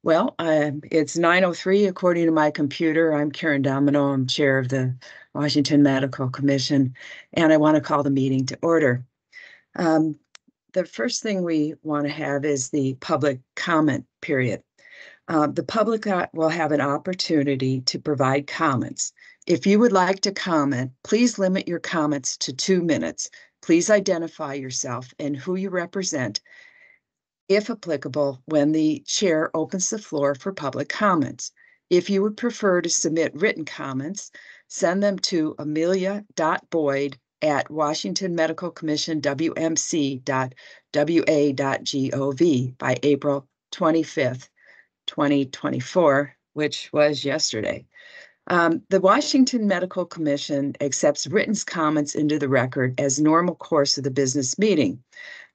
Well, it's 9:03 according to my computer. I'm Karen Domino. I'm chair of the Washington Medical Commission, and I want to call the meeting to order. The first thing we want to have is the public comment period. The public will have an opportunity to provide comments. If you would like to comment, please limit your comments to 2 minutes. Please identify yourself and who you represent, if applicable, when the chair opens the floor for public comments. If you would prefer to submit written comments, send them to amelia.boyd@washingtonmedicalcommission.wmc.wa.gov by April 25th, 2024, which was yesterday. The Washington Medical Commission accepts written comments into the record as normal course of the business meeting.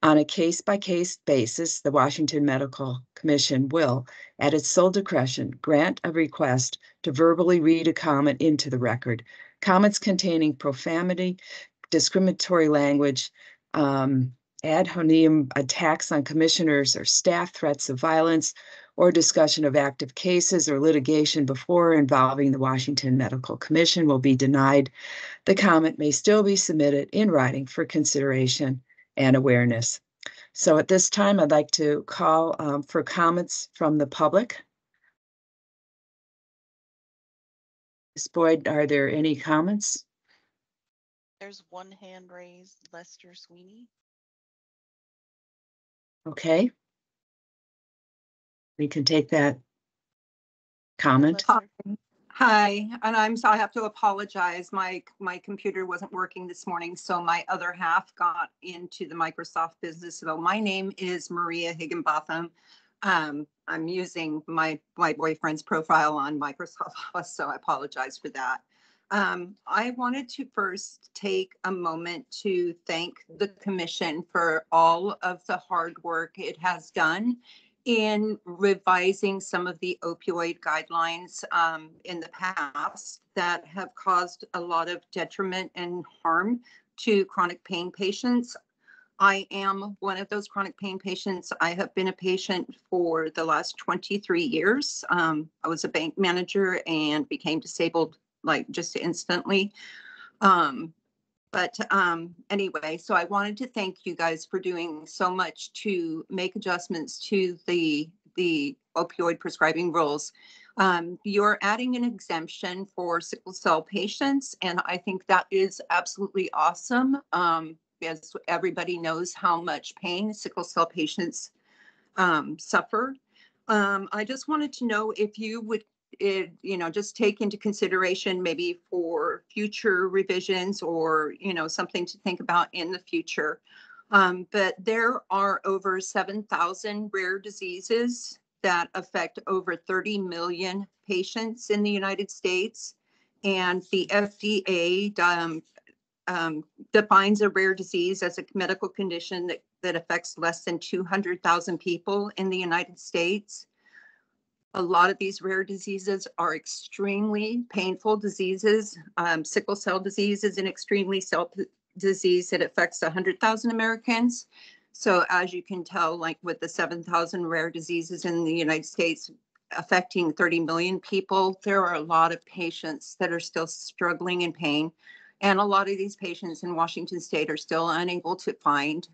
On a case-by-case basis, the Washington Medical Commission will, at its sole discretion, grant a request to verbally read a comment into the record. Comments containing profanity, discriminatory language, ad hominem attacks on commissioners or staff, threats of violence, or discussion of active cases or litigation before involving the Washington Medical Commission will be denied. The comment may still be submitted in writing for consideration and awareness. So at this time, I'd like to call for comments from the public. Ms. Boyd, are there any comments? There's one hand raised, Lester Sweeney. Okay. We can take that comment. Hi, and I have to apologize. My computer wasn't working this morning, so my other half got into the Microsoft business. So my name is Maria Higginbotham. I'm using my boyfriend's profile on Microsoft, so I apologize for that. I wanted to first take a moment to thank the commission for all of the hard work it has done in revising some of the opioid guidelines in the past that have caused a lot of detriment and harm to chronic pain patients. I am one of those chronic pain patients. I have been a patient for the last 23 years. I was a bank manager and became disabled like just instantly. Anyway, so I wanted to thank you guys for doing so much to make adjustments to the opioid prescribing rules. You're adding an exemption for sickle cell patients, and I think that is absolutely awesome. As everybody knows how much pain sickle cell patients suffer. I just wanted to know if you would just take into consideration maybe for future revisions or, something to think about in the future. But there are over 7,000 rare diseases that affect over 30 million patients in the United States. And the FDA defines a rare disease as a medical condition that affects less than 200,000 people in the United States. A lot of these rare diseases are extremely painful diseases. Sickle cell disease is an extremely disease that affects 100,000 Americans. So as you can tell, like with the 7,000 rare diseases in the United States affecting 30 million people, there are a lot of patients that are still struggling in pain. And a lot of these patients in Washington State are still unable to find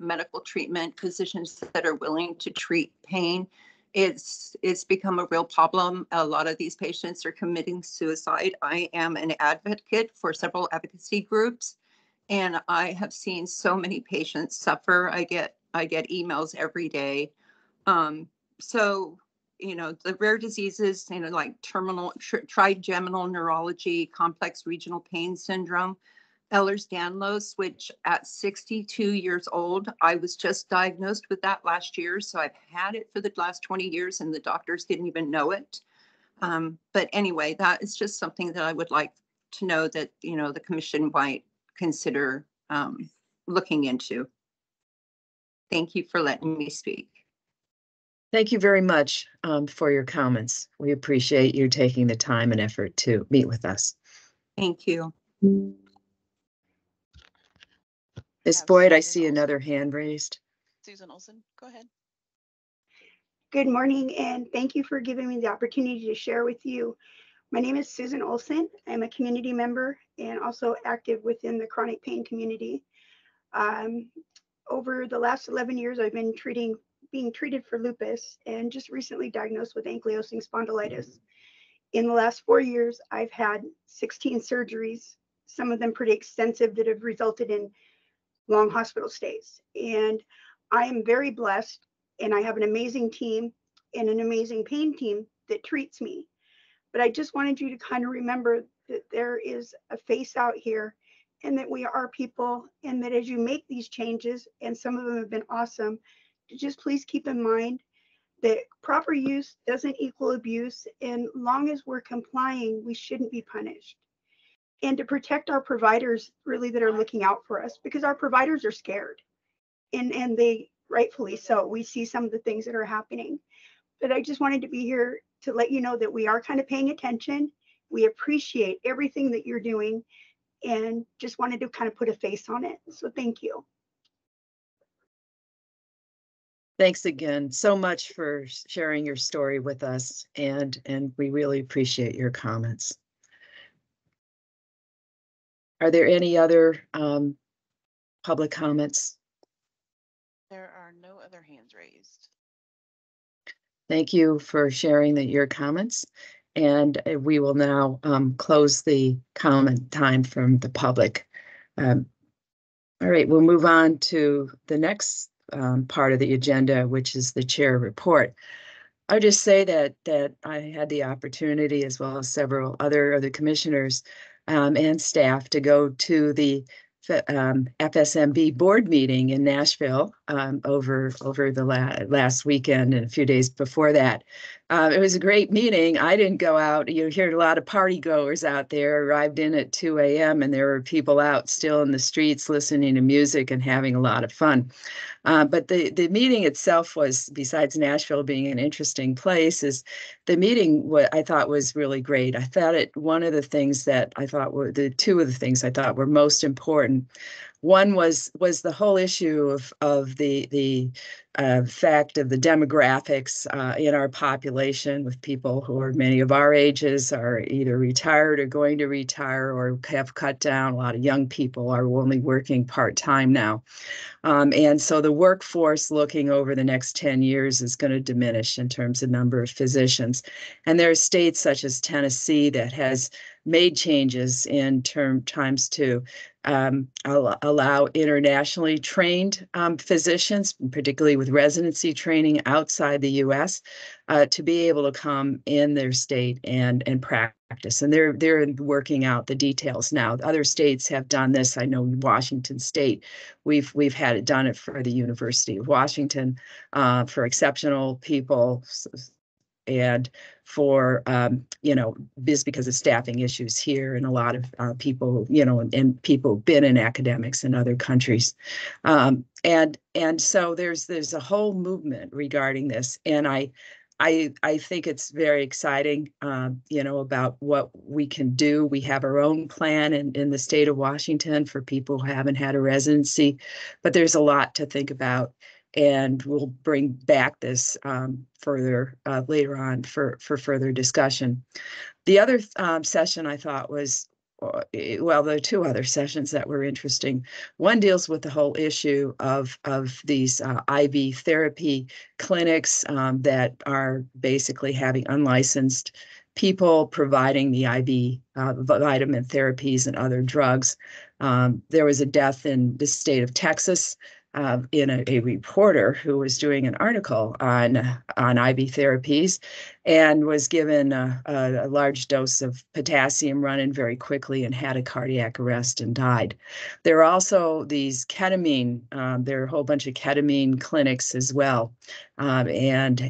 medical treatment, physicians that are willing to treat pain. It's become a real problem. A lot of these patients are committing suicide. I am an advocate for several advocacy groups, and I have seen so many patients suffer. I get emails every day. The rare diseases, like trigeminal neurology, complex regional pain syndrome, Ehlers-Danlos, which at 62 years old, I was just diagnosed with that last year. So I've had it for the last 20 years and the doctors didn't even know it. But anyway, that is just something that I would like to know that, the commission might consider looking into. Thank you for letting me speak. Thank you very much for your comments. We appreciate you taking the time and effort to meet with us. Thank you. Ms. Boyd, I see another hand raised. Susan Olson, go ahead. Good morning, and thank you for giving me the opportunity to share with you. My name is Susan Olson. I'm a community member and also active within the chronic pain community. Um, Over the last 11 years, I've been being treated for lupus and just recently diagnosed with ankylosing spondylitis. In the last 4 years, I've had 16 surgeries, some of them pretty extensive, that have resulted in long hospital stays. And I am very blessed, and I have an amazing team and an amazing pain team that treats me. But I just wanted you to kind of remember that there is a face out here, and that we are people, and that as you make these changes, and some of them have been awesome, to just please keep in mind that proper use doesn't equal abuse, and long as we're complying, we shouldn't be punished. And to protect our providers really that are looking out for us, because our providers are scared, and they rightfully so. We see some of the things that are happening. But I just wanted to be here to let you know that we are kind of paying attention. We appreciate everything that you're doing, and just wanted to kind of put a face on it. So thank you. Thanks again so much for sharing your story with us, and we really appreciate your comments. Are there any other public comments? There are no other hands raised. Thank you for sharing your comments, and we will now close the comment time from the public. All right, we'll move on to the next part of the agenda, which is the chair report. I'll just say that I had the opportunity, as well as several other commissioners and staff, to go to the FSMB board meeting in Nashville over the last weekend and a few days before that. It was a great meeting. I didn't go out. You hear a lot of party goers out there. Arrived in at 2 a.m. and there were people out still in the streets listening to music and having a lot of fun. But the meeting itself was, besides Nashville being an interesting place, is the meeting what I thought was really great. I thought one of the things that I thought were two of the things I thought were most important. One was the whole issue of the fact of the demographics in our population, with people who are many of our ages are either retired or going to retire or have cut down. A lot of young people are only working part-time now. And so the workforce looking over the next 10 years is going to diminish in terms of number of physicians. And there are states such as Tennessee that has made changes in times to allow internationally trained physicians, particularly with residency training outside the U.S., to be able to come in their state and practice. And they're working out the details now. Other states have done this. I know Washington State, we've had it done for the University of Washington, for exceptional people, and for because of staffing issues here, and a lot of people, and people who've been in academics in other countries, and so there's a whole movement regarding this, and I think it's very exciting, about what we can do. We have our own plan in the state of Washington for people who haven't had a residency, but there's a lot to think about. And we'll bring back this further later on for further discussion. The other session I thought was, well, there are two other sessions that were interesting. One deals with the whole issue of these IV therapy clinics that are basically having unlicensed people providing the IV vitamin therapies and other drugs. There was a death in the state of Texas in a reporter who was doing an article on IV therapies and was given a large dose of potassium, run in very quickly, and had a cardiac arrest and died. There are also these ketamine, there are a whole bunch of ketamine clinics as well. And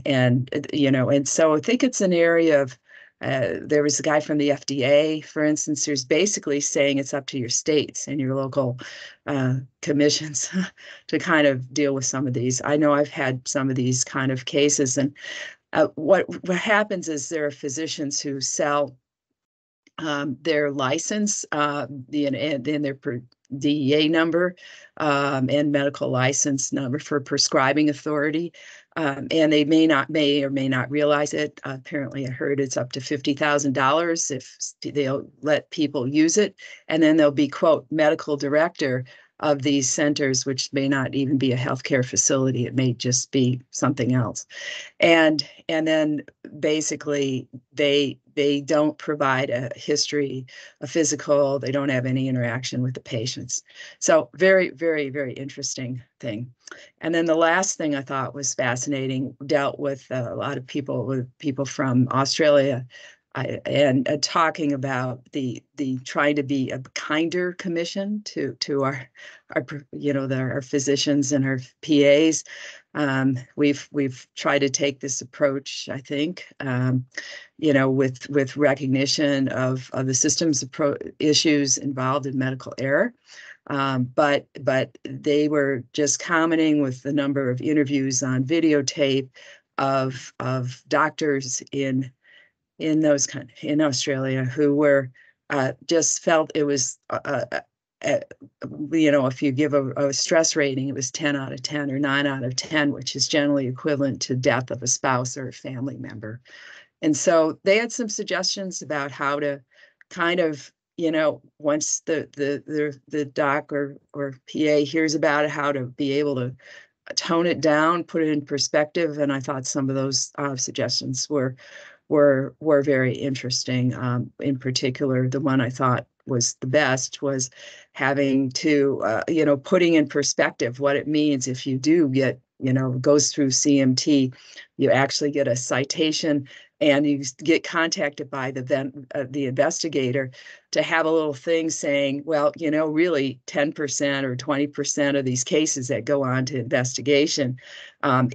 so I think it's an area of, there was a guy from the FDA, for instance, who's basically saying it's up to your states and your local commissions to kind of deal with some of these. I know I've had some of these kind of cases, and what happens is there are physicians who sell their license, and their DEA number and medical license number for prescribing authority And they may or may not realize it. Apparently, I heard it's up to $50,000 if they'll let people use it. And then there'll be, quote, medical director of these centers, which may not even be a healthcare facility. It may just be something else. And then basically they don't provide a history, a physical. They don't have any interaction with the patients. So very, very, very interesting thing. And then the last thing I thought was fascinating dealt with a lot of people from Australia, and talking about the trying to be a kinder commission to our our physicians and our PAs. We've tried to take this approach, I think, with recognition of the systems issues involved in medical error. But they were just commenting with the number of interviews on videotape of doctors in Australia who were just felt it was if you give a stress rating, it was 10 out of 10 or 9 out of 10, which is generally equivalent to death of a spouse or a family member. And so they had some suggestions about how to kind of, once the doc or PA hears about it, how to be able to tone it down, put it in perspective. And I thought some of those suggestions were very interesting. In particular, the one I thought was the best was having to, putting in perspective what it means if you do get, goes through CMT, you actually get a citation and you get contacted by the investigator to have a little thing saying, well, really 10% or 20% of these cases that go on to investigation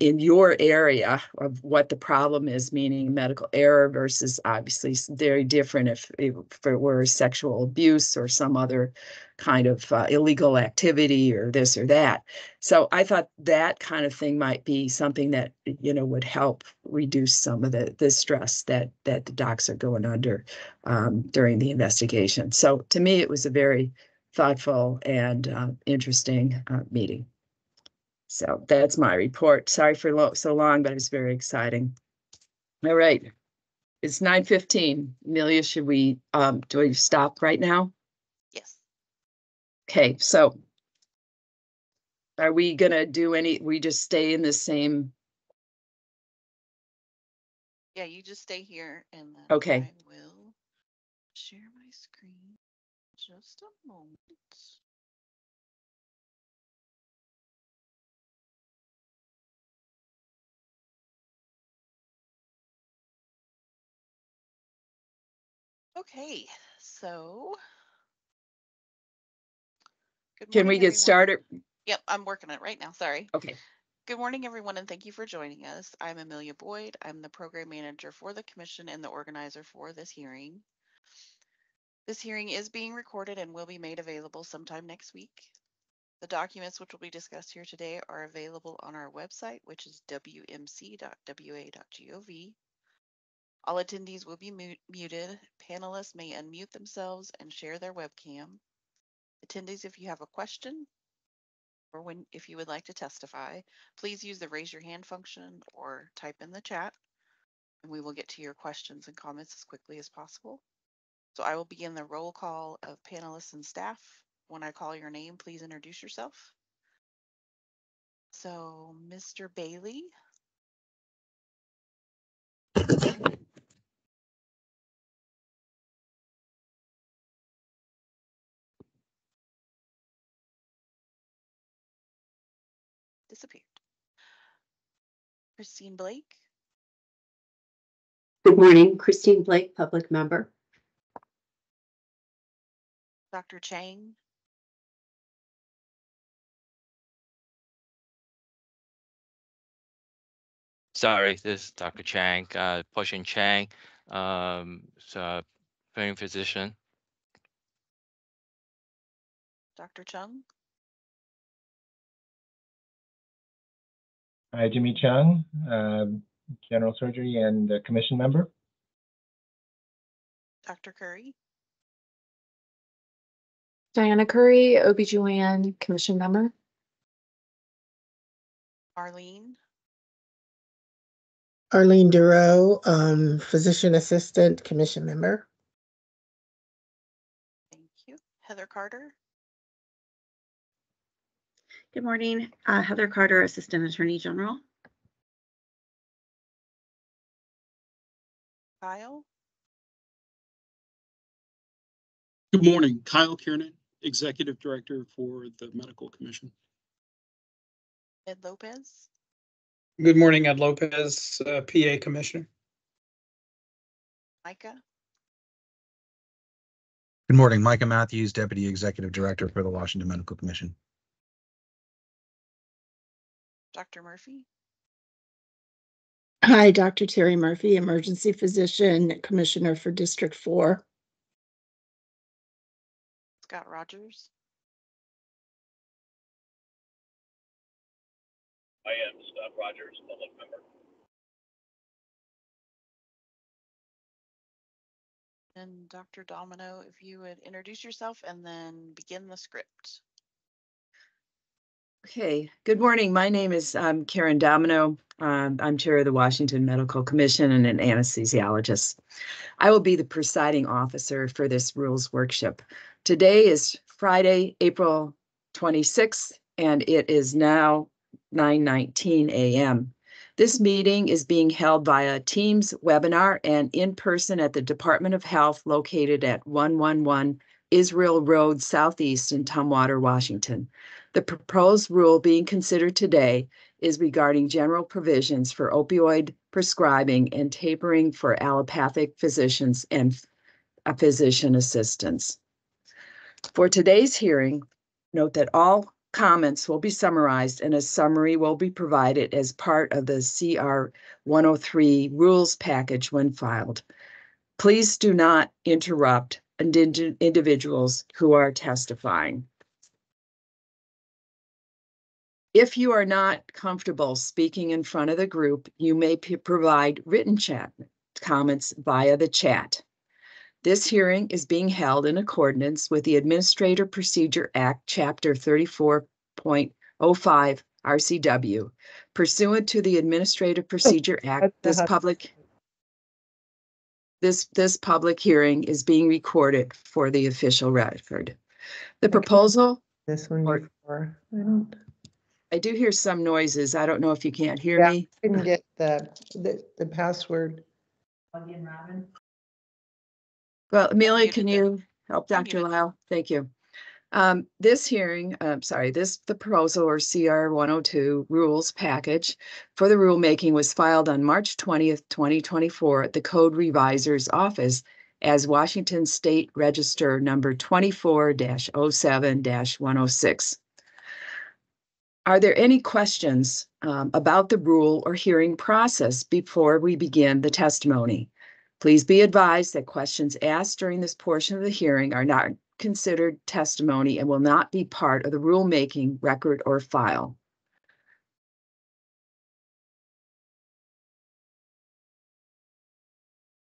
in your area of what the problem is, meaning medical error versus obviously very different if it were sexual abuse or some other kind of illegal activity or this or that. So I thought that kind of thing might be something that, would help reduce some of the stress that the docs are going under during the investigation. So to me, it was a very thoughtful and interesting meeting. So that's my report. Sorry for so long, but it was very exciting. All right. It's 9:15. Amelia, should we do we stop right now? Yes. Okay, so are we gonna do we just stay in the same? Yeah, you just stay here and then Okay. I will share my screen just a moment. Okay, so good Can morning, we get everyone. started? Yep, I'm working on it right now. Sorry. Okay. Good morning, everyone, and thank you for joining us. I'm Amelia Boyd. I'm the program manager for the commission and the organizer for this hearing. This hearing is being recorded and will be made available sometime next week. The documents which will be discussed here today are available on our website, which is wmc.wa.gov. All attendees will be muted. Panelists may unmute themselves and share their webcam. Attendees, if you have a question or if you would like to testify, please use the raise your hand function or type in the chat, and we will get to your questions and comments as quickly as possible. So I will begin the roll call of panelists and staff. When I call your name, please introduce yourself. So, Mr. Bailey. Disappeared. Christine Blake. Good morning, Christine Blake, public member. Dr. Chang. Sorry, this is Dr. Chang, Poshin Chang, family physician. Dr. Chung. Hi, Jimmy Chung, general surgery and commission member. Dr. Curry. Diana Curry, OBGYN commission member. Arlene. Arlene Duro, physician assistant, commission member. Thank you. Heather Carter, Good morning, Heather Carter, Assistant Attorney General. Kyle, Good morning, Kyle Kiernan, Executive Director for the Medical Commission. Ed Lopez, Good morning, Ed Lopez, PA Commissioner. Micah, Good morning, Micah Matthews, Deputy Executive Director for the Washington Medical Commission. Dr. Murphy, Hi, Dr. Terry Murphy, emergency physician, commissioner for District 4. Scott Rogers, I am Scott Rogers, public member. and Dr. Domino, if you would introduce yourself and then begin the script. Okay, good morning. My name is Karen Domino. I'm chair of the Washington Medical Commission and an anesthesiologist. I will be the presiding officer for this rules workshop. Today is Friday, April 26th, and it is now 9:19 a.m. This meeting is being held via Teams webinar and in person at the Department of Health located at 111 Israel Road Southeast in Tumwater, Washington. The proposed rule being considered today is regarding general provisions for opioid prescribing and tapering for allopathic physicians and physician assistants. For today's hearing, note that all comments will be summarized and a summary will be provided as part of the CR 103 rules package when filed. Please do not interrupt individuals who are testifying. If you are not comfortable speaking in front of the group, you may provide written chat comments via the chat. This hearing is being held in accordance with the Administrative Procedure Act, Chapter 34.05 RCW. Pursuant to the Administrative Procedure Act, this public hearing is being recorded for the official record. The proposal. This one before. I do hear some noises. I don't know if you can't hear me. I didn't get the password. Well, Amelia, can you help Dr. Lyle? Thank you. This proposal or CR 102 rules package for the rulemaking was filed on March 20th, 2024 at the Code Revisor's Office as Washington State Register number 24-07-106. Are there any questions about the rule or hearing process before we begin the testimony? Please be advised that questions asked during this portion of the hearing are not considered testimony and will not be part of the rulemaking record or file.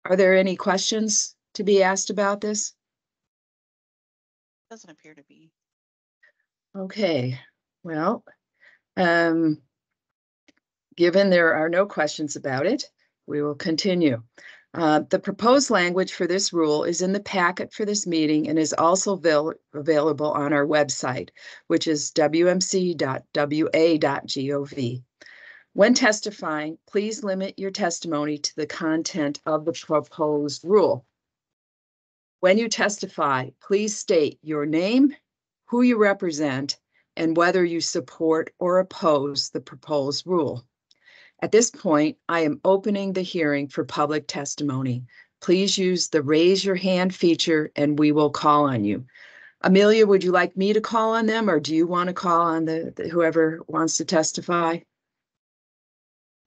Are there any questions to be asked about this? Doesn't appear to be. Okay, well, given there are no questions about it, we will continue. The proposed language for this rule is in the packet for this meeting and is also available on our website, which is wmc.wa.gov. When testifying, please limit your testimony to the content of the proposed rule. When you testify, please state your name, who you represent, and whether you support or oppose the proposed rule. At this point, I am opening the hearing for public testimony. Please use the raise your hand feature and we will call on you. Amelia, would you like me to call on them or do you want to call on whoever wants to testify?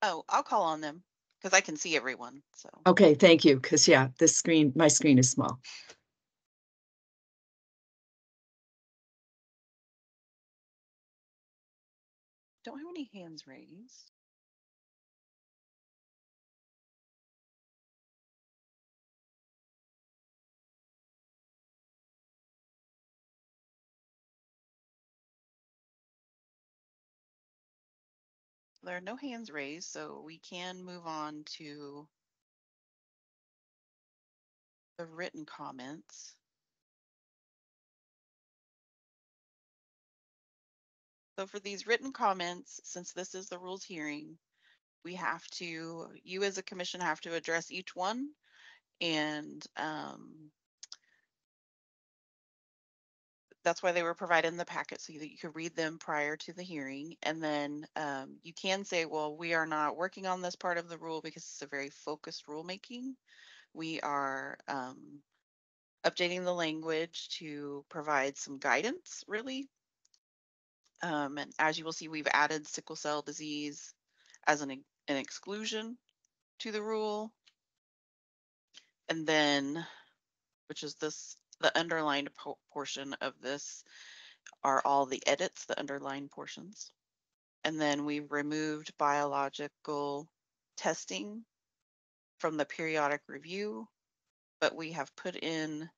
Oh, I'll call on them because I can see everyone. So. Okay, thank you. Because yeah, my screen is small. Don't have any hands raised. There are no hands raised, so we can move on to the written comments. So for these written comments, since this is the rules hearing, we have to, you as a commission have to address each one, and that's why they were provided in the packet so that you could read them prior to the hearing. And then you can say, well, we are not working on this part of the rule because it's a very focused rulemaking. We are updating the language to provide some guidance, really. And as you will see, we've added sickle cell disease as an exclusion to the rule. And then, which is this, the underlined portion of this are all the edits, the underlined portions. And then we've removed biological testing from the periodic review, but we have put in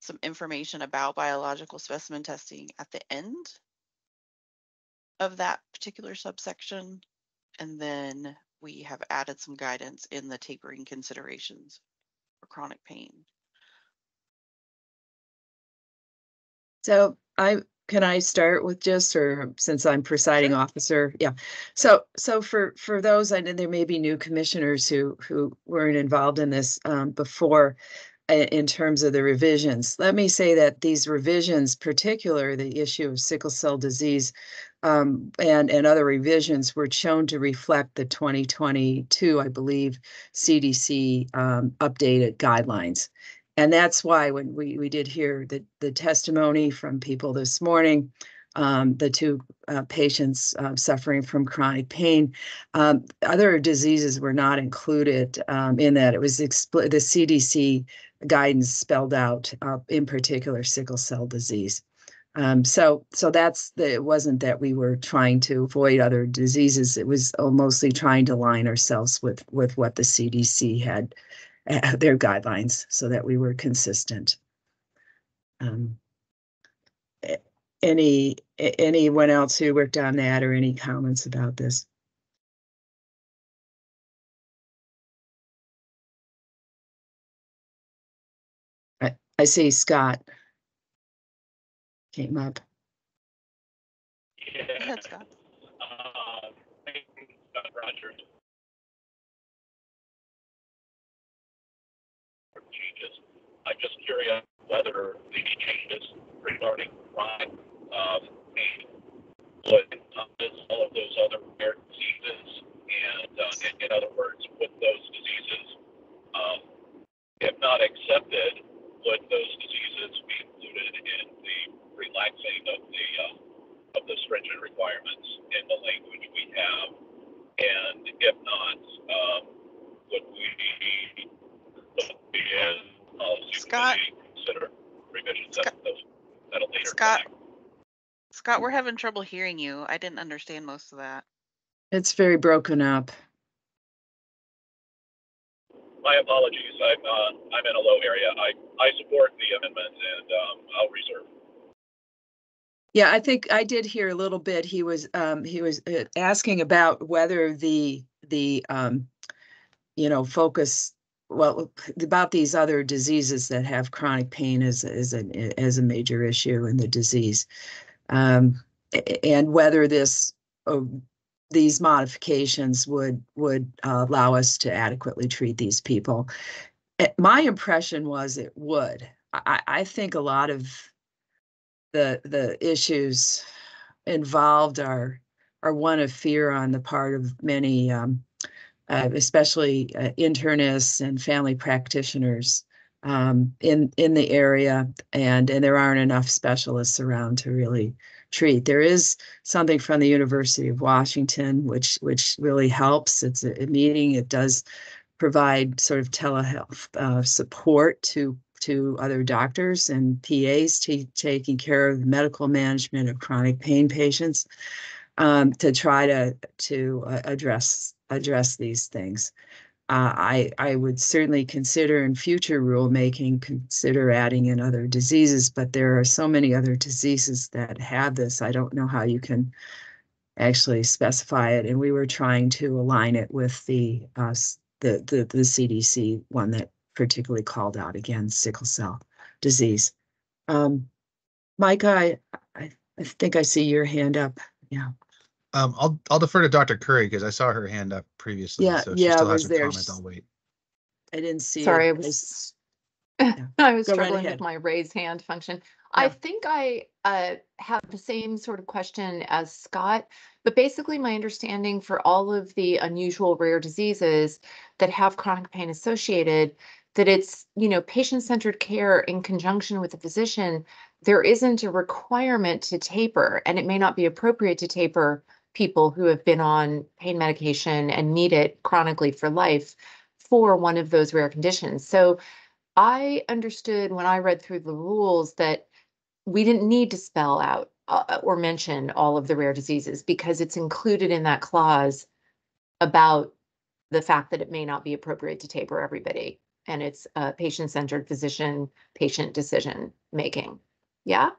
some information about biological specimen testing at the end of that particular subsection. And then we have added some guidance in the tapering considerations for chronic pain. So can I start with just, or since I'm presiding Sure. officer? Yeah. So for those, I know there may be new commissioners who weren't involved in this before. In terms of the revisions, let me say that these revisions, particular the issue of sickle cell disease and other revisions, were shown to reflect the 2022, I believe, CDC updated guidelines. And that's why when we did hear the testimony from people this morning, the two patients suffering from chronic pain, other diseases were not included in that. It was the CDC guidance spelled out, in particular, sickle cell disease. So it wasn't that we were trying to avoid other diseases. It was mostly trying to align ourselves with what the CDC had, their guidelines, so that we were consistent. Anyone else who worked on that, or any comments about this? I see Scott came up. Yeah. Go ahead, Scott. Rogers. Changes. I'm just curious whether the changes regarding chronic pain would encompass all of those other rare diseases, and in other words, would those diseases, if not accepted, would those diseases be included in the relaxing of the stringent requirements in the language we have? And if not, would we be in Scott, consider revisions at a later Scott, time? Scott, we're having trouble hearing you. I didn't understand most of that. It's very broken up. My apologies. I'm in a low area. I support the amendment, and I'll reserve. Yeah, I think I did hear a little bit. He was asking about whether the focus, well, about these other diseases that have chronic pain as a major issue in the disease, and whether these modifications would allow us to adequately treat these people. My impression was it would. I think a lot of the issues involved are one of fear on the part of many, especially internists and family practitioners in the area, and there aren't enough specialists around to really treat. There is something from the University of Washington which really helps. It's a meeting. It does provide sort of telehealth support to other doctors and PAs taking care of medical management of chronic pain patients, to try to address these things. I would certainly consider in future rulemaking, consider adding in other diseases, but there are so many other diseases that have this. I don't know how you can actually specify it, and we were trying to align it with the CDC one that particularly called out again sickle cell disease. Micah, I think I see your hand up. Yeah. I'll defer to Dr. Curry because I saw her hand up previously. Yeah, So if she yeah, still it has was her there. comment, I'll wait. I didn't see Sorry, it. I was Yeah. I was Go right struggling with ahead. my raise hand function. Yeah. I think I have the same sort of question as Scott, but basically my understanding for all of the unusual rare diseases that have chronic pain associated, that it's, patient-centered care in conjunction with the physician. There isn't a requirement to taper, and it may not be appropriate to taper people who have been on pain medication and need it chronically for life for one of those rare conditions. So I understood when I read through the rules that we didn't need to spell out or mention all of the rare diseases because it's included in that clause about the fact that it may not be appropriate to taper everybody. And it's patient-centered physician-patient decision making. Yeah.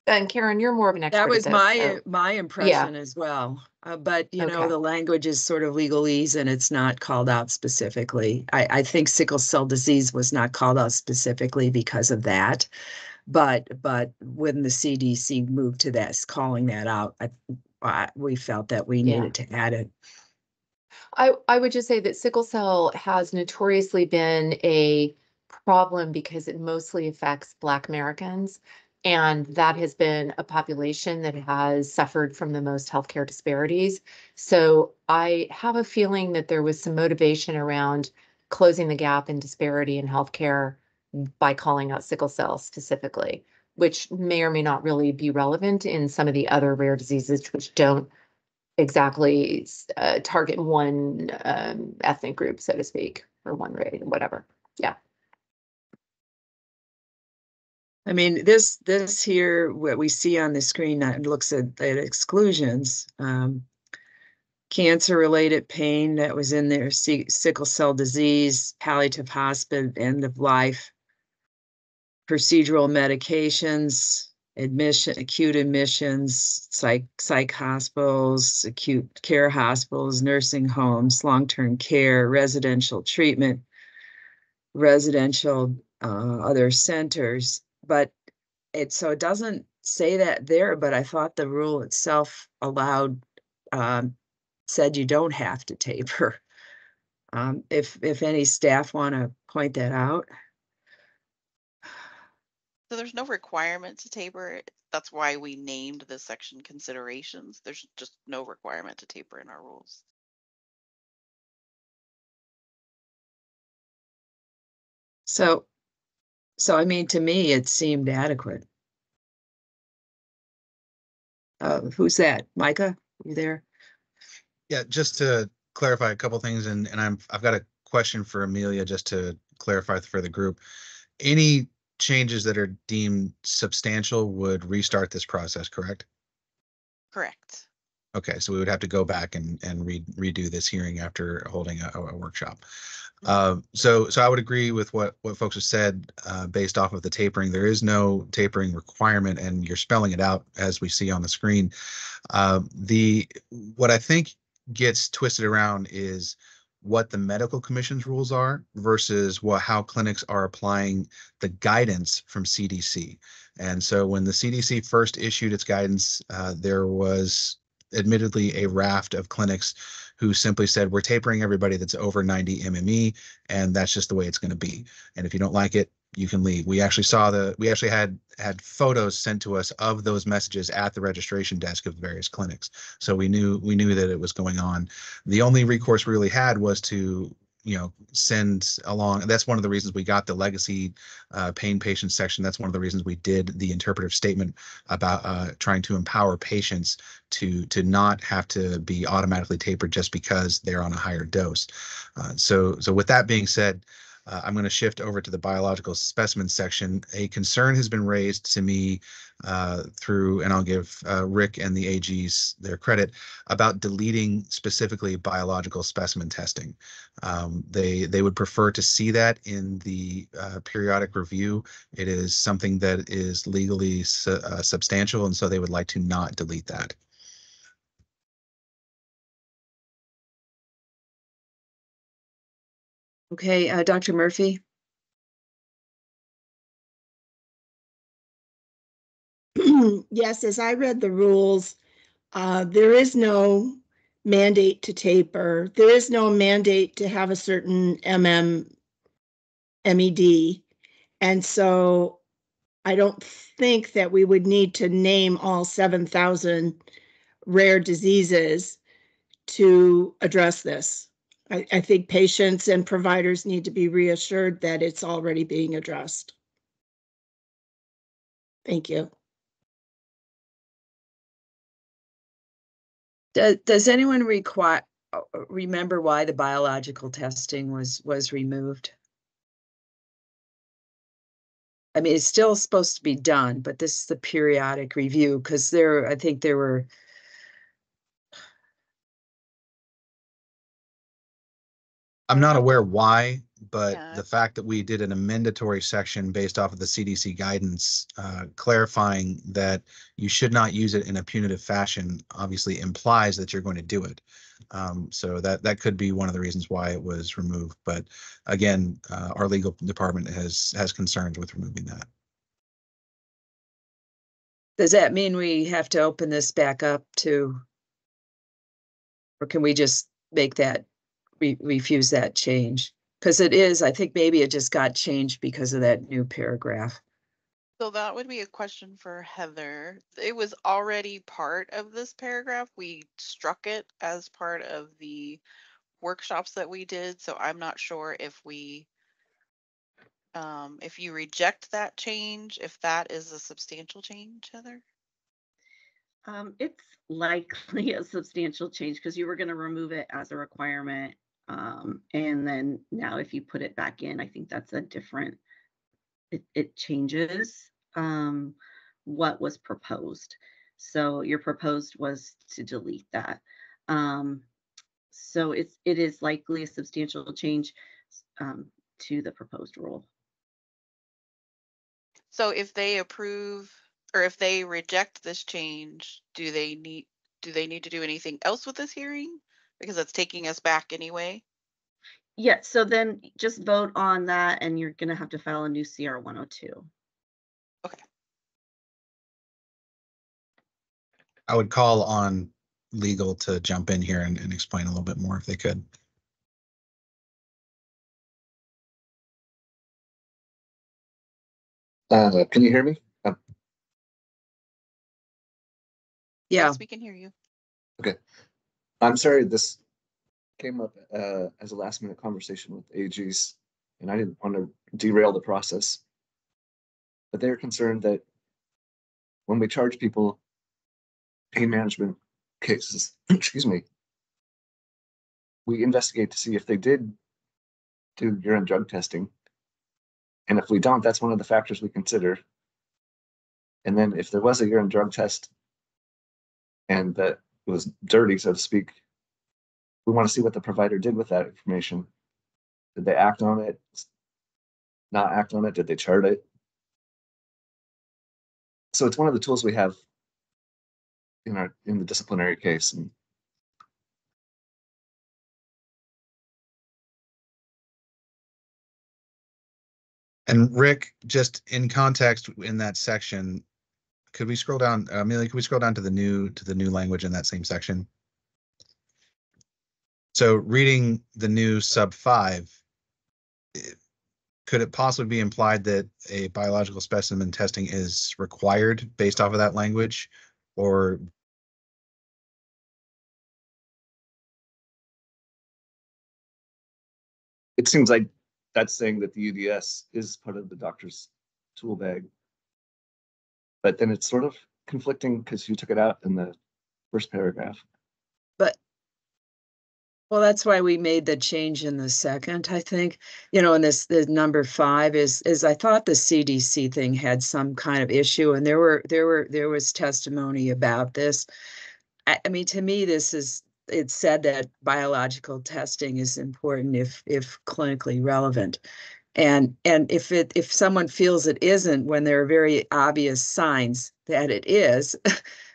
And Karen, you're more of an expert That was at this. So my yeah. impression as well. But Okay. the language is sort of legalese and it's not called out specifically. I think sickle cell disease was not called out specifically because of that. But when the CDC moved to that, calling that out, we felt that we Yeah. needed to add it. I would just say that sickle cell has notoriously been a problem because it mostly affects Black Americans. And that has been a population that has suffered from the most healthcare disparities. So I have a feeling that there was some motivation around closing the gap in disparity in healthcare by calling out sickle cell specifically, which may or may not really be relevant in some of the other rare diseases, which don't exactly target one ethnic group, so to speak, or one race, whatever. Yeah. I mean, this here, what we see on the screen, that looks at exclusions. Cancer-related pain that was in there, sickle cell disease, palliative hospice, end of life, procedural medications, acute admissions, psych hospitals, acute care hospitals, nursing homes, long-term care, residential treatment, residential other centers. But it doesn't say that there, but I thought the rule itself said you don't have to taper. If any staff want to point that out. So there's no requirement to taper. That's why we named this section considerations. There's just no requirement to taper in our rules. So I mean, to me, it seemed adequate. Who's that? Micah, you there? Yeah, just to clarify a couple things, and I've got a question for Amelia just to clarify for the group. Any changes that are deemed substantial would restart this process, correct? Correct. Okay, so we would have to go back and redo this hearing after holding a workshop. So I would agree with what folks have said based off of the tapering. There is no tapering requirement, and you're spelling it out as we see on the screen. What I think gets twisted around is what the medical commission's rules are versus how clinics are applying the guidance from CDC. And so when the CDC first issued its guidance, there was admittedly a raft of clinics who simply said, we're tapering everybody that's over 90 MME, and that's just the way it's going to be. And if you don't like it, you can leave. We actually had photos sent to us of those messages at the registration desk of various clinics. So we knew that it was going on. The only recourse we really had was to send along. That's one of the reasons we got the legacy pain patient section. That's one of the reasons we did the interpretive statement about trying to empower patients to not have to be automatically tapered just because they're on a higher dose. So with that being said, I'm going to shift over to the biological specimen section. A concern has been raised to me through, and I'll give Rick and the AGs their credit, about deleting specifically biological specimen testing. They would prefer to see that in the periodic review. It is something that is legally substantial, and so they would like to not delete that. Okay, Dr. Murphy? Yes, as I read the rules, there is no mandate to taper. There is no mandate to have a certain MED. And so I don't think that we would need to name all 7,000 rare diseases to address this. I think patients and providers need to be reassured that it's already being addressed. Thank you. Does anyone remember why the biological testing was removed? I mean, it's still supposed to be done, but this is the periodic review because I think there were. I'm not aware why, but Yeah. the fact that we did an amendatory section based off of the CDC guidance, clarifying that you should not use it in a punitive fashion, obviously implies that you're going to do it. So that could be one of the reasons why it was removed. But again, our legal department has concerns with removing that. Does that mean we have to open this back up to, or can we just make that, refuse that change? Because it is, I think maybe it just got changed because of that new paragraph. So that would be a question for Heather. It was already part of this paragraph. We struck it as part of the workshops that we did. So I'm not sure if if you reject that change, if that is a substantial change, Heather? It's likely a substantial change because you were going to remove it as a requirement. And then now if you put it back in, I think that's a different, it changes what was proposed. So your proposed was to delete that. So it is likely a substantial change to the proposed rule. So if they approve or if they reject this change, do they need to do anything else with this hearing? Because it's taking us back anyway. Yeah, so then just vote on that and you're going to have to file a new CR 102. Okay. I would call on legal to jump in here and explain a little bit more if they could. Can you hear me? Yeah. Yes, we can hear you. Okay. I'm sorry this came up as a last minute conversation with AGs, and I didn't want to derail the process. But they're concerned that when we charge people pain management cases, excuse me, we investigate to see if they did do urine drug testing. And if we don't, that's one of the factors we consider. And then if there was a urine drug test and that it was dirty, so to speak, we want to see what the provider did with that information. Did they act on it? Not act on it? Did they chart it? So it's one of the tools we have in the disciplinary case. And Rick, just in context in that section, could we scroll down, Amelia, could we scroll down to the new language in that same section? So reading the new sub 5, could it possibly be implied that a biological specimen testing is required based off of that language? Or it seems like that's saying that the UDS is part of the doctor's tool bag. But then it's sort of conflicting because you took it out in the first paragraph. But, well, that's why we made the change in the second, I think. And the number 5 is I thought the CDC thing had some kind of issue, and there was testimony about this. I mean, to me, it said that biological testing is important if clinically relevant. And if someone feels it isn't when there are very obvious signs that it is,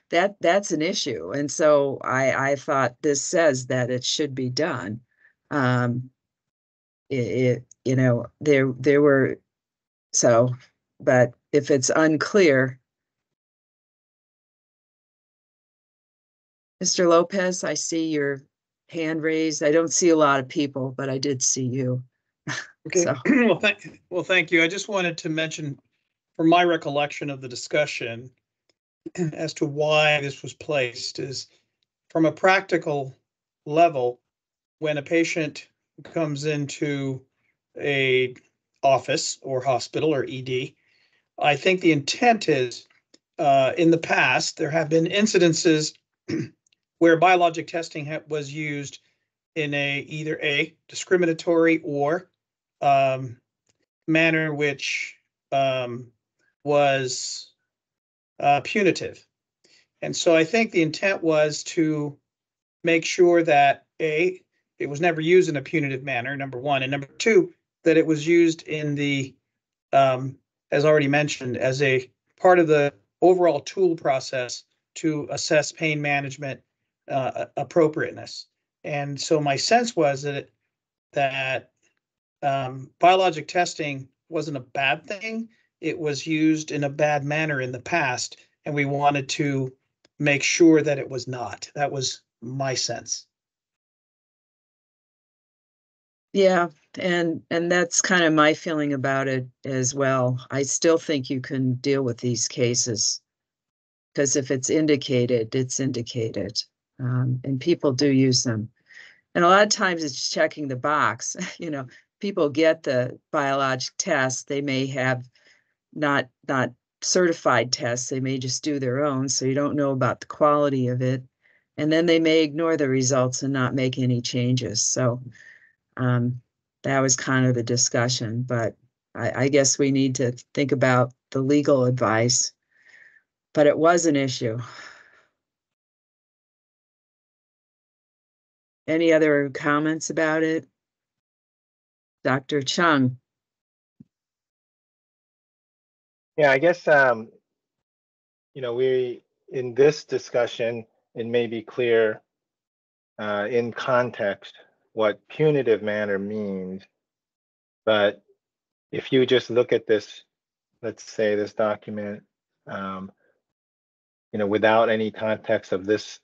that's an issue. And so I thought this says that it should be done. there were, so, but if it's unclear, Mr. Lopez, I see your hand raised. I don't see a lot of people, but I did see you. Okay. So, Well, thank you. I just wanted to mention, from my recollection of the discussion, as to why this was placed, is from a practical level, when a patient comes into a office or hospital or ED, I think the intent is, in the past, there have been incidences where biologic testing was used in either a discriminatory or manner which was punitive. And so I think the intent was to make sure that it was never used in a punitive manner, number one, and number two, that it was used in the, as already mentioned, as a part of the overall tool process to assess pain management appropriateness. And so my sense was that biologic testing wasn't a bad thing. It was used in a bad manner in the past, and we wanted to make sure that it was not. That was my sense. yeah, and that's kind of my feeling about it as well. I still think you can deal with these cases because if it's indicated, it's indicated, and people do use them. And a lot of times it's checking the box. People get the biologic test. They may have not certified tests. They may just do their own, so you don't know about the quality of it. And then they may ignore the results and not make any changes. So that was kind of the discussion, but I guess we need to think about the legal advice. But it was an issue. Any other comments about it? Dr. Chung. Yeah, I guess, we, in this discussion, it may be clear in context what punitive manner means. But if you just look at this, let's say this document, without any context of this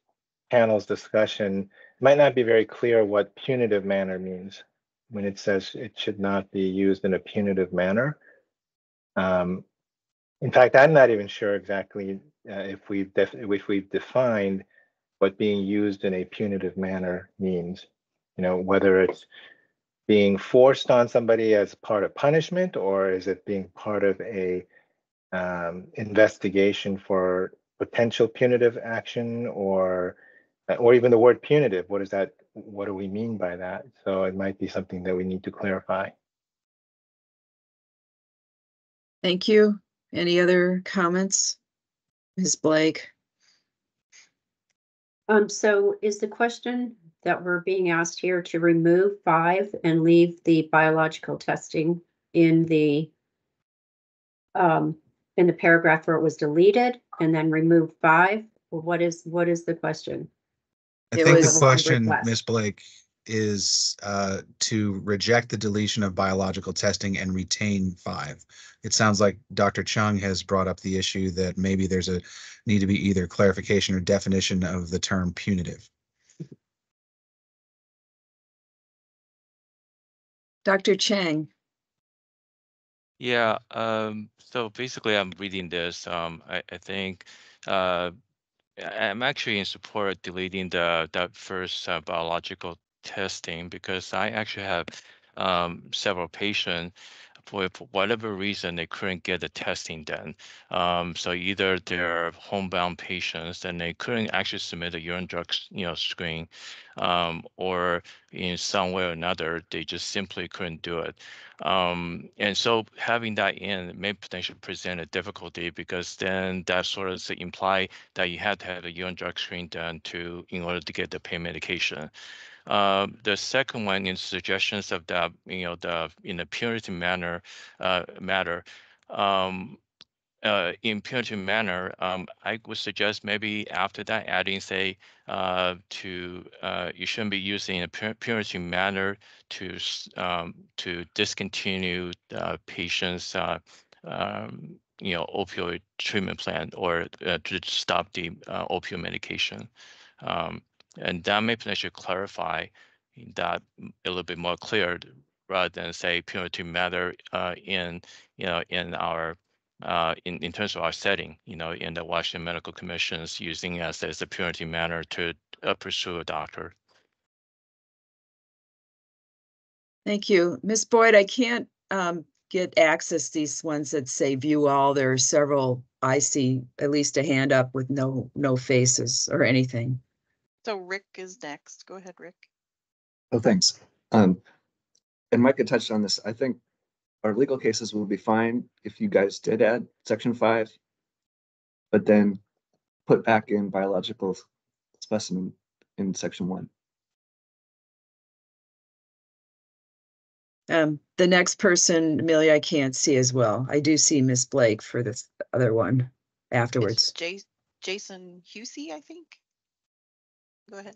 panel's discussion, it might not be very clear what punitive manner means when it says it should not be used in a punitive manner. In fact, I'm not even sure exactly if we've defined what being used in a punitive manner means. Whether it's being forced on somebody as part of punishment, or is it being part of a investigation for potential punitive action, or even the word punitive? What do we mean by that? So it might be something that we need to clarify. Thank you. Any other comments? Ms. Blake? So is the question that we're being asked here to remove 5 and leave the biological testing in the paragraph where it was deleted, and then remove 5? Or what is the question? I think the question, Ms. Blake, is to reject the deletion of biological testing and retain 5. It sounds like Dr. Chung has brought up the issue that maybe there's a need to be either clarification or definition of the term punitive. Dr. Chang. Yeah, so basically I'm reading this. I think I'm actually in support of deleting that first biological testing, because I actually have several patients for whatever reason they couldn't get the testing done. So either they're homebound patients and they couldn't actually submit a urine drug screen, or in some way or another they just simply couldn't do it. And so having that in may potentially present a difficulty, because then that sort of imply that you had to have a urine drug screen done in order to get the pain medication. The second one is suggestions of in a punitive matter. in punitive manner, I would suggest maybe after that adding, say, you shouldn't be using a punitive manner to discontinue patients' opioid treatment plan or to stop the opioid medication, and that may potentially clarify that a little bit more clear rather than say punitive manner in our in terms of our setting, in the Washington Medical Commission's using us as a punitive manner to pursue a doctor. Thank you. Ms. Boyd, I can't get access to these ones that say view all. There are several, I see at least a hand up with no faces or anything. So Rick is next. Go ahead, Rick. Oh, thanks. And Micah touched on this. I think our legal cases will be fine if you guys did add section 5, but then put back in biological specimen in section 1. The next person, Amelia, I can't see as well. I do see Miss Blake for this other one afterwards. It's Jason Husey, I think. Go ahead.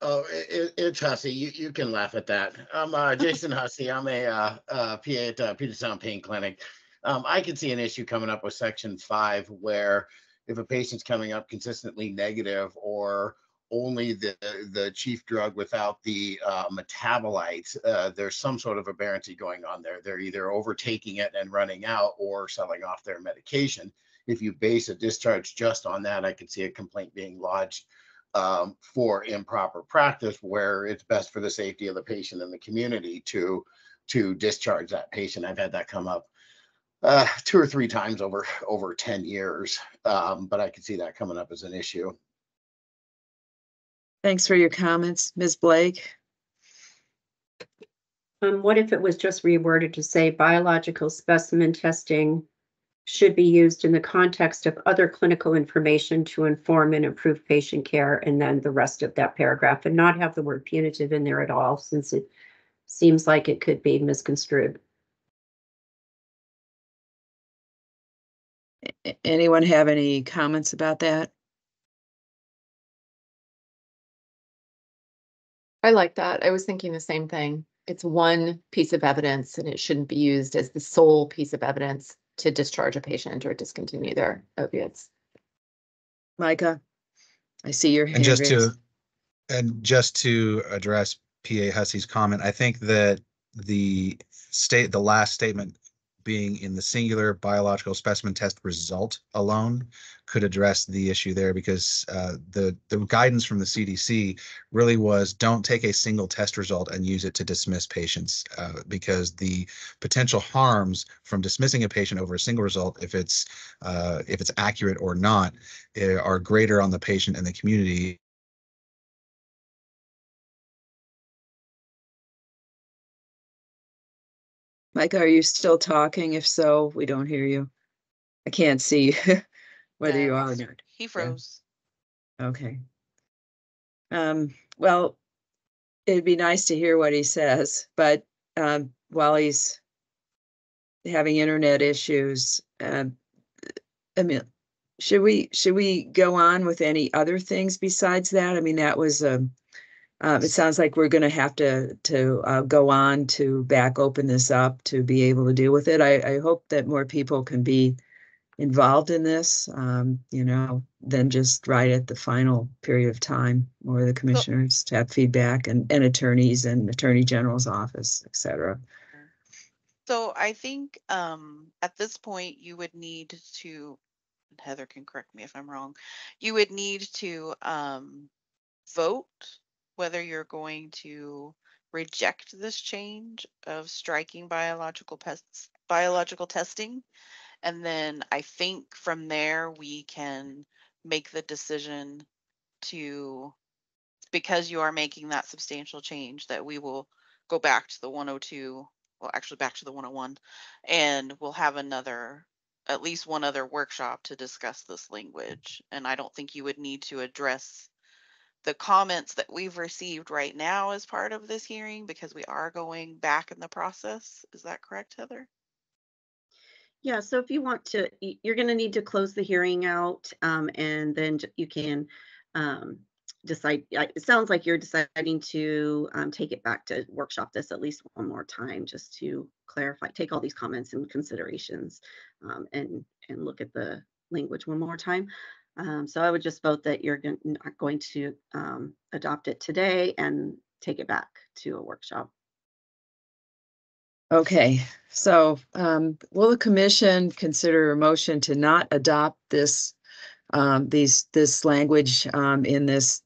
Oh, it's Hussey. You can laugh at that. I'm Jason Hussey. I'm a PA at Puget Sound Pain Clinic. I can see an issue coming up with section 5 where if a patient's coming up consistently negative or only the chief drug without the metabolites, there's some sort of aberrancy going on there. They're either overtaking it and running out or selling off their medication. If you base a discharge just on that, I could see a complaint being lodged for improper practice, where it's best for the safety of the patient and the community to discharge that patient. I've had that come up 2 or 3 times over 10 years, but I could see that coming up as an issue. Thanks for your comments, Ms. Blake. What if it was just reworded to say biological specimen testing should be used in the context of other clinical information to inform and improve patient care, and then the rest of that paragraph, and not have the word punitive in there at all, since it seems like it could be misconstrued. Anyone have any comments about that? I like that. I was thinking the same thing. It's one piece of evidence and it shouldn't be used as the sole piece of evidence to discharge a patient or discontinue their opiates. Micah, I see your hand And raised. just to address PA Hussey's comment, I think that the last statement being in the singular biological specimen test result alone could address the issue there, because the guidance from the CDC really was don't take a single test result and use it to dismiss patients, because the potential harms from dismissing a patient over a single result, if it's accurate or not, are greater on the patient and the community. Micah, are you still talking? If so, we don't hear you. I can't see whether you are or not. He froze. Yeah. Okay. Well, it'd be nice to hear what he says, but while he's having internet issues, I mean, should we go on with any other things besides that? I mean, that was it sounds like we're going to have to go on to back open this up to be able to deal with it. I hope that more people can be involved in this, than just right at the final period of time, or the commissioners to have feedback and attorneys and Attorney General's office, et cetera. So I think at this point you would need to, Heather can correct me if I'm wrong, you would need to vote whether you're going to reject this change of striking biological testing. And then I think from there we can make the decision to, because you are making that substantial change, that we will go back to the 102, well, actually back to the 101, and we'll have at least one other workshop to discuss this language. And I don't think you would need to address the comments that we've received right now as part of this hearing, because we are going back in the process. Is that correct, Heather? Yeah, so if you want to, you're going to need to close the hearing out, and then you can decide. It sounds like you're deciding to take it back to workshop this at least one more time, just to clarify, take all these comments and considerations, and look at the language one more time. So I would just vote that you're not going to adopt it today and take it back to a workshop. Okay, so will the commission consider a motion to not adopt this this language in this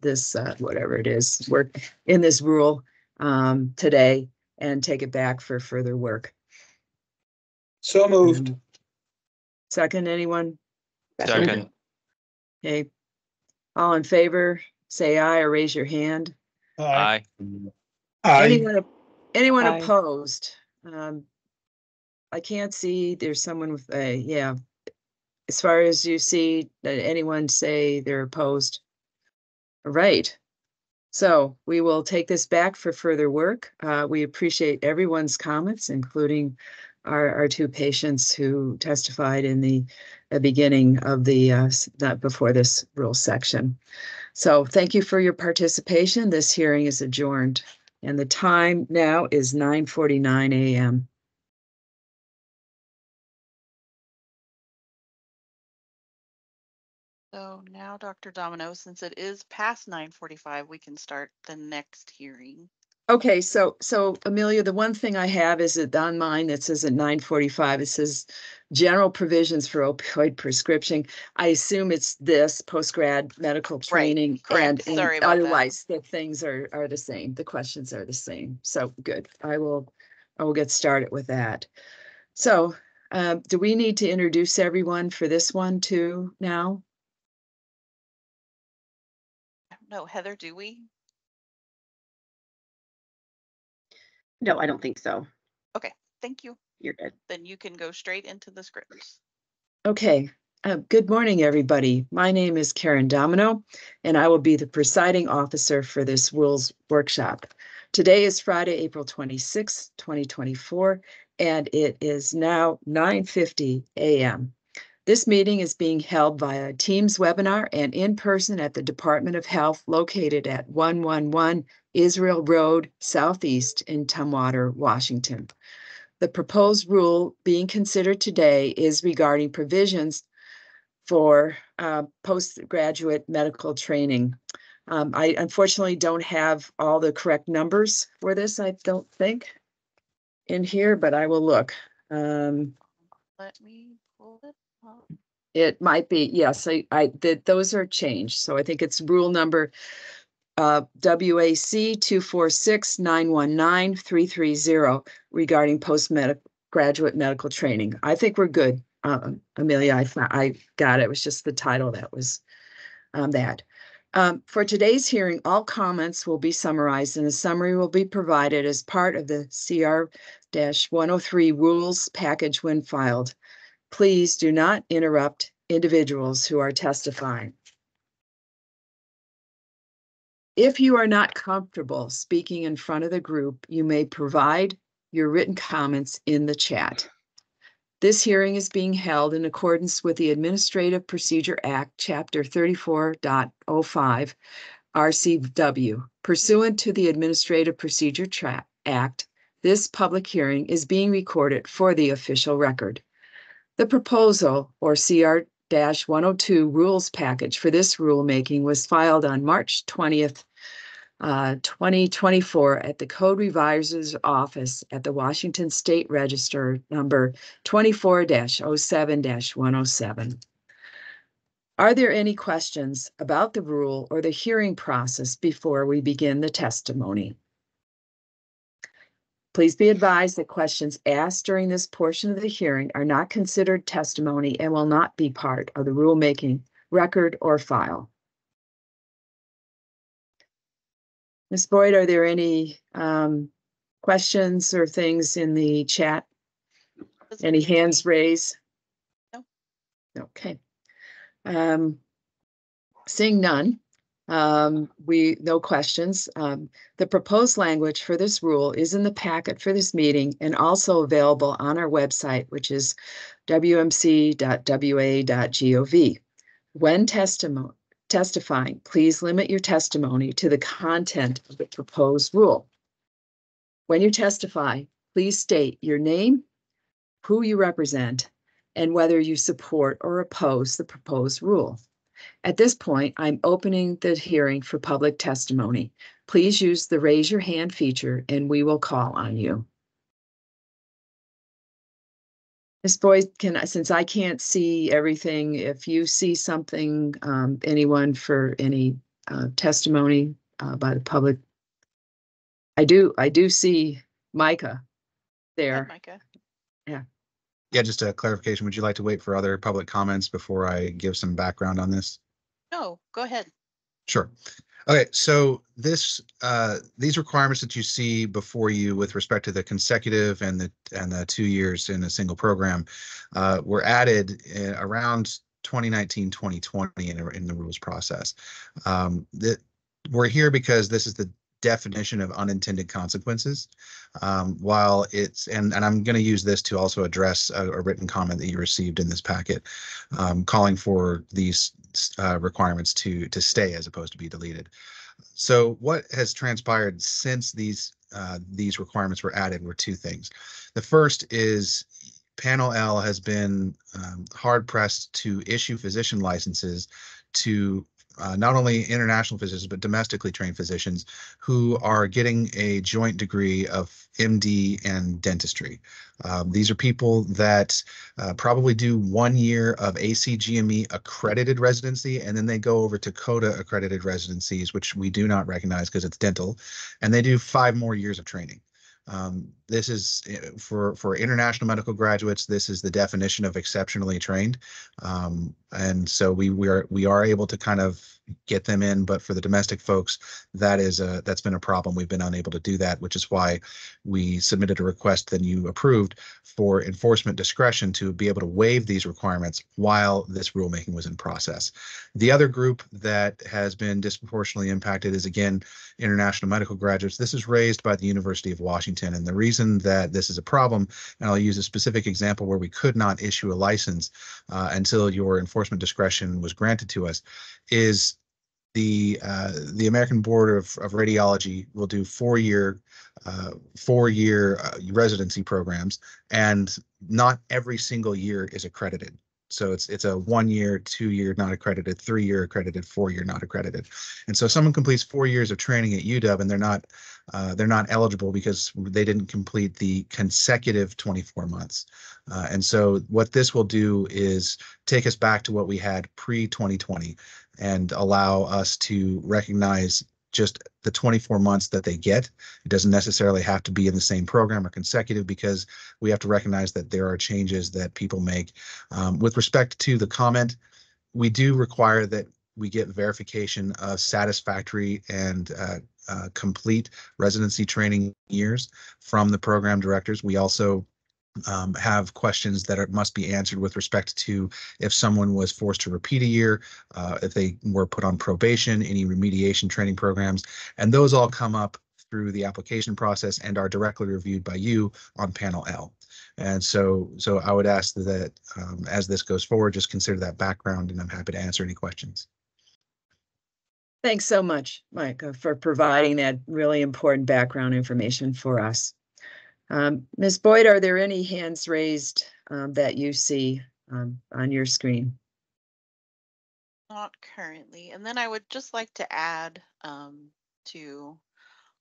whatever it is work in this rule today and take it back for further work? So moved. Second, anyone? Second. Okay. All in favor, say aye or raise your hand. Aye. Anyone Aye. opposed? I can't see. There's someone with a, yeah. As far as you see, anyone say they're opposed? All right. So we will take this back for further work. We appreciate everyone's comments, including our two patients who testified in the beginning of the, not before this rule section. So thank you for your participation. This hearing is adjourned and the time now is 9:49 a.m. So now, Dr. Domino, since it is past 9:45, we can start the next hearing. Okay, so Amelia, the one thing I have is that on mine that says at 9:45, it says general provisions for opioid prescription. I assume it's this post-grad medical training. Correct. And Sorry about that. otherwise the things are the same. The questions are the same. So good. I will get started with that. So do we need to introduce everyone for this one too now? No, Heather, do we? No, I don't think so. Okay, thank you. You're good. Then you can go straight into the scripts. Okay. Good morning, everybody. My name is Karen Domino, and I will be the presiding officer for this rules workshop. Today is Friday, April 26, 2024, and it is now 9:50 a.m. This meeting is being held via Teams webinar and in person at the Department of Health located at 111 Israel Road Southeast in Tumwater, Washington. The proposed rule being considered today is regarding provisions for postgraduate medical training. I unfortunately don't have all the correct numbers for this, I don't think, in here, but I will look. Let me pull it up. It might be, yes, those are changed. So I think it's rule number WAC 246919330 regarding postgraduate medical training. I think we're good. Amelia, I got it. It was just the title that was that. For today's hearing, all comments will be summarized and a summary will be provided as part of the CR-103 rules package when filed. Please do not interrupt individuals who are testifying. If you are not comfortable speaking in front of the group, you may provide your written comments in the chat. This hearing is being held in accordance with the Administrative Procedure Act, Chapter 34.05, RCW. Pursuant to the Administrative Procedure Act, this public hearing is being recorded for the official record. The proposal, or CR-102 rules package for this rulemaking was filed on March 20th, 2024 at the Code Reviser's Office at the Washington State Register number 24-07-107. Are there any questions about the rule or the hearing process before we begin the testimony? Please be advised that questions asked during this portion of the hearing are not considered testimony and will not be part of the rulemaking record or file. Ms. Boyd, are there any questions or things in the chat? Any hands raised? No. Okay. Seeing none, No questions. The proposed language for this rule is in the packet for this meeting and also available on our website, which is wmc.wa.gov. When testifying, please limit your testimony to the content of the proposed rule. When you testify, please state your name, who you represent, and whether you support or oppose the proposed rule. At this point, I'm opening the hearing for public testimony. Please use the raise your hand feature and we will call on you. Ms. Boyd, since I can't see everything, if you see something, anyone for any testimony by the public, I do see Micah there. Micah. Yeah. Yeah, just a clarification. Would you like to wait for other public comments before I give some background on this? No, go ahead. Sure. Okay, so these requirements that you see before you with respect to the consecutive and the 2 years in a single program were added around 2019, 2020 in the rules process. We're here because this is the definition of unintended consequences. While it's, and I'm going to use this to also address a written comment that you received in this packet, calling for these requirements to stay as opposed to be deleted. So what has transpired since these requirements were added were two things. The first is Panel L has been hard pressed to issue physician licenses to not only international physicians, but domestically trained physicians who are getting a joint degree of MD and dentistry. These are people that probably do 1 year of ACGME accredited residency, and then they go over to CODA accredited residencies, which we do not recognize because it's dental, and they do 5 more years of training. This is for international medical graduates. This is the definition of exceptionally trained, and so we are able to kind of get them in. But for the domestic folks, that's been a problem. We've been unable to do that, which is why we submitted a request that you approved for enforcement discretion to be able to waive these requirements while this rulemaking was in process. The other group that has been disproportionately impacted is, again, international medical graduates. This is raised by the University of Washington, and the reason that this is a problem, and I'll use a specific example where we could not issue a license until your enforcement discretion was granted to us, is the American Board of Radiology will do 4-year residency programs, and not every single year is accredited. So it's a 1 year, 2 year not accredited, 3 year accredited, 4 year not accredited. And so someone completes 4 years of training at UW and they're not eligible because they didn't complete the consecutive 24 months. And so what this will do is take us back to what we had pre-2020 and allow us to recognize just the 24 months that they get. It doesn't necessarily have to be in the same program or consecutive, because we have to recognize that there are changes that people make. With respect to the comment, we do require that we get verification of satisfactory and complete residency training years from the program directors. We also have questions that must be answered with respect to if someone was forced to repeat a year, if they were put on probation, any remediation training programs, and those all come up through the application process and are directly reviewed by you on Panel L. And so I would ask that as this goes forward, just consider that background, and I'm happy to answer any questions. Thanks so much, Micah, for providing that really important background information for us. Ms. Boyd, are there any hands raised that you see on your screen? Not currently. And then I would just like to add to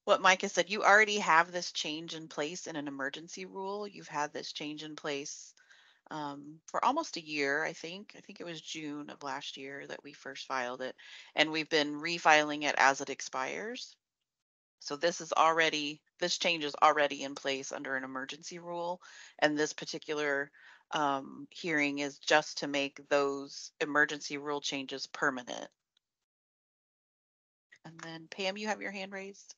what Micah said. You already have this change in place in an emergency rule. You've had this change in place for almost a year, I think. I think it was June of last year that we first filed it, and we've been refiling it as it expires. So this change is already in place under an emergency rule, and this particular hearing is just to make those emergency rule changes permanent. And then Pam, you have your hand raised.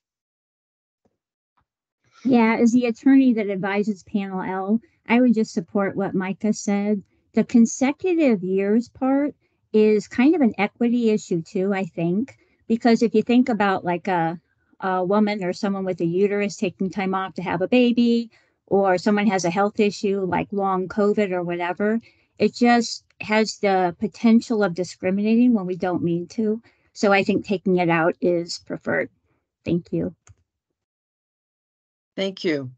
Yeah, as the attorney that advises Panel L, I would just support what Micah said. The consecutive years part is kind of an equity issue too, I think, Because if you think about like a woman or someone with a uterus taking time off to have a baby, or someone has a health issue like long COVID or whatever, it just has the potential of discriminating when we don't mean to. So I think taking it out is preferred. Thank you. Thank you.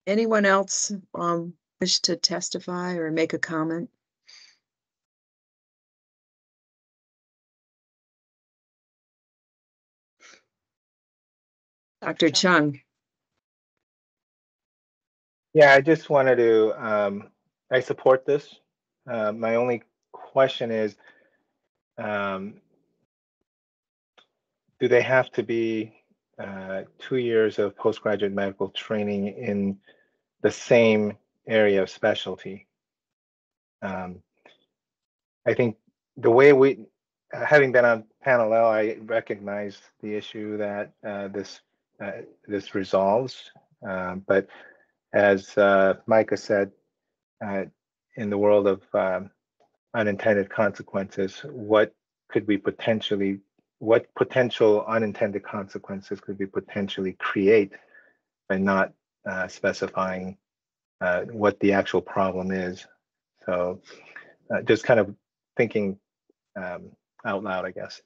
Anyone else wish to testify or make a comment? Dr. Chung. Yeah, I just wanted to, I support this. My only question is, do they have to be 2 years of postgraduate medical training in the same area of specialty? I think the way we, having been on panel L, I recognize the issue that this resolves. But as Micah said, in the world of unintended consequences, what potential unintended consequences could we potentially create by not specifying what the actual problem is? So just kind of thinking out loud, I guess.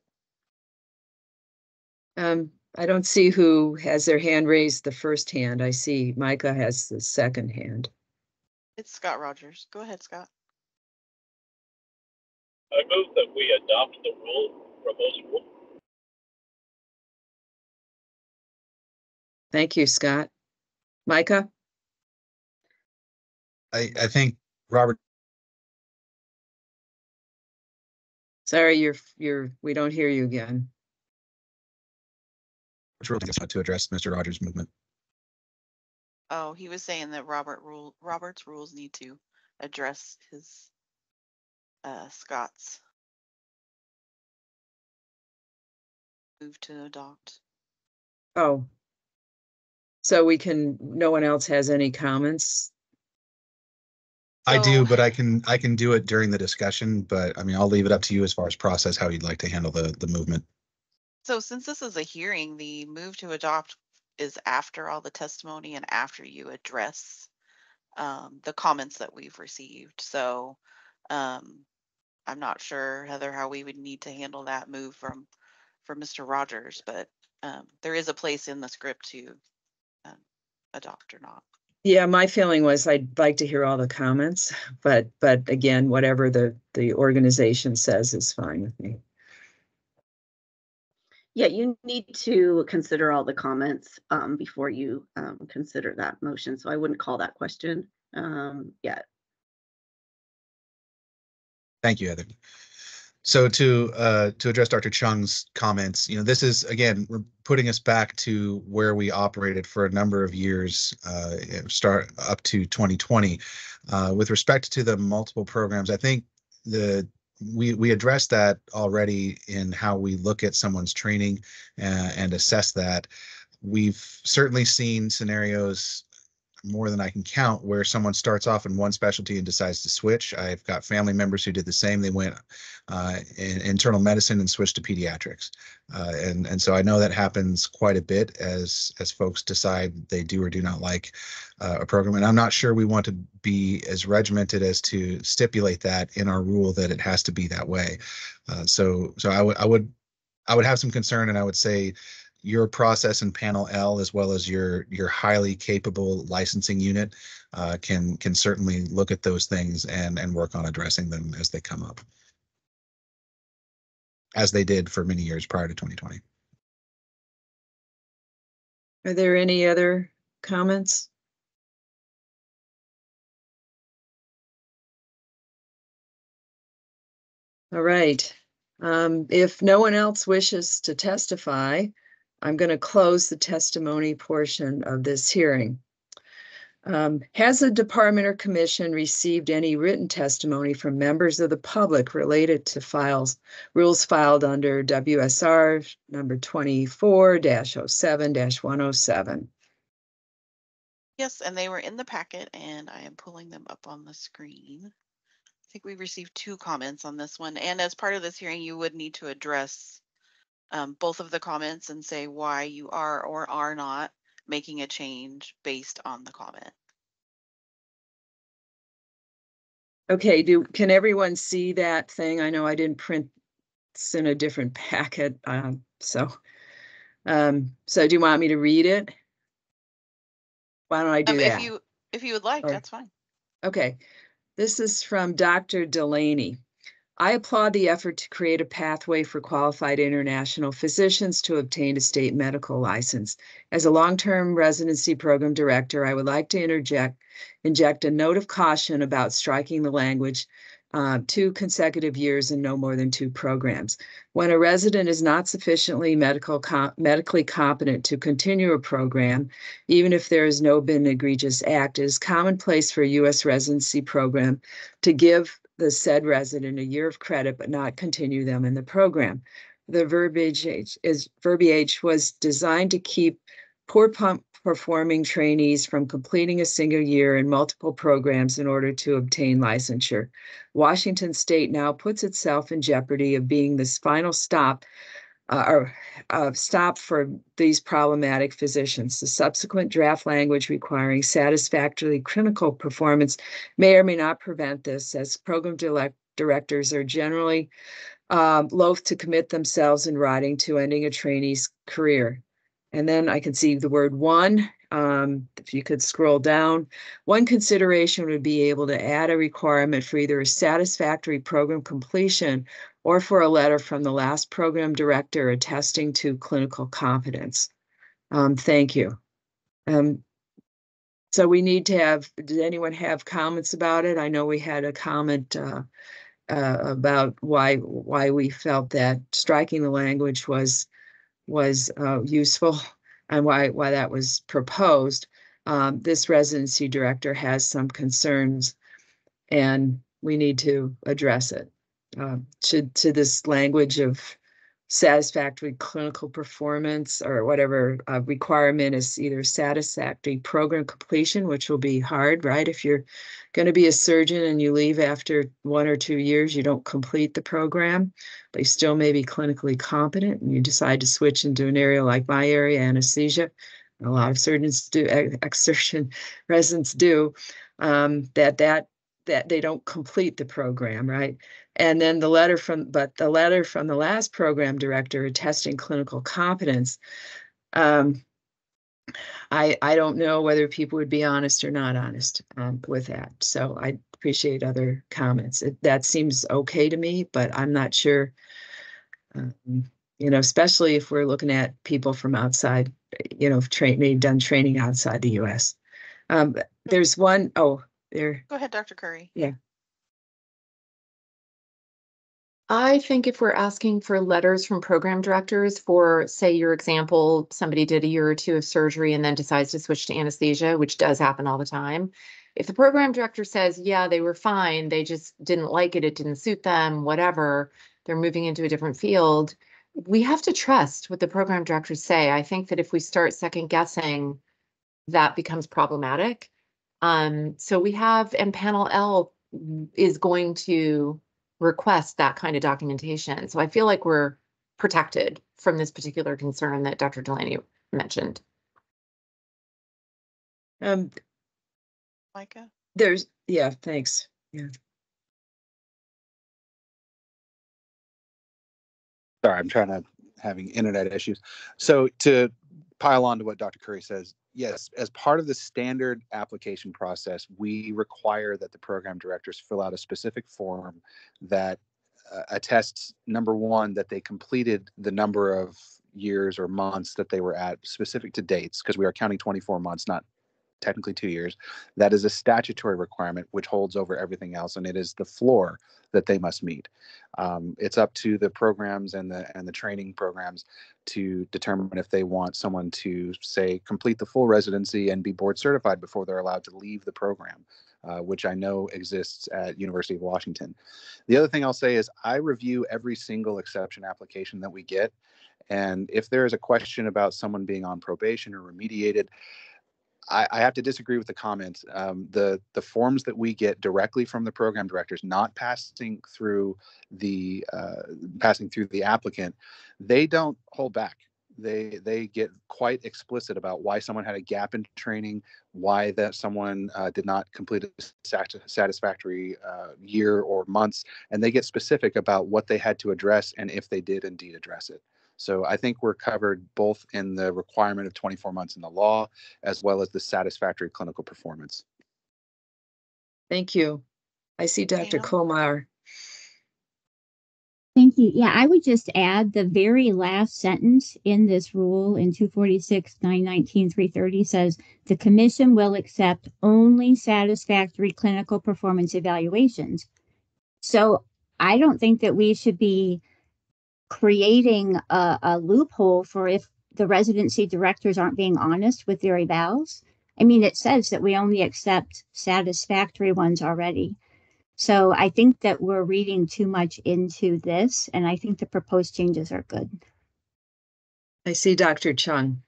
I don't see who has their hand raised the first hand. I see Micah has the second hand. It's Scott Rogers. Go ahead, Scott. I move that we adopt the proposed rule. Thank you, Scott. Micah? I think Robert. Sorry, we don't hear you again. To address Mr. Rogers' movement. Oh, he was saying that Robert's rules need to address his Scott's move to adopt. Oh. So no one else has any comments? I do, but I can do it during the discussion, but I mean, I'll leave it up to you as far as process, how you'd like to handle the movement. So since this is a hearing, the move to adopt is after all the testimony and after you address the comments that we've received. So I'm not sure, Heather, how we would need to handle that move from Mr. Rogers, but there is a place in the script to adopt or not. Yeah, my feeling was I'd like to hear all the comments, but again, whatever the organization says is fine with me. Yeah, you need to consider all the comments before you consider that motion. So I wouldn't call that question yet. Thank you, Heather. So to address Dr. Chung's comments, this is, again, we're putting us back to where we operated for a number of years, start up to 2020. With respect to the multiple programs, I think we addressed that already in how we look at someone's training and assess that. We've certainly seen scenarios, more than I can count, where someone starts off in one specialty and decides to switch. I've got family members who did the same. They went in internal medicine and switched to pediatrics. And so I know that happens quite a bit as folks decide they do or do not like a program. And I'm not sure we want to be as regimented as to stipulate that in our rule that it has to be that way. So I would have some concern, and I would say your process in panel L, as well as your highly capable licensing unit, can certainly look at those things and work on addressing them as they come up, as they did for many years prior to 2020. Are there any other comments? All right. If no one else wishes to testify, I'm going to close the testimony portion of this hearing. Has the department or commission received any written testimony from members of the public related to rules filed under WSR number 24-07-107? Yes, and they were in the packet, and I am pulling them up on the screen. I think we received 2 comments on this one, and as part of this hearing, you would need to address both of the comments and say why you are or are not making a change based on the comment. Okay, can everyone see that thing? I know I didn't print this in a different packet, so do you want me to read it? Why don't I do that? If you would like, Or, that's fine. Okay, this is from Dr. Delaney. I applaud the effort to create a pathway for qualified international physicians to obtain a state medical license. As a long-term residency program director, I would like to inject a note of caution about striking the language 2 consecutive years and no more than 2 programs. When a resident is not sufficiently medically competent to continue a program, even if there has no been egregious act, it is commonplace for a U.S. residency program to give the said resident a year of credit but not continue them in the program. The verbiage was designed to keep poor performing trainees from completing a single year in multiple programs in order to obtain licensure. Washington State now puts itself in jeopardy of being this final stop stop for these problematic physicians. The subsequent draft language requiring satisfactory clinical performance may or may not prevent this, as program directors are generally loath to commit themselves in writing to ending a trainee's career. And then I can see the word one. If you could scroll down, one consideration would be able to add a requirement for either a satisfactory program completion or for a letter from the last program director attesting to clinical competence. Thank you. So we need to have, did anyone have comments about it? I know we had a comment about why we felt that striking the language was useful and why that was proposed. This residency director has some concerns and we need to address it. To this language of satisfactory clinical performance or whatever requirement is either satisfactory program completion, which will be hard, right? If you're going to be a surgeon and you leave after 1 or 2 years, you don't complete the program, but you still may be clinically competent and you decide to switch into an area like my area, anesthesia. A lot of surgeons do, ex-surgeon residents do, that they don't complete the program, right? And then the letter from the last program director attesting clinical competence, I don't know whether people would be honest or not honest with that. So I appreciate other comments. That seems okay to me, but I'm not sure, especially if we're looking at people from outside, maybe done training outside the US. There's one, there. Go ahead, Dr. Curry. Yeah. I think if we're asking for letters from program directors for, say, your example, somebody did a year or 2 of surgery and then decides to switch to anesthesia, which does happen all the time. If the program director says, yeah, they were fine, they just didn't like it, it didn't suit them, whatever, they're moving into a different field, we have to trust what the program directors say. I think that if we start second guessing, that becomes problematic. So we have, and panel L is going to request that kind of documentation. So I feel like we're protected from this particular concern that Dr. Delaney mentioned. Micah? Yeah, thanks. Yeah. Sorry, I'm having internet issues. So to pile on to what Dr. Curry says, yes, as part of the standard application process, we require that the program directors fill out a specific form that attests, number one, that they completed the number of years or months that they were at, specific to dates, because we are counting 24 months, not technically 2 years. That is a statutory requirement which holds over everything else, and it is the floor that they must meet. It's up to the programs and the training programs to determine if they want someone to, say, complete the full residency and be board certified before they're allowed to leave the program, which I know exists at University of Washington. The other thing I'll say is I review every single exception application that we get, and if there is a question about someone being on probation or remediated, I have to disagree with the comment. The forms that we get directly from the program directors, not passing through the applicant, they don't hold back. They get quite explicit about why someone had a gap in training, why that someone did not complete a satisfactory year or months, and they get specific about what they had to address and if they did indeed address it. So I think we're covered both in the requirement of 24 months in the law, as well as the satisfactory clinical performance. Thank you. I see Dr. Kohlmeyer. Thank you. Yeah, I would just add the very last sentence in this rule in 246, 919, 330 says the commission will accept only satisfactory clinical performance evaluations. So I don't think that we should be creating a loophole for if the residency directors aren't being honest with their evals. I mean, it says that we only accept satisfactory ones already. So I think that we're reading too much into this, and I think the proposed changes are good. I see Dr. Chung.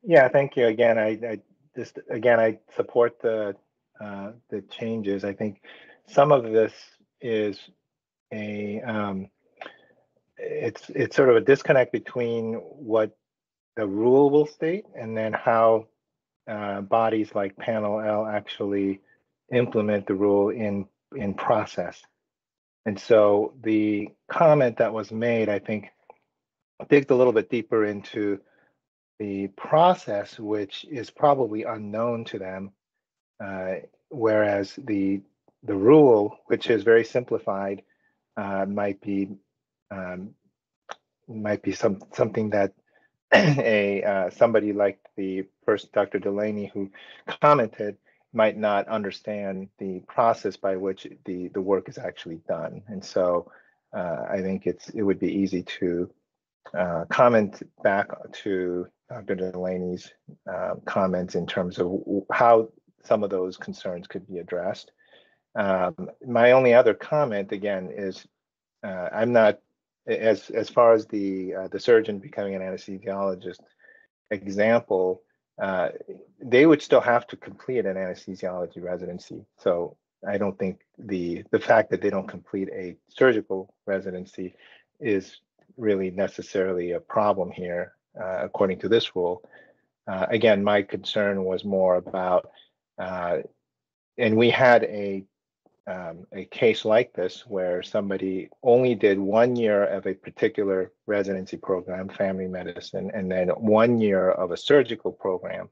Yeah, thank you. Again, I support the changes. I think some of this is it's sort of a disconnect between what the rule will state and then how bodies like Panel L actually implement the rule in process. And so the comment that was made, I think, digs a little bit deeper into the process, which is probably unknown to them, whereas the rule, which is very simplified, might be something that somebody like the first Dr. Delaney who commented might not understand the process by which the work is actually done. And so I think it would be easy to comment back to Dr. Delaney's comments in terms of how some of those concerns could be addressed. My only other comment, again, is I'm not, as far as the surgeon becoming an anesthesiologist example, they would still have to complete an anesthesiology residency. So I don't think the fact that they don't complete a surgical residency is really necessarily a problem here, according to this rule. Again, my concern was more about, and we had a case like this where somebody only did 1 year of a particular residency program, family medicine, and then 1 year of a surgical program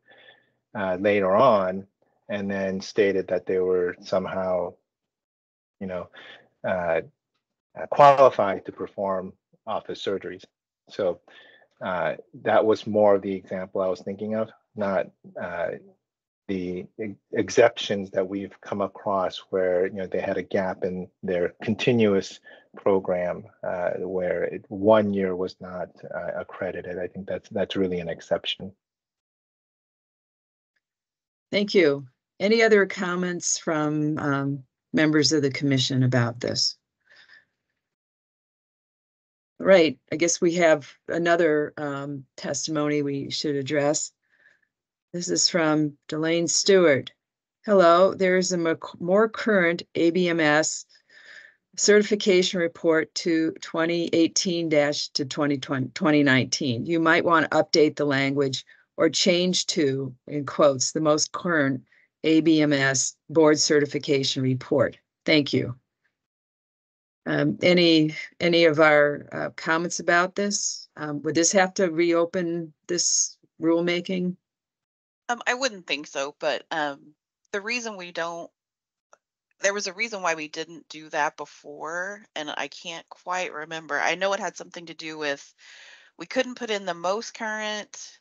later on, and then stated that they were somehow, qualified to perform office surgeries. So that was more of the example I was thinking of, not the exceptions that we've come across where they had a gap in their continuous program where 1 year was not accredited. I think that's really an exception. Thank you. Any other comments from members of the commission about this? Right, I guess we have another testimony we should address. This is from Delane Stewart. Hello, there is a more current ABMS certification report to 2018 to 2019. You might want to update the language or change to, in quotes, the most current ABMS board certification report. Thank you. Any of our comments about this? Would this have to reopen this rulemaking? I wouldn't think so, but the reason we don't, there was a reason why we didn't do that before, and I can't quite remember. I know it had something to do with we couldn't put in the most current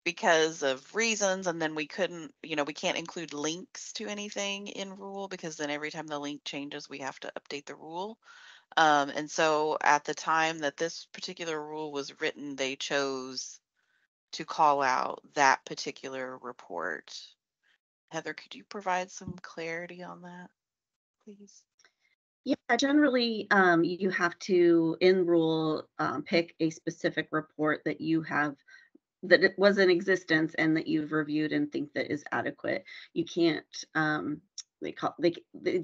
because of reasons, and then we couldn't, we can't include links to anything in rule because then every time the link changes, we have to update the rule. And so at the time that this particular rule was written, they chose to call out that particular report. Heather, could you provide some clarity on that, please? Yeah, generally, you have to, in rule, pick a specific report that you have that it was in existence and that you've reviewed and think that is adequate. You can't, they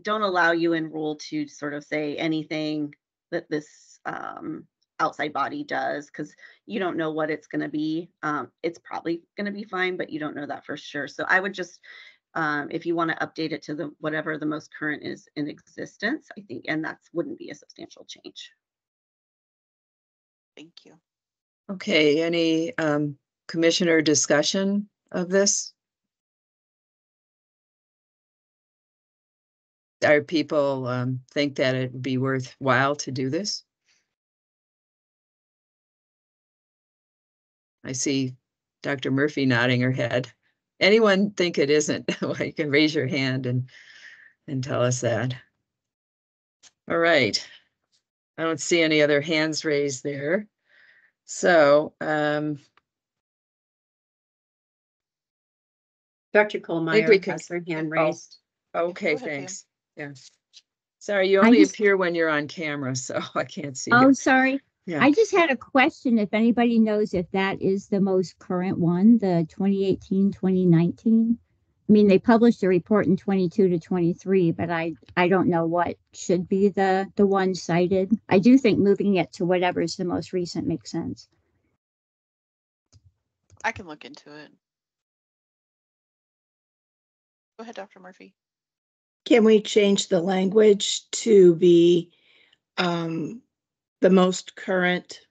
don't allow you in rule to sort of say anything that this outside body does, because you don't know what it's going to be. It's probably going to be fine, but you don't know that for sure. So I would just, if you want to update it to the whatever the most current is in existence, I think, and that wouldn't be a substantial change. Thank you. Okay, any commissioner discussion of this? Are people think that it would be worthwhile to do this? I see Dr. Murphy nodding her head. Anyone think it isn't? Well, you can raise your hand and tell us that. All right. I don't see any other hands raised there. So, Dr. Kohlmeyer has her hand raised. Okay, ahead, thanks. Yeah. Sorry, you only appear when you're on camera, so I can't see Oh, you. sorry. Yeah. I just had a question if anybody knows if that is the most current one, the 2018, 2019. I mean, they published a report in 22 to 23, but I don't know what should be the one cited. I do think moving it to whatever is the most recent makes sense. I can look into it. Go ahead, Dr. Murphy. Can we change the language to be the most current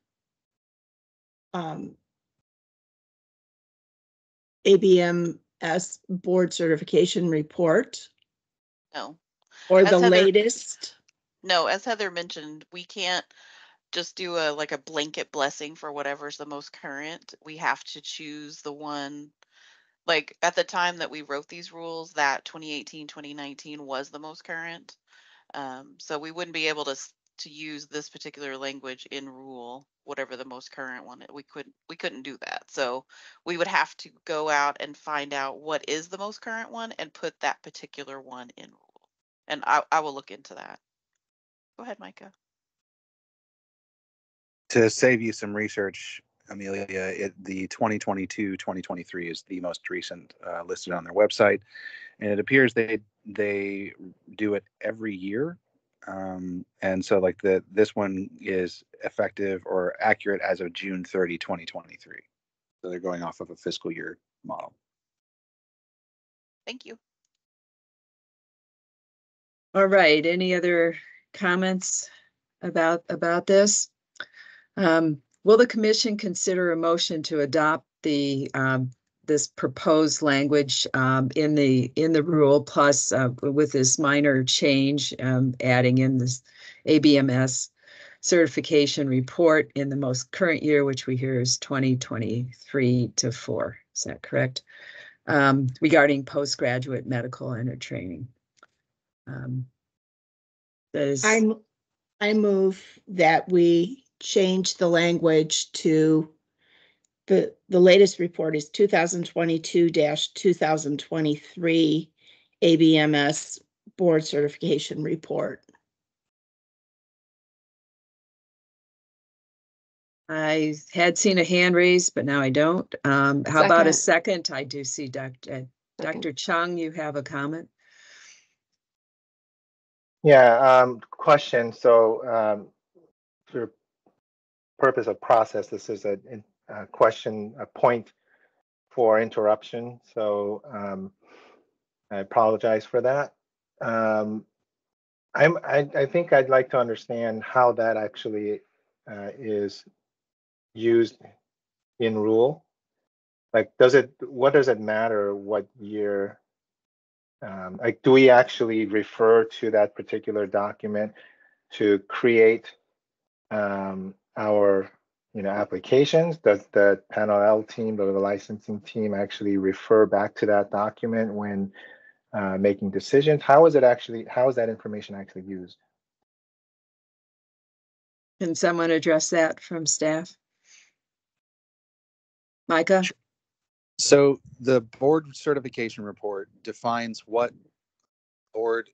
ABMS board certification report? No. Or As the Heather, latest? No, as Heather mentioned, we can't just do a blanket blessing for whatever's the most current. We have to choose the one, like at the time that we wrote these rules, that 2018, 2019 was the most current. So we wouldn't be able to use this particular language in rule, whatever the most current one. We couldn't do that. So we would have to go out and find out what is the most current one and put that particular one in rule. And I will look into that. Go ahead, Micah. To save you some research, Amelia, the 2022-2023 is the most recent listed on their website, and it appears they do it every year. And so like this one is effective or accurate as of June 30, 2023. So they're going off of a fiscal year model. Thank you. All right, any other comments about this? Will the commission consider a motion to adopt the this proposed language in the rule, plus with this minor change, adding in this ABMS certification report in the most current year, which we hear is 2023 to 4. Is that correct? Regarding postgraduate medical and training. That is. I move that we change the language to the latest report is 2022-2023 ABMS board certification report. I had seen a hand raised, but now I don't. How about a second? I do see Dr. Chung, you have a comment? Yeah, question. So for purpose of process, this is a question, a point for interruption. So I apologize for that. I think I'd like to understand how that actually is used in rule. Like, what does it matter what year? Like, do we actually refer to that particular document to create our applications? Does the panel L team or the licensing team actually refer back to that document when making decisions? How is that information actually used? Can someone address that from staff? Micah? So the board certification report defines what board,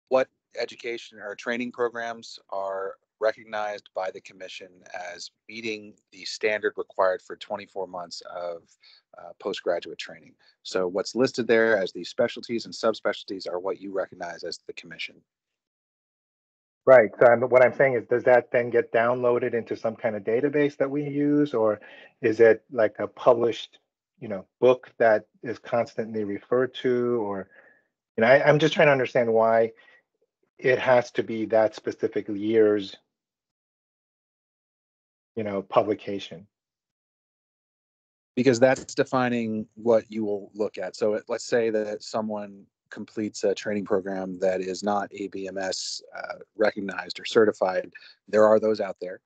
what education or training programs are recognized by the commission as meeting the standard required for 24 months of postgraduate training. So what's listed there as the specialties and subspecialties are what you recognize as the commission. Right. So what I'm saying is, does that then get downloaded into some kind of database that we use, or is it like a published, book that is constantly referred to, or, I'm just trying to understand why it has to be that specific year's, publication. Because that's defining what you will look at. So let's say that someone completes a training program that is not ABMS recognized or certified. There are those out there.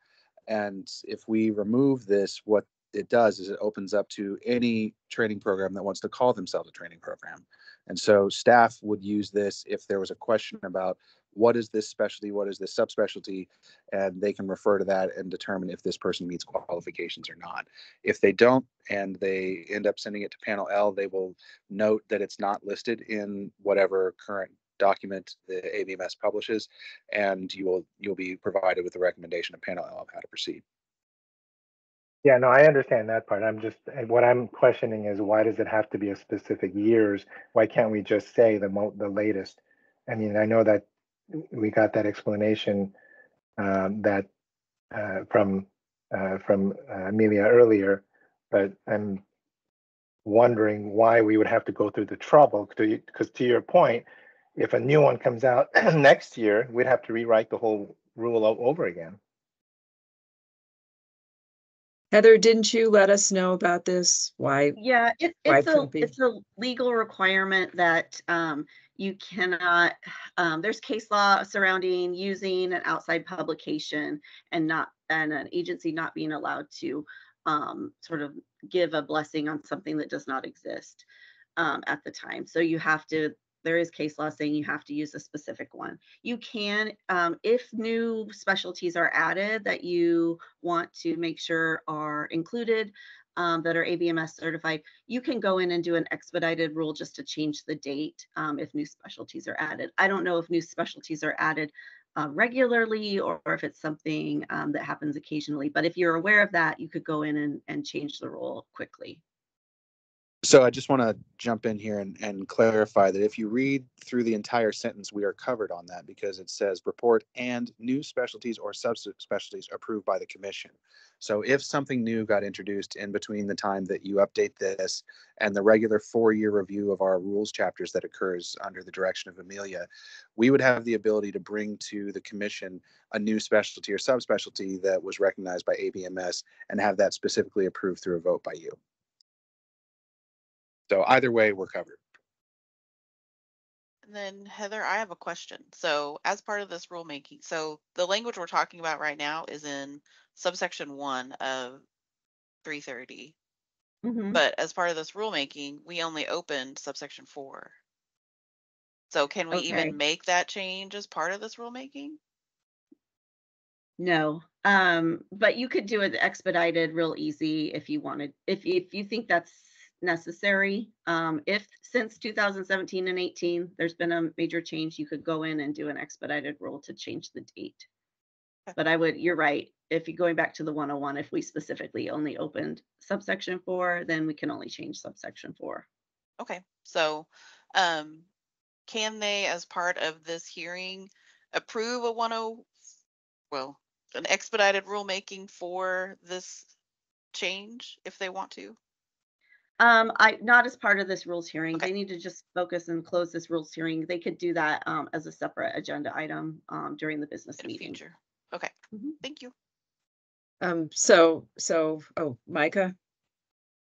And if we remove this, what it does is it opens up to any training program that wants to call themselves a training program. And so staff would use this if there was a question about what is this specialty, what is this subspecialty, and they can refer to that and determine if this person meets qualifications or not. If they don't and they end up sending it to panel L, they will note that it's not listed in whatever current document the ABMS publishes, and you'll be provided with a recommendation of panel L of how to proceed. Yeah, no, I understand that part. What I'm questioning is, why does it have to be a specific years? Why can't we just say the latest? I mean, I know that we got that explanation that from Amelia earlier, but I'm wondering why we would have to go through the trouble, because to your point, if a new one comes out next year, we'd have to rewrite the whole rule over again. Heather, didn't you let us know about this? Why? Yeah, why it's a legal requirement that you cannot, there's case law surrounding using an outside publication and an agency not being allowed to sort of give a blessing on something that does not exist at the time. So there is case law saying you have to use a specific one. You can, if new specialties are added that you want to make sure are included, that are ABMS certified, you can go in and do an expedited rule just to change the date if new specialties are added. I don't know if new specialties are added regularly or if it's something that happens occasionally, but if you're aware of that, you could go in and change the rule quickly. So I just want to jump in here and clarify that if you read through the entire sentence, we are covered on that, because it says report and new specialties or subspecialties approved by the commission. So if something new got introduced in between the time that you update this and the regular 4-year review of our rules chapters that occurs under the direction of Amelia, we would have the ability to bring to the commission a new specialty or subspecialty that was recognized by ABMS and have that specifically approved through a vote by you. So either way, we're covered. And then Heather, I have a question. So as part of this rulemaking, so the language we're talking about right now is in subsection 1 of 330. Mm-hmm. But as part of this rulemaking, we only opened subsection 4. So can we even make that change as part of this rulemaking? No, but you could do it expedited real easy if you wanted, if you think that's necessary. If since 2017 and 18, there's been a major change, you could go in and do an expedited rule to change the date. But you're right. If you're going back to the 101, if we specifically only opened subsection 4, then we can only change subsection 4. Okay, so can they, as part of this hearing, approve an expedited rulemaking for this change if they want to? Not as part of this rules hearing. Okay. They need to just focus and close this rules hearing. They could do that as a separate agenda item during the business meeting. Future. Okay. Mm-hmm. Thank you. Oh, Micah,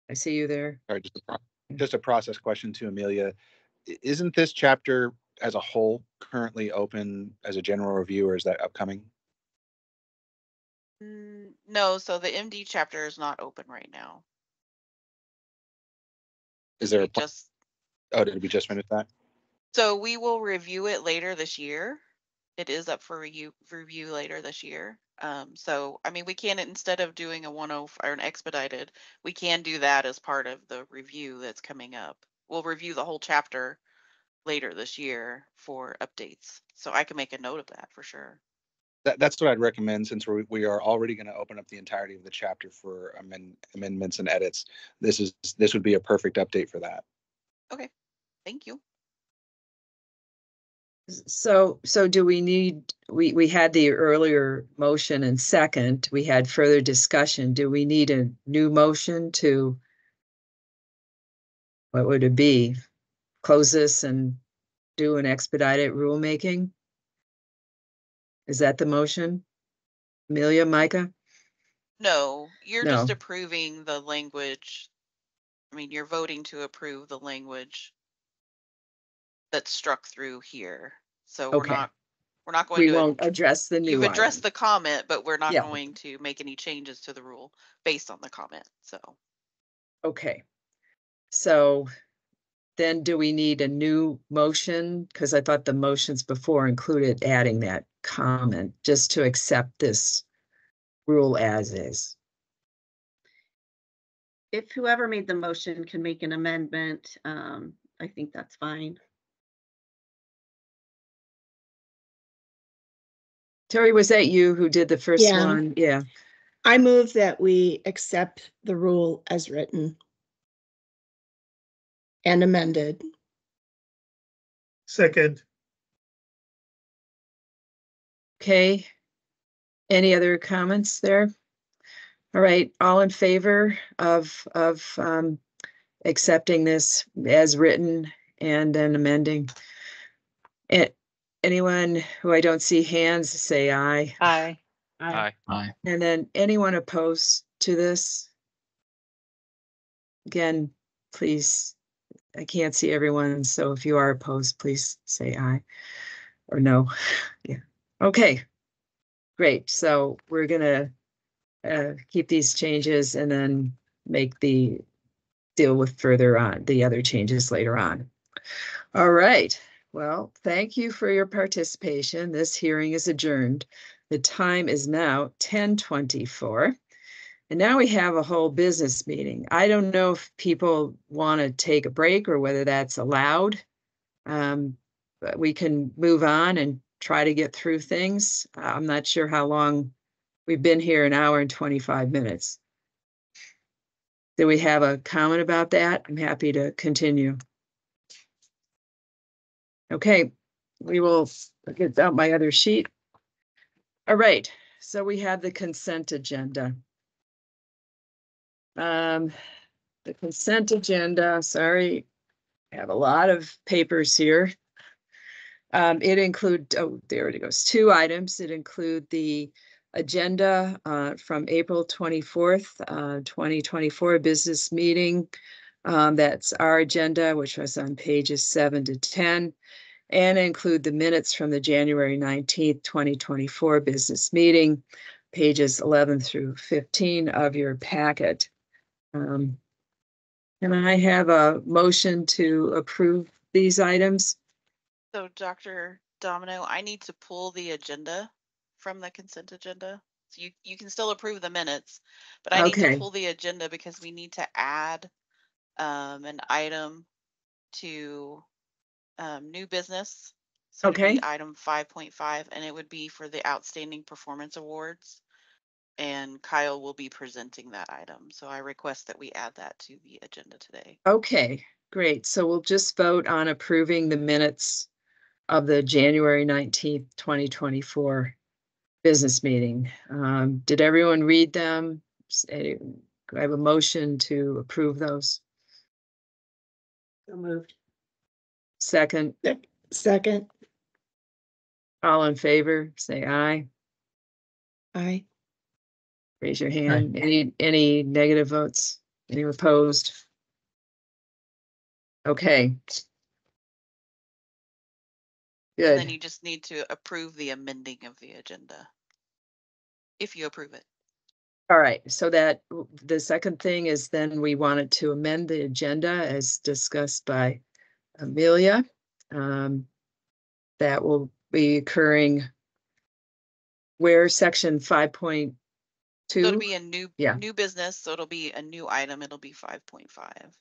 I see you there. All right, just a process question to Amelia. Isn't this chapter as a whole currently open as a general review, or is that upcoming? No, so the MD chapter is not open right now. Is there did we just finish that? So we will review it later this year. It is up for review later this year. So I mean, we can, instead of doing a 10 or an expedited, we can do that as part of the review that's coming up. We'll review the whole chapter later this year for updates. So I can make a note of that for sure. That's what I'd recommend, since we are already going to open up the entirety of the chapter for amendments and edits. This would be a perfect update for that. Okay, thank you. So do we need, we had the earlier motion and second, we had further discussion. Do we need a new motion to, what would it be? Close this and do an expedited rulemaking? Is that the motion? Amelia, Micah? No, you're No. just approving the language. I mean, you're voting to approve the language that's struck through here. So Okay. we're not going We to, won't address the new you've addressed item. the comment, but we're not Yeah. going to make any changes to the rule based on the comment. So, Okay. So then do we need a new motion? Because I thought the motions before included adding that comment just to accept this rule as is. If whoever made the motion can make an amendment, I think that's fine. Terry, was that you who did the first Yeah. one? Yeah. I move that we accept the rule as written and amended. Second. Okay. Any other comments there? All right, all in favor of accepting this as written and then amending? Anyone who I don't see hands, say aye. Aye. Aye. Aye. And then anyone opposed to this? Again, please, I can't see everyone, so if you are opposed, please say aye or no. Yeah. Okay, great. So we're gonna keep these changes and then make the deal with further on the other changes later on. All right. Well, thank you for your participation. This hearing is adjourned. The time is now 10:24. And now we have a whole business meeting. I don't know if people want to take a break or whether that's allowed. But we can move on and try to get through things. I'm not sure how long we've been here, an hour and 25 minutes. Do we have a comment about that? I'm happy to continue. Okay, we will get out my other sheet. All right, so we have the consent agenda. The consent agenda, sorry, I have a lot of papers here. It include, oh, there it goes, 2 items. It include the agenda from April 24th, 2024 business meeting. That's our agenda, which was on pages 7 to 10, and include the minutes from the January 19th, 2024 business meeting, pages 11 through 15 of your packet. And I have a motion to approve these items. so Dr. Domino, I need to pull the agenda from the consent agenda. So you can still approve the minutes, but I need to pull the agenda because we need to add an item to new business. So it'd be item 5.5, and it would be for the Outstanding Performance Awards. And Kyle will be presenting that item. So I request that we add that to the agenda today. Okay, great. So we'll just vote on approving the minutes of the January 19th, 2024 business meeting. Did everyone read them? I have a motion to approve those. So moved. Second. Second. All in favor, say aye. Aye. Raise your hand. Any negative votes? Any opposed? Okay. Good. And then you just need to approve the amending of the agenda, if you approve it. All right, so that the second thing is then we wanted to amend the agenda as discussed by Amelia. That will be occurring where section 5.2. So it'll be a new business. So it'll be a new item. It'll be 5.5.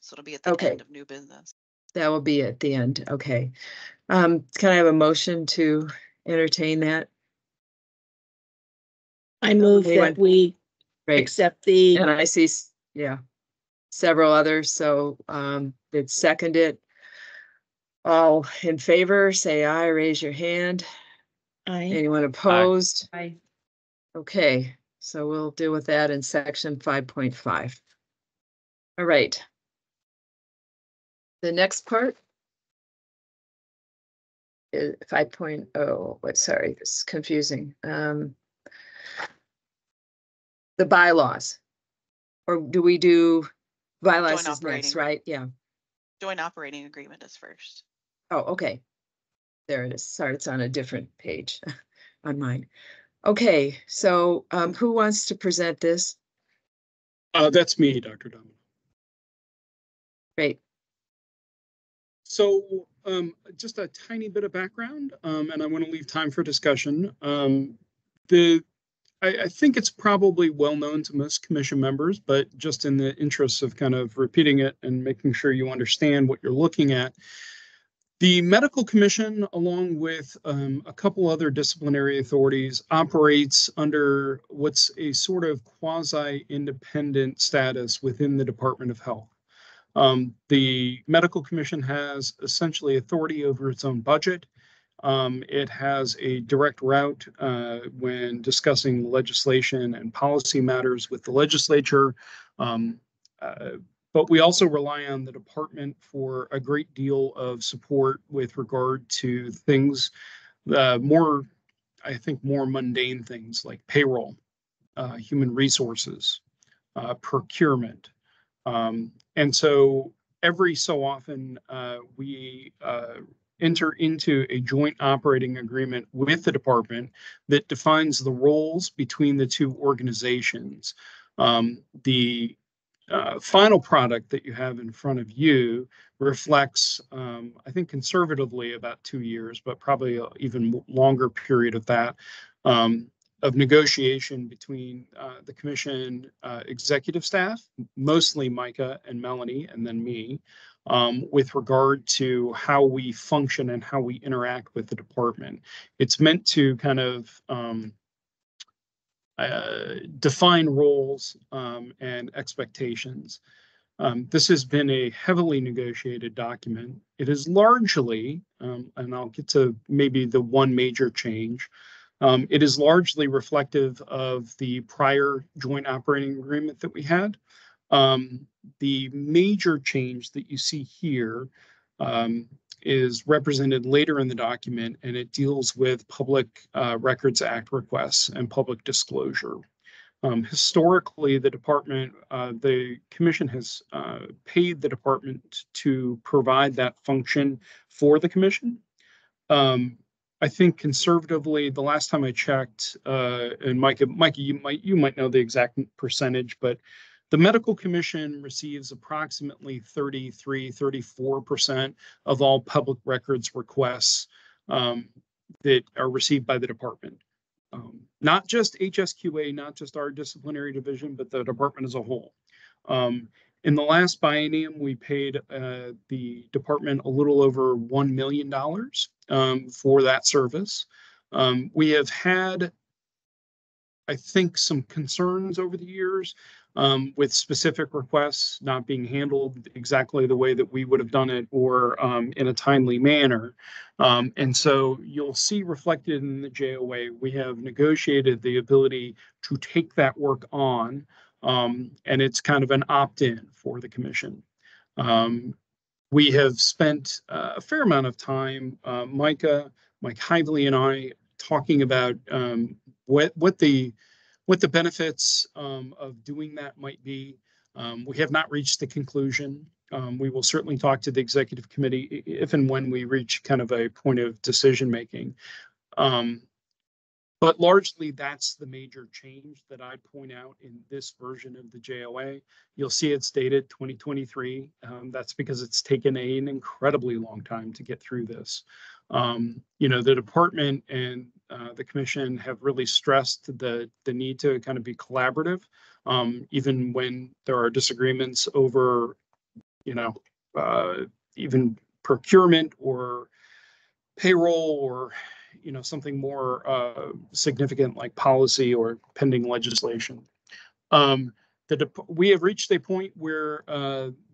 So it'll be at the end of new business. That will be at the end. Okay. Can I have a motion to entertain that? I move Anyone? that we Great. accept the, And I see, yeah, several others. So it's seconded. All in favor, say aye, raise your hand. aye. Anyone opposed? Aye. Okay, so we'll deal with that in section 5.5. All right. The next part is 5.0. What? Sorry, this is confusing. The bylaws, or do we do bylaws Joint is next, operating. right? Yeah. Joint operating agreement is first. Oh, okay. There it is. Sorry, it's on a different page on mine. Okay, so who wants to present this? That's me, Dr. Domino. Great. So just a tiny bit of background, and I want to leave time for discussion. I think it's probably well known to most commission members, but just in the interest of kind of repeating it and making sure you understand what you're looking at, the Medical Commission, along with a couple other disciplinary authorities, operates under what's a sort of quasi-independent status within the Department of Health. The Medical Commission has essentially authority over its own budget. It has a direct route when discussing legislation and policy matters with the legislature. But we also rely on the department for a great deal of support with regard to things more, I think, more mundane things like payroll, human resources, procurement. And so every so often we enter into a joint operating agreement with the department that defines the roles between the two organizations. The final product that you have in front of you reflects, I think conservatively about 2 years, but probably an even longer period of that, of negotiation between the commission executive staff, mostly Micah and Melanie, and then me, with regard to how we function and how we interact with the department. It's meant to kind of define roles and expectations. This has been a heavily negotiated document. It is largely, and I'll get to maybe the one major change, it is largely reflective of the prior joint operating agreement that we had. The major change that you see here is represented later in the document, and it deals with Public Records Act requests and public disclosure. Historically, the commission has paid the department to provide that function for the commission. I think conservatively, the last time I checked, and Micah, you might know the exact percentage, but the Medical Commission receives approximately 34% of all public records requests that are received by the department. Not just HSQA, not just our disciplinary division, but the department as a whole. In the last biennium, we paid the department a little over $1 million for that service. We have had, I think, some concerns over the years with specific requests not being handled exactly the way that we would have done it or in a timely manner. And so you'll see reflected in the JOA, we have negotiated the ability to take that work on, and it's kind of an opt-in for the commission. We have spent a fair amount of time, Mike Hively and I, talking about what the benefits of doing that might be. We have not reached the conclusion. We will certainly talk to the executive committee if and when we reach kind of a point of decision making. But largely, that's the major change that I'd point out in this version of the JOA. You'll see it's dated 2023. That's because it's taken an incredibly long time to get through this. The department and the commission have really stressed the need to kind of be collaborative, even when there are disagreements over, even procurement or payroll or something more significant like policy or pending legislation. We have reached a point where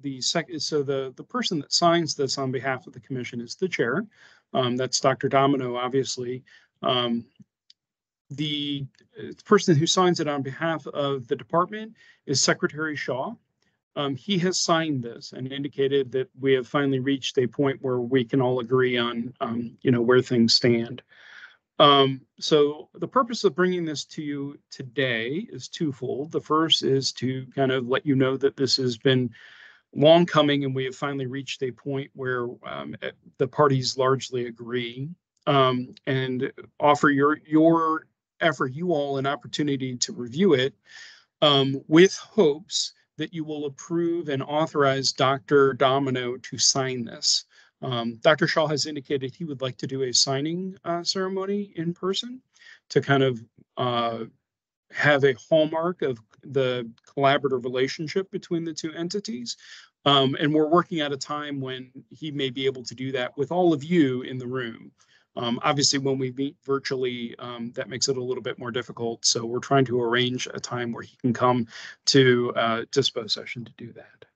the person that signs this on behalf of the commission is the chair. That's Dr. Domino, obviously. The person who signs it on behalf of the department is Secretary Shaw. He has signed this and indicated that we have finally reached a point where we can all agree on, where things stand. So the purpose of bringing this to you today is twofold. The first is to kind of let you know that this has been long coming and we have finally reached a point where the parties largely agree, and offer you all an opportunity to review it, with hopes that you will approve and authorize Dr. Domino to sign this. Dr. Shaw has indicated he would like to do a signing ceremony in person to kind of have a hallmark of the collaborative relationship between the two entities. And we're working at a time when he may be able to do that with all of you in the room. Obviously, when we meet virtually, that makes it a little bit more difficult. So we're trying to arrange a time where he can come to dispo session to do that.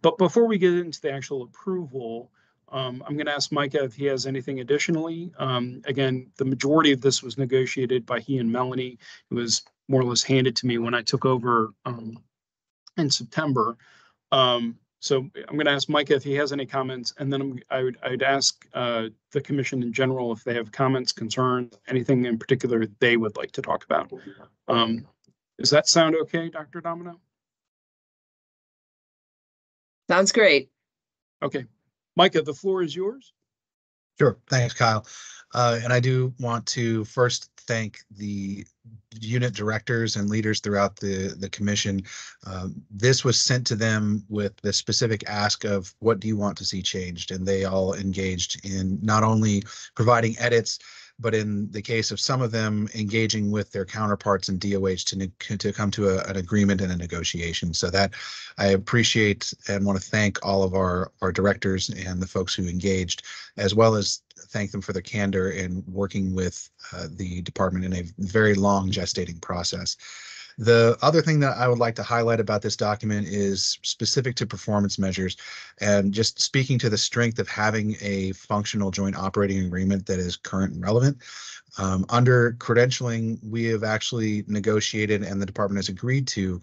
But before we get into the actual approval, I'm going to ask Micah if he has anything additionally. Again, the majority of this was negotiated by he and Melanie. It was more or less handed to me when I took over in September. So I'm going to ask Micah if he has any comments, and then I'd ask the commission in general if they have comments, concerns, anything in particular they would like to talk about. Does that sound okay, Dr. Domino? Sounds great. Okay. Micah, the floor is yours. Sure. Thanks, Kyle. And I do want to first thank the unit directors and leaders throughout the commission. This was sent to them with the specific ask of what do you want to see changed? And they all engaged in not only providing edits, but in the case of some of them, engaging with their counterparts in DOH to come to an agreement and a negotiation. So that I appreciate and want to thank all of our directors and the folks who engaged, as well as thank them for their candor in working with the department in a very long gestating process. The other thing that I would like to highlight about this document is specific to performance measures, and just speaking to the strength of having a functional joint operating agreement that is current and relevant. Under credentialing, we have actually negotiated, and the department has agreed to,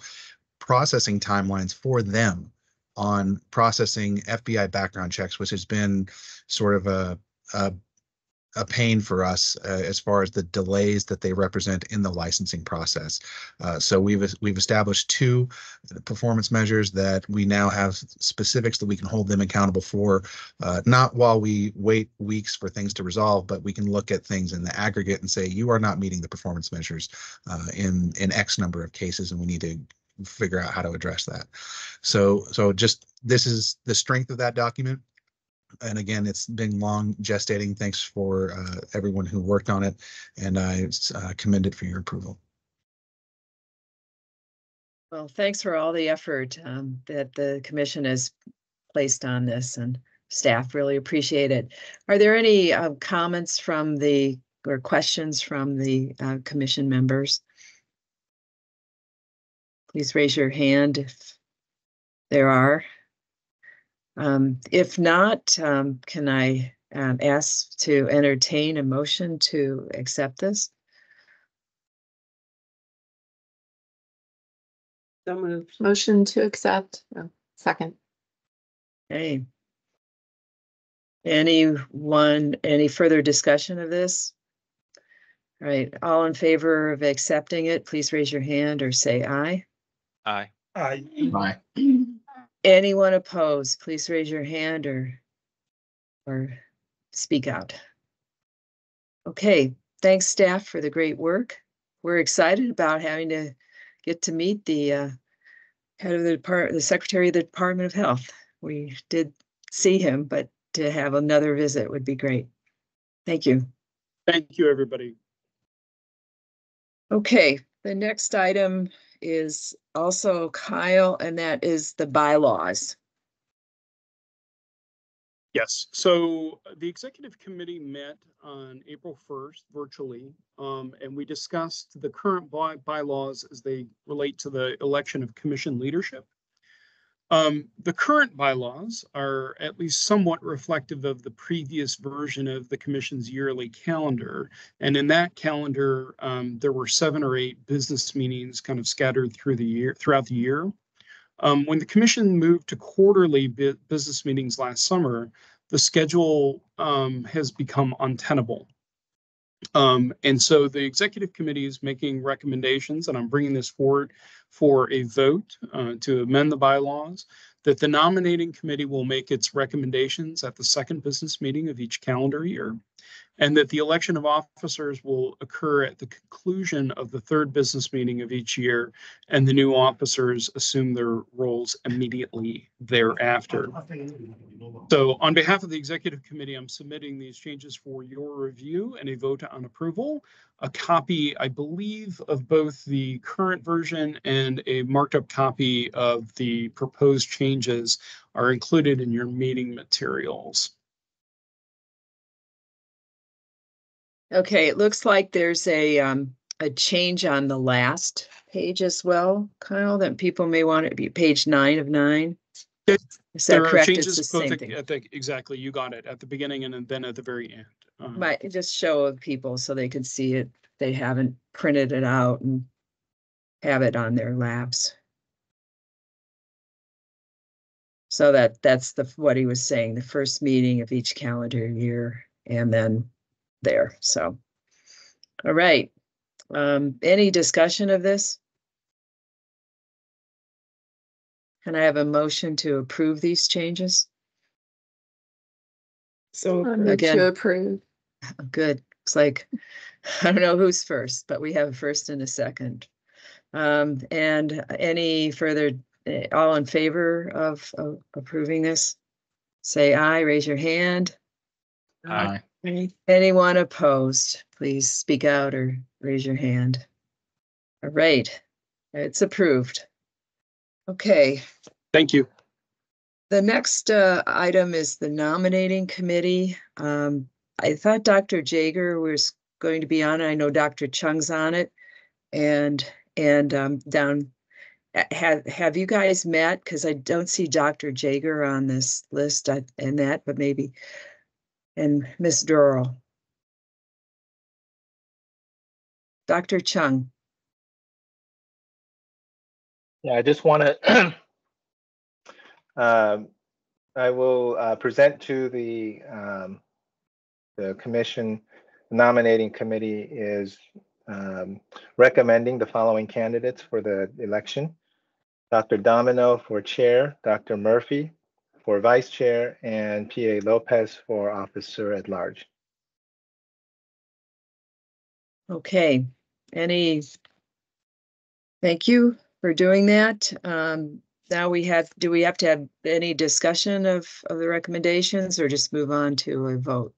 processing timelines for them on processing FBI background checks, which has been sort of a pain for us as far as the delays that they represent in the licensing process. So we've established 2 performance measures that we now have specifics that we can hold them accountable for, not while we wait weeks for things to resolve, but we can look at things in the aggregate and say, you are not meeting the performance measures in X number of cases, and we need to figure out how to address that. So just, this is the strength of that document. And again, it's been long gestating. Thanks for everyone who worked on it, and I commend it for your approval. Well, thanks for all the effort that the commission has placed on this, and staff really appreciate it. Are there any comments from or questions from the commission members? Please raise your hand if there are. If not, can I ask to entertain a motion to accept this? So moved. Motion to accept. Oh, second. Okay. Any further discussion of this? All right, all in favor of accepting it, please raise your hand or say aye. Aye. Aye. Aye. Anyone opposed, please raise your hand or speak out. Okay, thanks staff for the great work. We're excited about having to get to meet the head of the department, the Secretary of the Department of Health. We did see him, but to have another visit would be great. Thank you. Thank you, everybody. Okay, the next item is also Kyle, and that is the bylaws. Yes, so the executive committee met on April 1st virtually, and we discussed the current bylaws as they relate to the election of commission leadership. The current bylaws are at least somewhat reflective of the previous version of the commission's yearly calendar. And in that calendar, there were 7 or 8 business meetings kind of scattered throughout the year. When the commission moved to quarterly business meetings last summer, the schedule has become untenable. And so the executive committee is making recommendations, and I'm bringing this forward for a vote to amend the bylaws, that the nominating committee will make its recommendations at the second business meeting of each calendar year, and that the election of officers will occur at the conclusion of the third business meeting of each year, and the new officers assume their roles immediately thereafter. So on behalf of the executive committee, I'm submitting these changes for your review and a vote on approval. A copy, I believe, of both the current version and a marked up copy of the proposed changes are included in your meeting materials. Okay, it looks like there's a change on the last page as well, Kyle, that people may want it to be page 9 of 9. Is that There are correct? changes It's the both same thing. exactly, you got it, at the beginning and then at the very end. Might just show people so they can see it. They haven't printed it out and have it on their laps. So that's what he was saying, the first meeting of each calendar year, and then there. So, all right. Any discussion of this? Can I have a motion to approve these changes? So Again, to approve. Good. It's like, I don't know who's first, but we have a first and a second. And any further, all in favor of approving this? Say aye, raise your hand. Aye. Anyone opposed, please speak out or raise your hand. All right, it's approved. Okay. Thank you. The next item is the nominating committee. I thought Dr. Jager was going to be on it. I know Dr. Chung's on it. And down, have you guys met? Because I don't see Dr. Jager on this list and that, but maybe, and Miss Durrell. Dr. Chung. Yeah, I just want to, I will present to the commission. Nominating committee is recommending the following candidates for the election: Dr. Domino for chair, Dr. Murphy for vice chair, and P.A. Lopez for officer at large. Okay, thank you for doing that. Now do we have to have any discussion of the recommendations or just move on to a vote?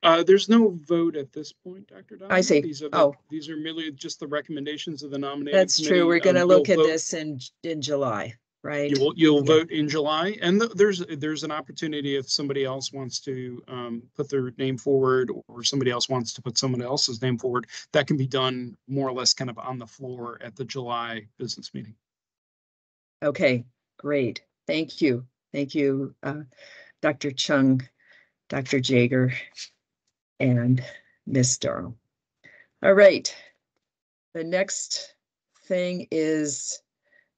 There's no vote at this point, Dr. Domino. I see. These are merely just the recommendations of the nominating That's committee. true. We're going to look at this in July, right? You'll vote in July, and there's an opportunity if somebody else wants to put their name forward, or somebody else wants to put someone else's name forward. That can be done more or less kind of on the floor at the July business meeting. Okay, great. Thank you. Thank you, Dr. Chung, Dr. Jager, and Ms. Durrell. All right. The next thing is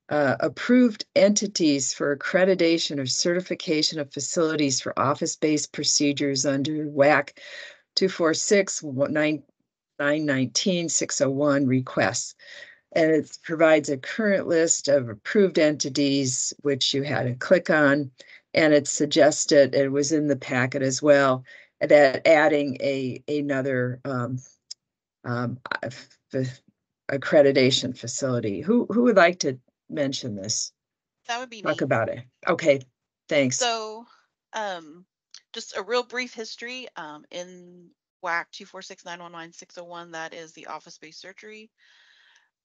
approved entities for accreditation or certification of facilities for office-based procedures under WAC 246-919-601 requests. And it provides a current list of approved entities, which you had to click on, and it suggested, it was in the packet as well, that adding another accreditation facility. Who would like to mention this? That would be Talk me. about it. Okay, thanks. So, just a real brief history. In WAC 246-919-601, that is the office-based surgery.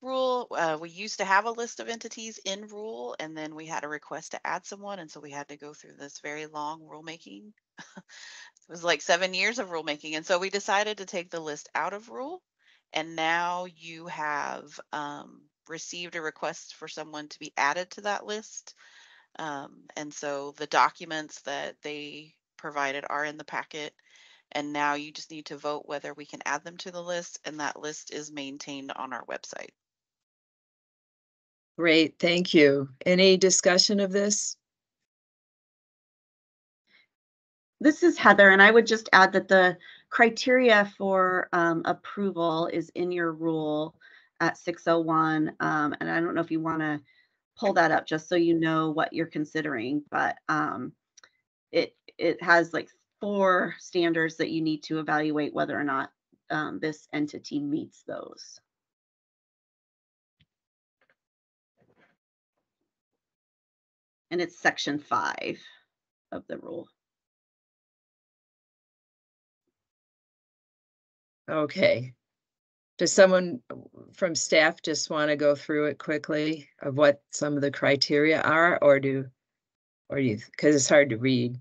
rule. We used to have a list of entities in rule, and then we had a request to add someone, and so we had to go through this very long rulemaking. It was like 7 years of rulemaking, and so we decided to take the list out of rule, and now you have received a request for someone to be added to that list. And so the documents that they provided are in the packet, and now you just need to vote whether we can add them to the list, and that list is maintained on our website. Great, thank you. Any discussion of this? This is Heather, and I would just add that the criteria for approval is in your rule at 601. And I don't know if you want to pull that up just so you know what you're considering, but it has like 4 standards that you need to evaluate whether or not this entity meets those. And it's section 5 of the rule. Okay. Does someone from staff just want to go through it quickly of what some of the criteria are, or do you, because it's hard to read.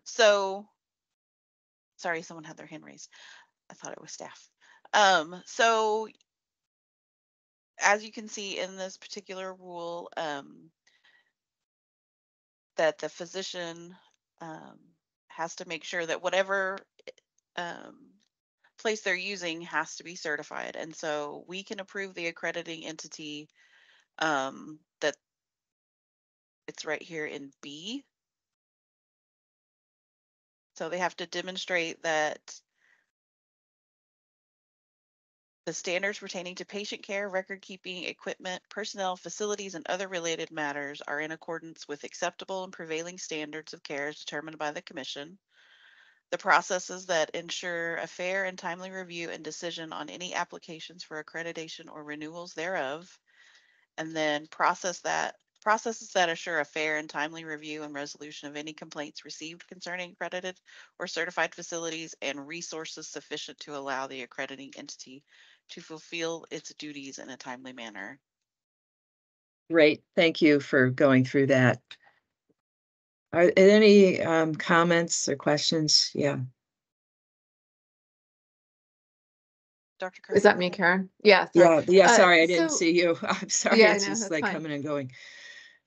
So sorry, someone had their hand raised. I thought it was staff. So as you can see in this particular rule, that the physician has to make sure that whatever place they're using has to be certified. And so we can approve the accrediting entity that it's right here in B. So they have to demonstrate that the standards pertaining to patient care, record keeping, equipment, personnel, facilities, and other related matters are in accordance with acceptable and prevailing standards of care as determined by the Commission. The processes that ensure a fair and timely review and decision on any applications for accreditation or renewals thereof, and then processes that assure a fair and timely review and resolution of any complaints received concerning accredited or certified facilities, and resources sufficient to allow the accrediting entity to fulfill its duties in a timely manner. Great, thank you for going through that. Are there any comments or questions? Yeah. Dr. Karen? Is that me, Karen? Yeah, sorry. Yeah, sorry, I didn't So- see you. I'm sorry, Yeah, it's no, just that's like fine. coming and going.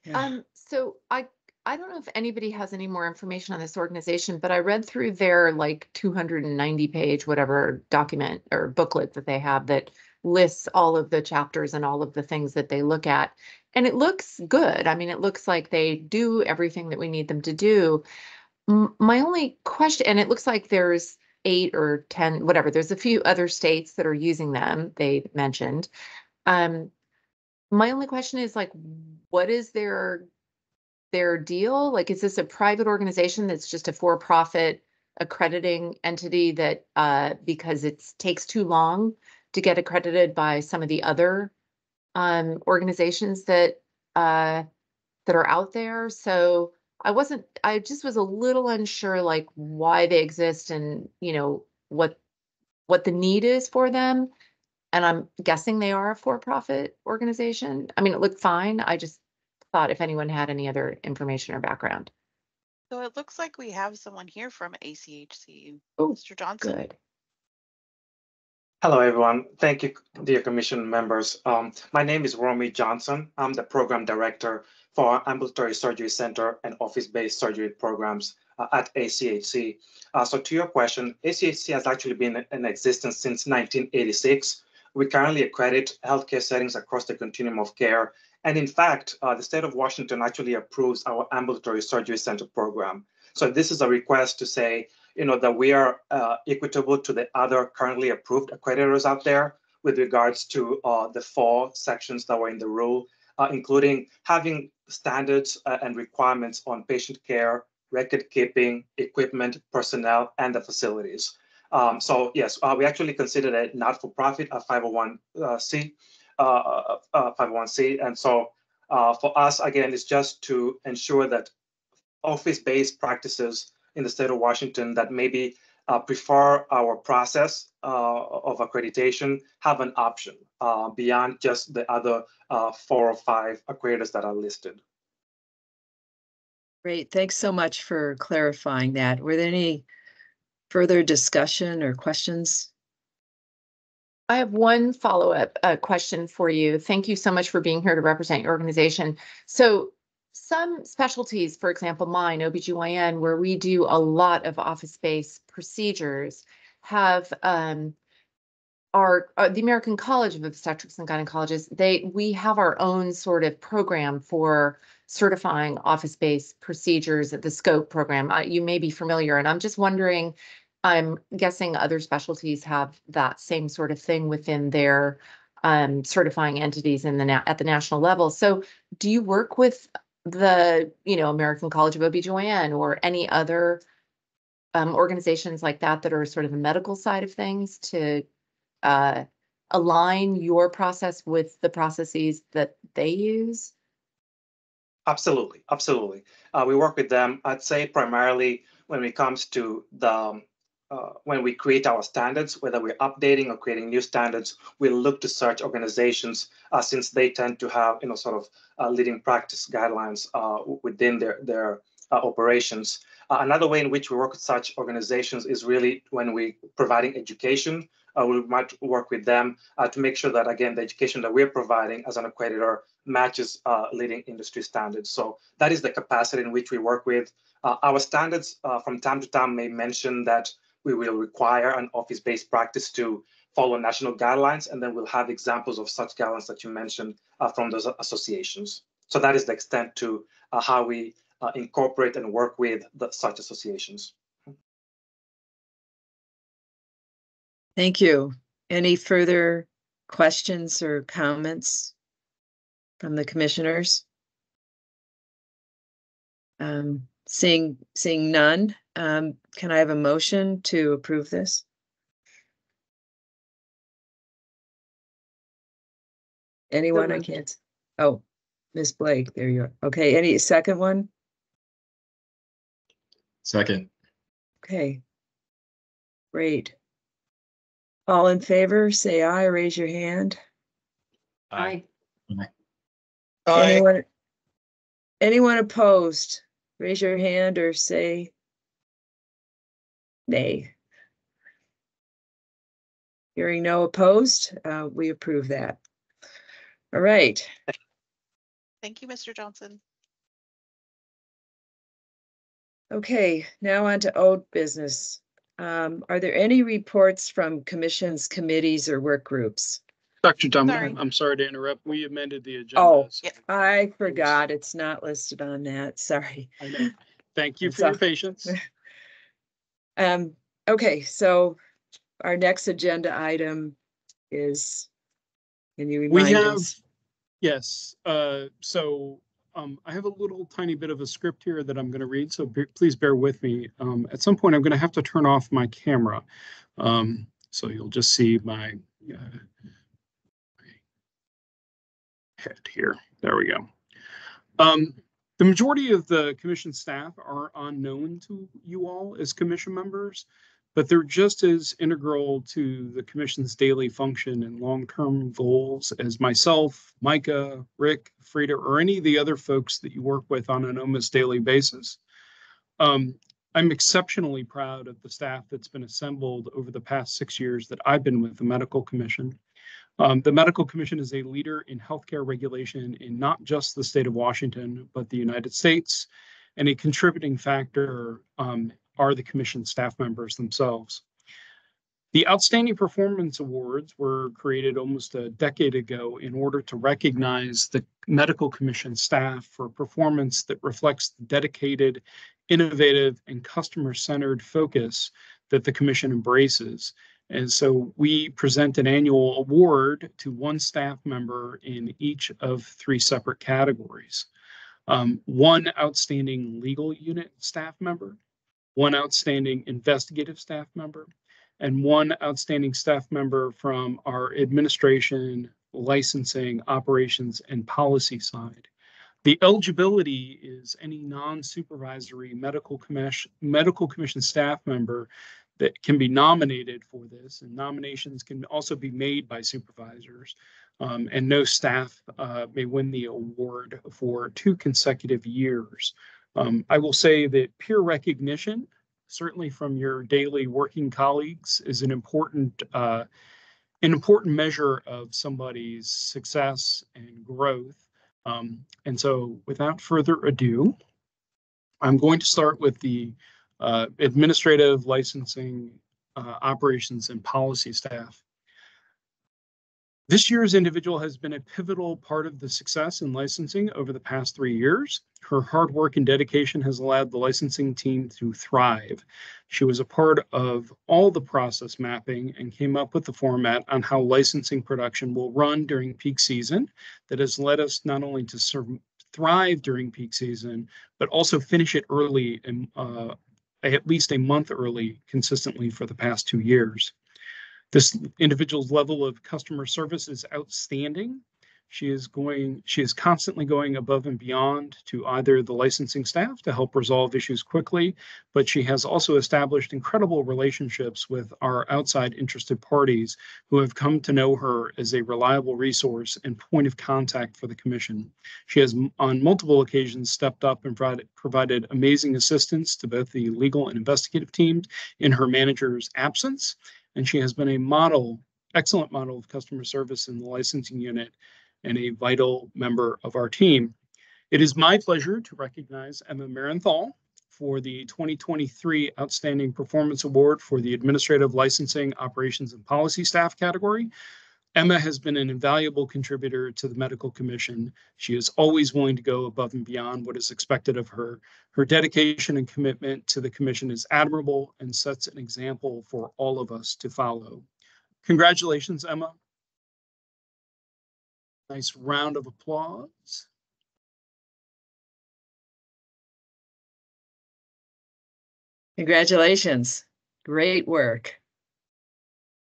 Yeah. So I don't know if anybody has any more information on this organization, but I read through their like 290 page, whatever document or booklet that they have that lists all of the chapters and all of the things that they look at. And it looks good. I mean, it looks like they do everything that we need them to do. My only question, and it looks like there's 8 or 10, whatever, there's a few other states that are using them, they mentioned. My only question is like, what is their deal? Like, is this a private organization that's just a for-profit accrediting entity that because it takes too long to get accredited by some of the other organizations that are out there? So I just was a little unsure like why they exist and what the need is for them. And I'm guessing they are a for-profit organization. I mean, it looked fine. I just thought if anyone had any other information or background. So it looks like we have someone here from ACHC. Oh, Mr. Johnson. good. Hello, everyone. Thank you, dear Commission members. My name is Romy Johnson. I'm the Program Director for our Ambulatory Surgery Center and Office-Based Surgery Programs at ACHC. So to your question, ACHC has actually been in existence since 1986. We currently accredit healthcare settings across the continuum of care. And in fact, the state of Washington actually approves our Ambulatory Surgery Center program. So this is a request to say, that we are equitable to the other currently approved accreditors out there with regards to the 4 sections that were in the rule, including having standards and requirements on patient care, record keeping, equipment, personnel, and the facilities. So yes, we actually consider it not-for-profit, a 501c, 501c. And so for us, again, it's just to ensure that office-based practices in the state of Washington that maybe prefer our process of accreditation have an option beyond just the other 4 or 5 accreditors that are listed. Great. Thanks so much for clarifying that. Were there any further discussion or questions? I have one follow-up question for you. Thank you so much for being here to represent your organization. So some specialties, for example, mine, OBGYN, where we do a lot of office-based procedures, have the American College of Obstetrics and Gynecologists. We have our own sort of program for certifying office-based procedures, the SCOPE program. You may be familiar, and I'm just wondering, I'm guessing other specialties have that same sort of thing within their certifying entities at the national level. So do you work with the American College of OBGYN or any other organizations like that are sort of the medical side of things to align your process with the processes that they use? Absolutely, absolutely. We work with them, I'd say primarily when it comes to the when we create our standards, whether we're updating or creating new standards, we look to such organizations since they tend to have sort of leading practice guidelines within their operations. Another way in which we work with such organizations is really when we're providing education. We might work with them to make sure that, again, the education that we're providing as an accreditor matches leading industry standards. So that is the capacity in which we work with. Our standards from time to time may mention that we will require an office-based practice to follow national guidelines, and then we'll have examples of such guidelines that you mentioned from those associations. So that is the extent to how we incorporate and work with such associations. Thank you. Any further questions or comments from the commissioners? Seeing none, can I have a motion to approve this? Anyone? I can't. Oh, Ms. Blake, there you are. Okay, any second one? Second. Okay, great. All in favor, say aye, raise your hand. Aye. Aye. Anyone opposed? Raise your hand or say nay. Hearing no opposed, we approve that. All right. Thank you, Mr. Johnson. Okay, now on to old business. Are there any reports from commissions, committees, or work groups? Dr. Dunn, Sorry. I'm sorry to interrupt. We amended the agenda. Oh, so I forgot. It's not listed on that. Sorry. I know. Thank you for your patience. Okay, so our next agenda item is, can you remind us? Yes. So I have a little tiny bit of a script here that I'm going to read, so please bear with me. At some point, I'm going to have to turn off my camera. So you'll just see my head here. There we go. The majority of the commission staff are unknown to you all as commission members, but they're just as integral to the commission's daily function and long-term goals as myself, Micah, Rick, Frida, or any of the other folks that you work with on an almost daily basis. I'm exceptionally proud of the staff that's been assembled over the past 6 years that I've been with the Medical Commission. The Medical Commission is a leader in healthcare regulation in not just the state of Washington, but the United States, and a contributing factor are the commission staff members themselves. The Outstanding Performance Awards were created almost a decade ago in order to recognize the Medical Commission staff for performance that reflects the dedicated, innovative, and customer-centered focus that the commission embraces. And so we present an annual award to one staff member in each of 3 separate categories. One outstanding legal unit staff member, one outstanding investigative staff member, and one outstanding staff member from our administration, licensing, operations, and policy side. The eligibility is any non-supervisory medical commission staff member that can be nominated for this, and nominations can also be made by supervisors. And no staff may win the award for 2 consecutive years. I will say that peer recognition, certainly from your daily working colleagues, is an important measure of somebody's success and growth. And so without further ado, I'm going to start with the administrative, licensing, operations, and policy staff. This year's individual has been a pivotal part of the success in licensing over the past 3 years. Her hard work and dedication has allowed the licensing team to thrive. She was a part of all the process mapping and came up with the format on how licensing production will run during peak season that has led us not only to thrive during peak season, but also finish it early and at least a month early consistently for the past 2 years. This individual's level of customer service is outstanding. She is constantly going above and beyond to either the licensing staff to help resolve issues quickly, but she has also established incredible relationships with our outside interested parties who have come to know her as a reliable resource and point of contact for the commission. She has on multiple occasions stepped up and provided amazing assistance to both the legal and investigative teams in her manager's absence. And she has been a excellent model of customer service in the licensing unit and a vital member of our team. It is my pleasure to recognize Emma Marenthal for the 2023 Outstanding Performance Award for the Administrative Licensing, Operations, and Policy Staff category. Emma has been an invaluable contributor to the Medical Commission. She is always willing to go above and beyond what is expected of her. Her dedication and commitment to the Commission is admirable and sets an example for all of us to follow. Congratulations, Emma. Nice round of applause. Congratulations. Great work.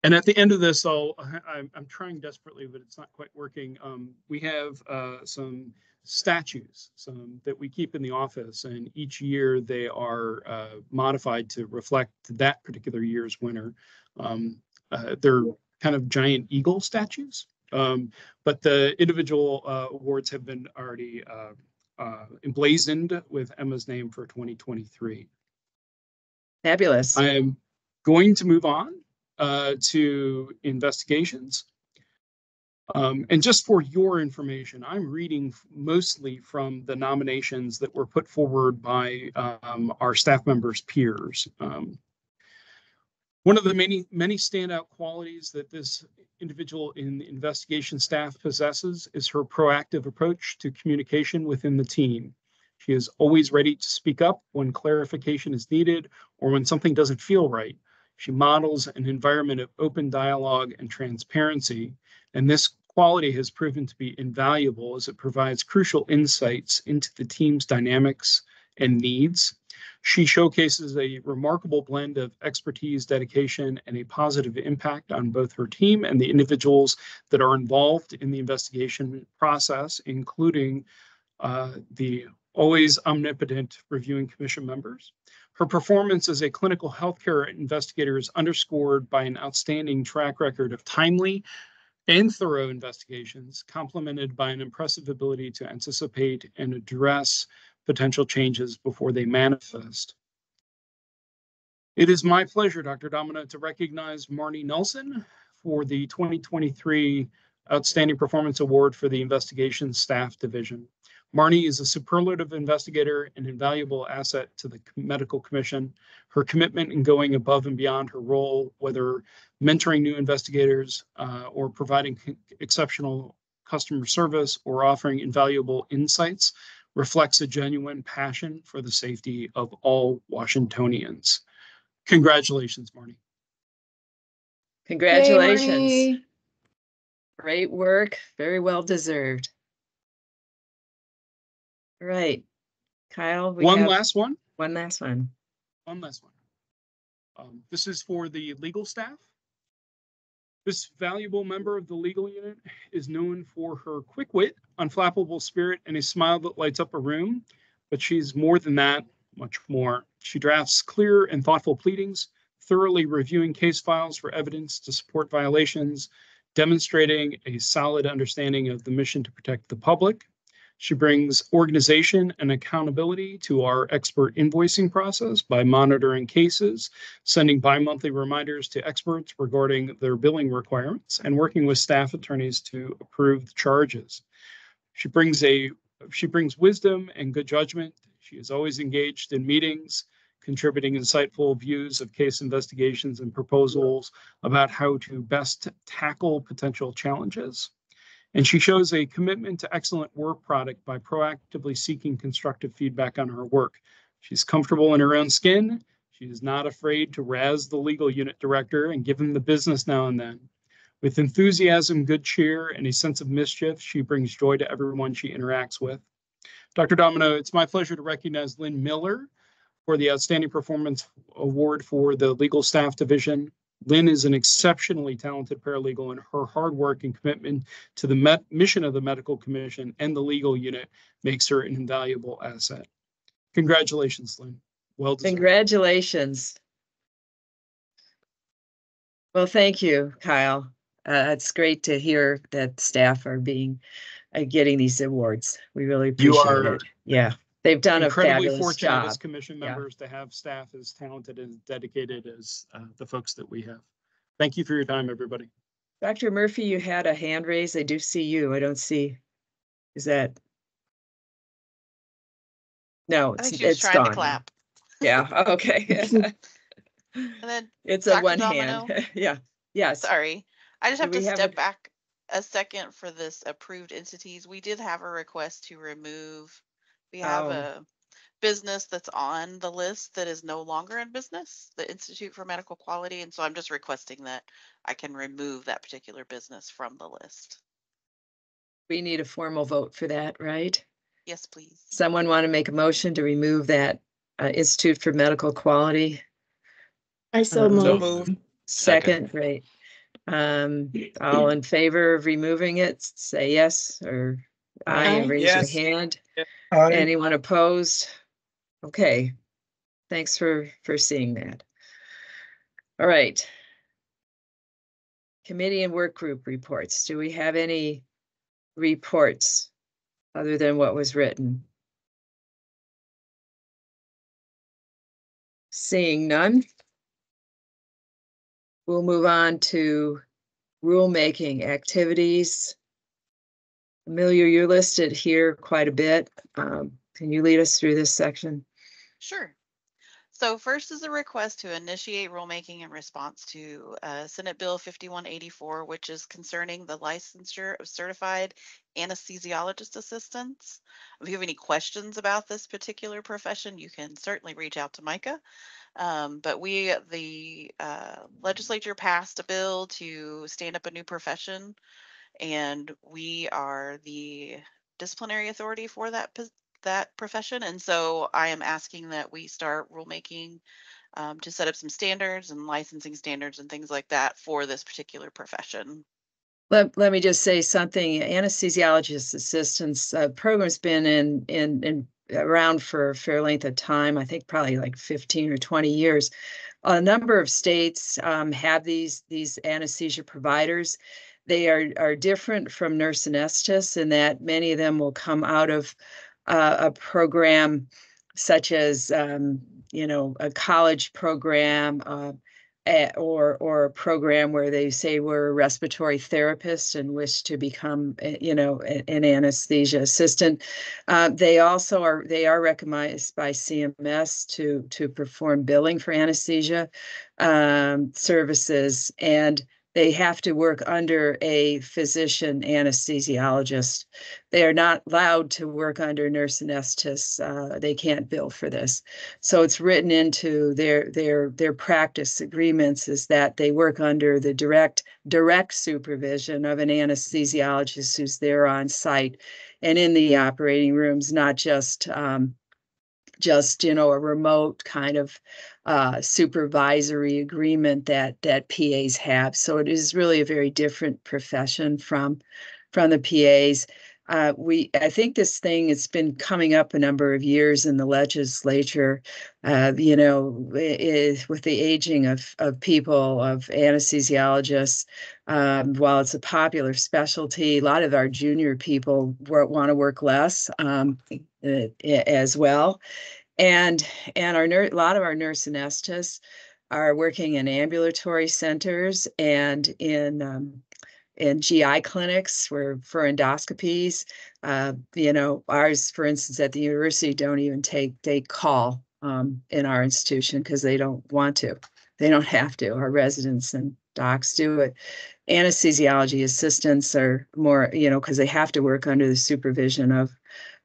And at the end of this, I'm trying desperately, but it's not quite working. We have some statues that we keep in the office, and each year they are modified to reflect that particular year's winner. They're kind of giant eagle statues, but the individual awards have been already emblazoned with Emma's name for 2023. Fabulous. I am going to move on to investigations. And just for your information, I'm reading mostly from the nominations that were put forward by our staff members' peers. One of the many standout qualities that this individual in the investigation staff possesses is her proactive approach to communication within the team. She is always ready to speak up when clarification is needed or when something doesn't feel right. She models an environment of open dialogue and transparency, and this quality has proven to be invaluable as it provides crucial insights into the team's dynamics and needs. She showcases a remarkable blend of expertise, dedication, and a positive impact on both her team and the individuals that are involved in the investigation process, including the always omnipotent reviewing commission members. Her performance as a clinical healthcare investigator is underscored by an outstanding track record of timely and thorough investigations, complemented by an impressive ability to anticipate and address potential changes before they manifest. It is my pleasure, Dr. Domina, to recognize Marnie Nelson for the 2023 Outstanding Performance Award for the Investigation Staff Division. Marnie is a superlative investigator and invaluable asset to the Medical Commission. Her commitment in going above and beyond her role, whether mentoring new investigators or providing exceptional customer service or offering invaluable insights, reflects a genuine passion for the safety of all Washingtonians. Congratulations, Marnie. Congratulations. Yay, Marnie. Great work. Very well deserved. All right, Kyle. One last one. One last one. One last one. This is for the legal staff. This valuable member of the legal unit is known for her quick wit, unflappable spirit, and a smile that lights up a room. But she's more than that, much more. She drafts clear and thoughtful pleadings, thoroughly reviewing case files for evidence to support violations, demonstrating a solid understanding of the mission to protect the public. She brings organization and accountability to our expert invoicing process by monitoring cases, sending bi-monthly reminders to experts regarding their billing requirements, and working with staff attorneys to approve the charges. She brings wisdom and good judgment. She is always engaged in meetings, contributing insightful views of case investigations and proposals about how to best tackle potential challenges. And she shows a commitment to excellent work product by proactively seeking constructive feedback on her work. She's comfortable in her own skin. She is not afraid to razz the legal unit director and give him the business now and then. With enthusiasm, good cheer, and a sense of mischief, she brings joy to everyone she interacts with. Dr. Domino, it's my pleasure to recognize Lynn Miller for the Outstanding Performance Award for the Legal Staff Division. Lynn is an exceptionally talented paralegal, and her hard work and commitment to the mission of the Medical Commission and the legal unit makes her an invaluable asset. Congratulations, Lynn. Well deserved. Congratulations. Well, thank you, Kyle. It's great to hear that staff are getting these awards. We really appreciate it. Yeah, they've done a Incredibly fabulous fortunate job as commission members to have staff as talented and dedicated as the folks that we have. Thank you for your time, everybody. Dr. Murphy, you had a hand raised. I do see you. I don't see. Is that? No, I think she was it's trying to gone. clap. Yeah. Okay. And then It's a Dr. one Domino. hand. Yeah. Yes. Sorry, I just Do have to we have step back a second for this approved entities. We did have a request to remove. We have Oh. a business that's on the list that is no longer in business, the Institute for Medical Quality, and so I'm just requesting that I can remove that particular business from the list. We need a formal vote for that, right? Yes, please. Someone want to make a motion to remove that Institute for Medical Quality? I so move. Second, great. All in favor of removing it, say yes or aye, Aye. raise Yes. your hand. Aye. Anyone opposed? Okay, thanks for seeing that. All right. Committee and work group reports. Do we have any reports other than what was written? Seeing none, we'll move on to rulemaking activities. Amelia, you're listed here quite a bit. Can you lead us through this section? Sure. So first is a request to initiate rulemaking in response to Senate Bill 5184, which is concerning the licensure of certified anesthesiologist assistants. If you have any questions about this particular profession, you can certainly reach out to Micah. But the legislature passed a bill to stand up a new profession, and we are the disciplinary authority for that profession. And so I am asking that we start rulemaking to set up some standards and licensing standards and things like that for this particular profession. Let me just say something. Anesthesiologist assistance program's been in around for a fair length of time. I think probably like 15 or 20 years. A number of states have these anesthesia providers. They are different from nurse anesthetists in that many of them will come out of a program such as a college program or a program where they say we're a respiratory therapist and wish to become an anesthesia assistant. They are recognized by CMS to perform billing for anesthesia services, and they have to work under a physician anesthesiologist. They are not allowed to work under nurse anesthetists. They can't bill for this. So it's written into their practice agreements is that they work under the direct supervision of an anesthesiologist who's there on site and in the operating rooms, not just a remote kind of supervisory agreement that PAs have. So it is really a very different profession from the PAs. I think this thing, it's been coming up a number of years in the legislature, you know, with the aging of people, of anesthesiologists. While it's a popular specialty, a lot of our junior people want to work less as well. And a lot of our nurse anesthetists are working in ambulatory centers and in GI clinics for endoscopies. You know, ours, for instance, at the university, don't even take call in our institution because they don't want to. They don't have to. Our residents and docs do it. Anesthesiology assistants are more, you know, because they have to work under the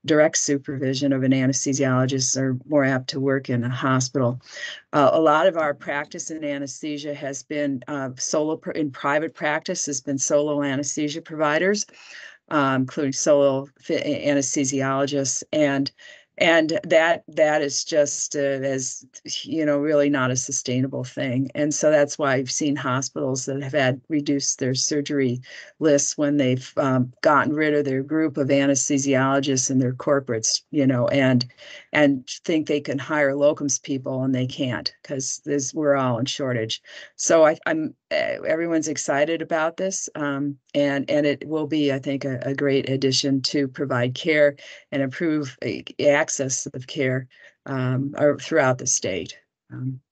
direct supervision of an anesthesiologist, are more apt to work in a hospital. A lot of our practice in anesthesia has been in private practice has been solo anesthesia providers, including solo anesthesiologists, and that is just as you know, really not a sustainable thing. And so that's why I've seen hospitals that have had reduced their surgery lists when they've gotten rid of their group of anesthesiologists and their corporates, you know, and think they can hire locums people, and they can't, because we're all in shortage. So I'm everyone's excited about this, and it will be, I think, a great addition to provide care and improve access of care or throughout the state.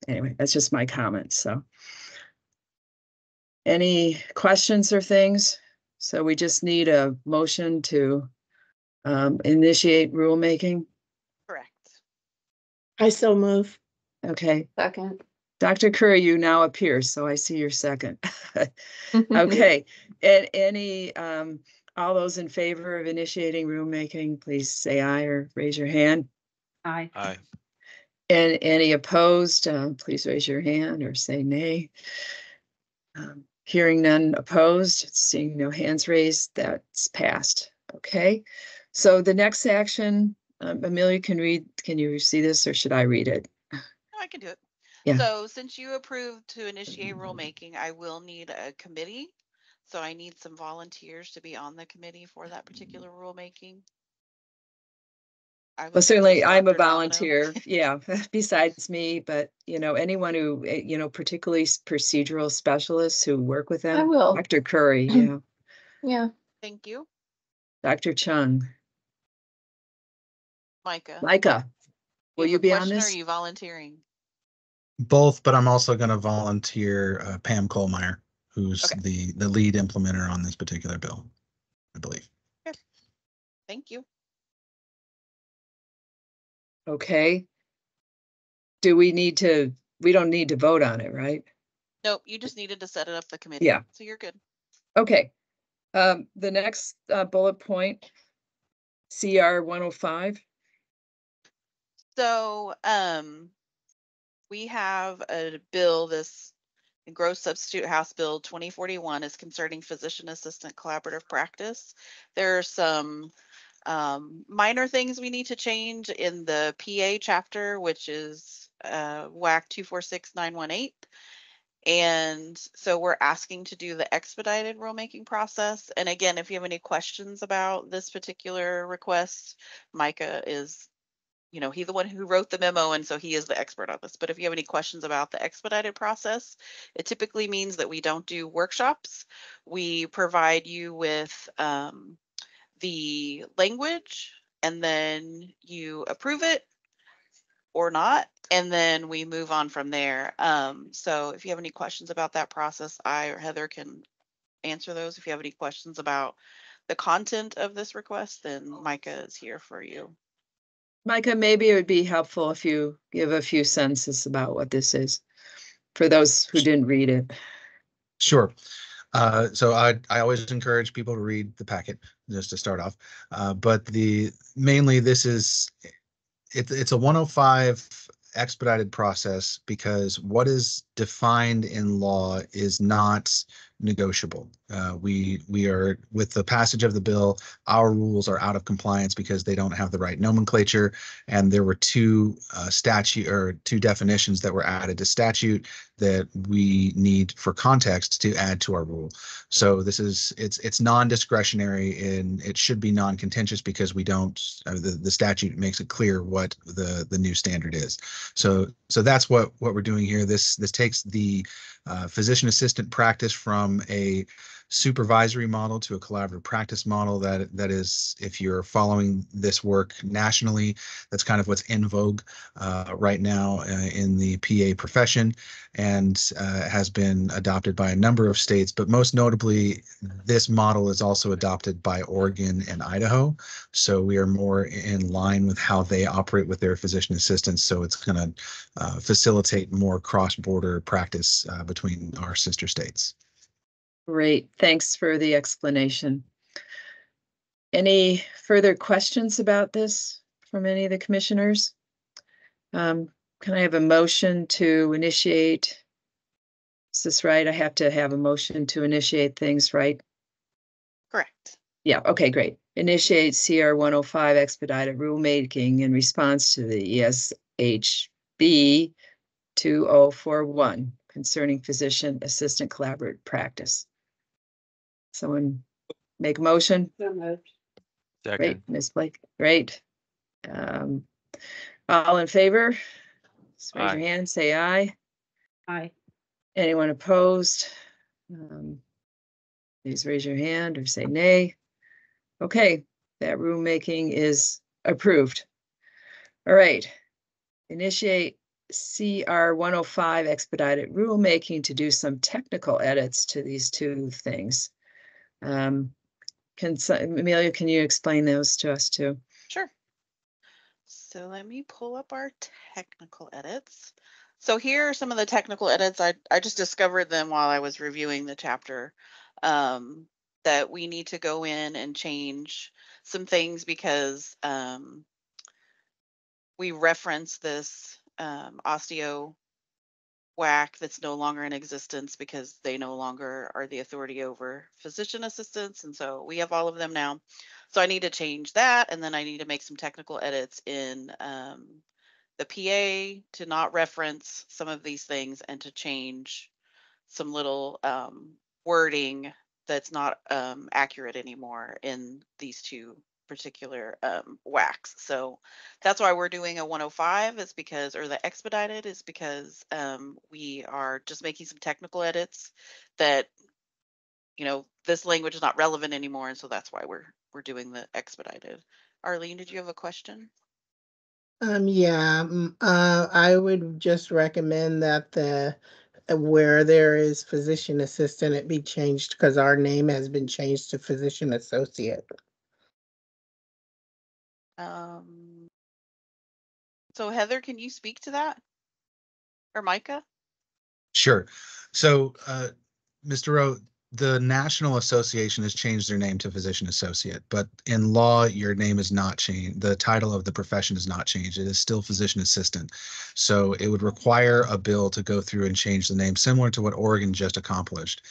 Anyway, that's just my comments. So, any questions or things? So we just need a motion to initiate rulemaking. Correct. I so move. Okay. Second. Dr. Curry, you now appear, so I see your second. Okay. And any all those in favor of initiating rulemaking, please say aye or raise your hand. Aye. Aye. And any opposed, please raise your hand or say nay. Hearing none opposed, seeing no hands raised, that's passed. Okay. So the next action, Amelia, can you see this, or should I read it? No, I can do it. Yeah. So since you approved to initiate rulemaking, I will need a committee. So I need some volunteers to be on the committee for that particular rulemaking. Well, certainly I'm a volunteer. Yeah, besides me, but you know, anyone who, you know, particularly procedural specialists who work with them. I will. Dr. Curry, yeah. Yeah. Thank you. Dr. Chung. Micah, will you be on this? Or are you volunteering? Both, but I'm also going to volunteer Pam Kohlmeyer, who's the lead implementer on this particular bill, I believe. Okay. Thank you. Okay. We don't need to vote on it, right? Nope, you just needed to set it up the committee. Yeah. So you're good. Okay. The next bullet point, CR 105. So we have a bill, this Gross Substitute House Bill 2041 is concerning physician assistant collaborative practice. There are some minor things we need to change in the PA chapter, which is WAC 246918. And so we're asking to do the expedited rulemaking process. And again, if you have any questions about this particular request, Micah is, you know, he's the one who wrote the memo, and so he is the expert on this. But if you have any questions about the expedited process, it typically means that we don't do workshops. We provide you with the language, and then you approve it or not, and then we move on from there. So if you have any questions about that process, I or Heather can answer those. If you have any questions about the content of this request, then Micah is here for you. Micah, maybe it would be helpful if you give a few sentences about what this is for those who didn't read it. Sure. So I always encourage people to read the packet just to start off. But mainly this is, it's a 105 expedited process because what is defined in law is not negotiable. We are, with the passage of the bill, our rules are out of compliance because they don't have the right nomenclature, and there were two two definitions that were added to statute that we need for context to add to our rule. So it's non-discretionary, and it should be non-contentious because we don't the statute makes it clear what the new standard is. So that's what we're doing here. This takes the physician assistant practice from a supervisory model to a collaborative practice model. That is, if you're following this work nationally, that's kind of what's in vogue right now in the PA profession, and has been adopted by a number of states, but most notably this model is also adopted by Oregon and Idaho. So we are more in line with how they operate with their physician assistants. So it's going to facilitate more cross-border practice between our sister states. Great, thanks for the explanation. Any further questions about this from any of the commissioners? Can I have a motion to initiate? Is this right? I have to have a motion to initiate things, right? Correct. Yeah, okay, great. Initiate CR 105 expedited rulemaking in response to the ESHB 2041 concerning physician assistant collaborative practice. Someone make a motion? So moved. Second. Great, Ms. Blake, great. All in favor? Just raise your Aye. hand, say aye. Aye. Anyone opposed? Please raise your hand or say nay. Okay, that rulemaking is approved. All right, initiate CR 105 expedited rulemaking to do some technical edits to these two things. Amelia, can you explain those to us too? Sure. So let me pull up our technical edits. So here are some of the technical edits. I just discovered them while I was reviewing the chapter, that we need to go in and change some things because we reference this osteo WAC that's no longer in existence because they no longer are the authority over physician assistants. And so we have all of them now. So I need to change that. And then I need to make some technical edits in the PA to not reference some of these things and to change some little wording that's not accurate anymore in these two particular WACs. So that's why we're doing a 105 is because, or the expedited is because we are just making some technical edits that, you know, this language is not relevant anymore. And so that's why we're doing the expedited. Arlene, did you have a question? I would just recommend that where there is physician assistant, it be changed because our name has been changed to physician associate. So Heather, can you speak to that? Or Micah? Sure. So, Mr. Rowe, the National Association has changed their name to physician associate, but in law, your name is not changed. The title of the profession is not changed. It is still physician assistant. So it would require a bill to go through and change the name, similar to what Oregon just accomplished.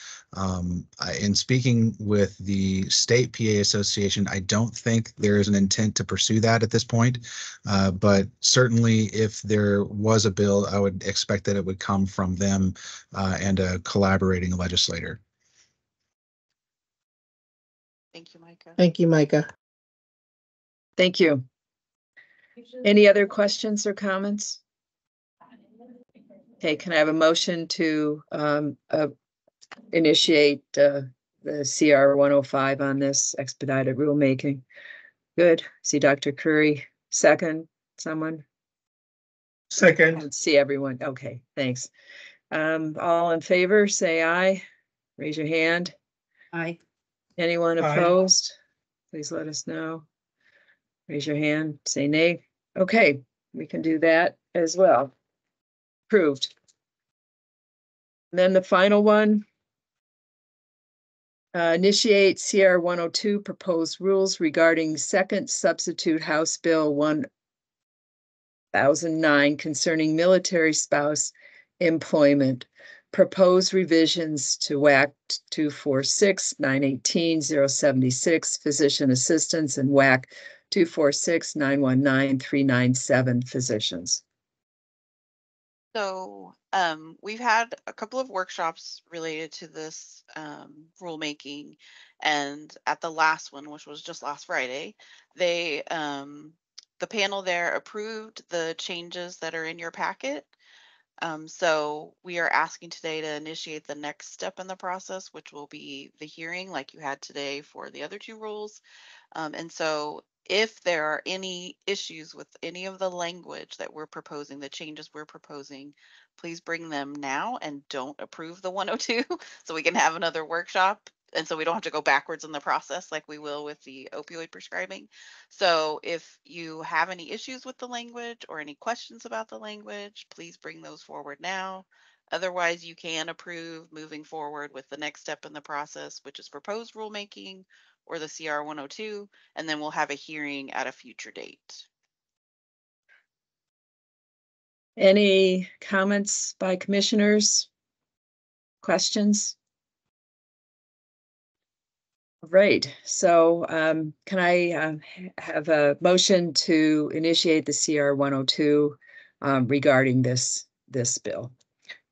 In speaking with the State PA Association, I don't think there is an intent to pursue that at this point. But certainly if there was a bill, I would expect that it would come from them and a collaborating legislator. Thank you, Micah. Thank you, Micah. Thank you. Any other questions or comments? Okay, can I have a motion to initiate the CR 105 on this expedited rulemaking? Good. See Dr. Curry. Second, someone? Second. Let's see everyone. Okay, thanks. All in favor, say aye. Raise your hand. Aye. Anyone Aye. opposed? Please let us know. Raise your hand, say nay. Okay, we can do that as well. Approved. And then the final one. Initiate CR 102 proposed rules regarding second substitute House Bill 1009 concerning military spouse employment. propose revisions to WAC 246-918-076 physician assistants and WAC 246-919-397 physicians. So we've had a couple of workshops related to this rulemaking, and at the last one, which was just last Friday, they the panel there approved the changes that are in your packet. So we are asking today to initiate the next step in the process, which will be the hearing like you had today for the other two rules. And so if there are any issues with any of the language that we're proposing, the changes we're proposing, please bring them now and don't approve the 102 so we can have another workshop. And so we don't have to go backwards in the process like we will with the opioid prescribing. So if you have any issues with the language or any questions about the language, please bring those forward now. Otherwise, you can approve moving forward with the next step in the process, which is proposed rulemaking or the CR 102, and then we'll have a hearing at a future date. Any comments by commissioners? Questions? Right. So can I have a motion to initiate the CR 102 regarding this bill